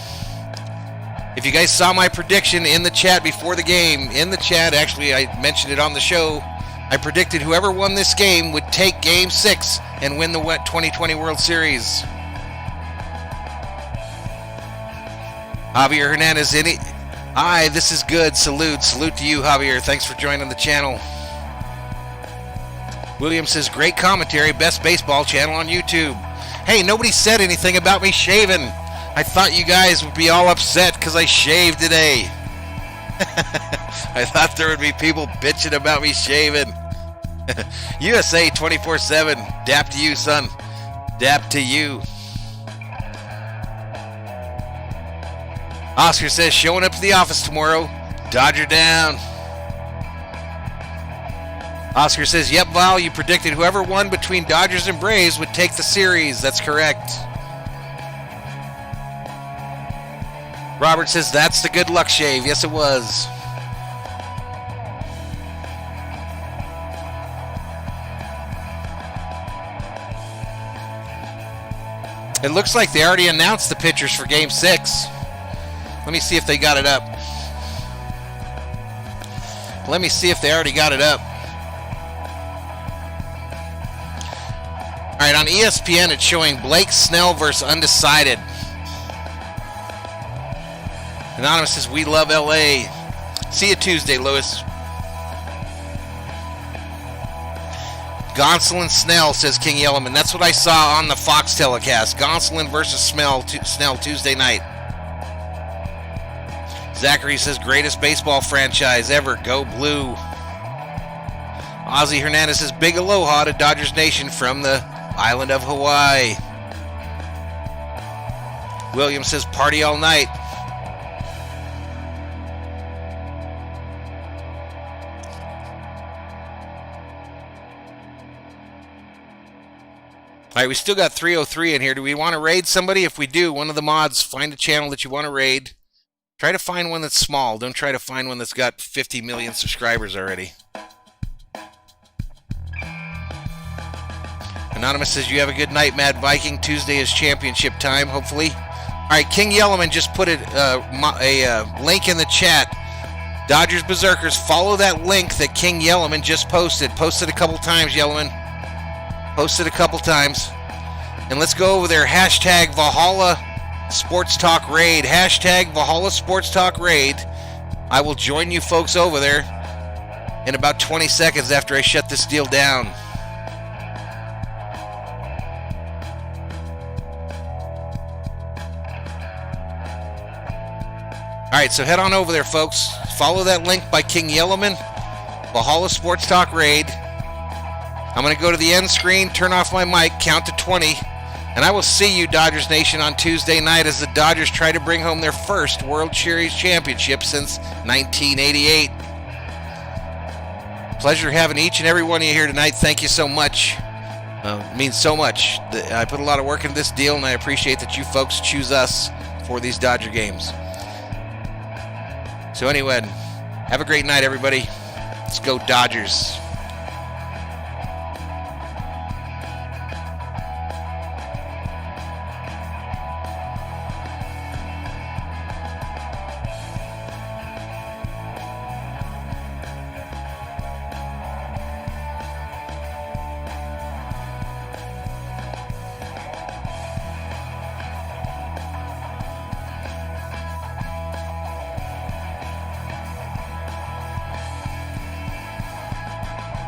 If you guys saw my prediction in the chat before the game, in the chat, actually I mentioned it on the show, I predicted whoever won this game would take Game 6 and win the 2020 World Series. Javier Hernandez, Aye, this is good. Salute to you, Javier. Thanks for joining the channel. William says, great commentary, best baseball channel on YouTube. Hey, nobody said anything about me shaving. I thought you guys would be all upset because I shaved today. I thought there would be people bitching about me shaving. USA 24/7. Dap to you, son. Dap to you. Oscar says, showing up to the office tomorrow. Dodger down. Oscar says, yep, Val, you predicted whoever won between Dodgers and Braves would take the series. That's correct. Robert says, that's the good luck shave. Yes, it was. It looks like they already announced the pitchers for Game 6. Let me see if they got it up. Let me see if they already got it up. All right, on ESPN, it's showing Blake Snell versus Undecided. Anonymous says, we love LA. See you Tuesday, Lewis. Gonsolin Snell, says King Yellowman. That's what I saw on the Fox telecast. Gonsolin versus Snell Tuesday night. Zachary says, greatest baseball franchise ever. Go Blue. Ozzy Hernandez says, big aloha to Dodgers Nation from the island of Hawaii. William says, party all night. All right, we still got 303 in here. Do we want to raid somebody? If we do, one of the mods, find a channel that you want to raid. Try to find one that's small. Don't try to find one that's got 50 million subscribers already. Anonymous says you have a good night, Mad Viking. Tuesday is championship time, hopefully. All right, King Yellowman just put a link in the chat. Dodgers Berzerkers, follow that link that King Yellowman just posted. Posted a couple times, Yellowman. Posted a couple times. And let's go over there. Hashtag Valhalla Sports Talk Raid. Hashtag Valhalla Sports Talk Raid. I will join you folks over there in about 20 seconds after I shut this deal down. All right, so head on over there, folks. Follow that link by King Yellowman, Valhalla Sports Talk Raid. I'm going to go to the end screen, turn off my mic, count to 20, and I will see you, Dodgers Nation, on Tuesday night as the Dodgers try to bring home their first World Series championship since 1988. Pleasure having each and every one of you here tonight. Thank you so much. It means so much. I put a lot of work into this deal, and I appreciate that you folks choose us for these Dodger games. So anyway, have a great night, everybody. Let's go Dodgers.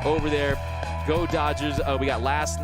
Over there, go Dodgers. We got last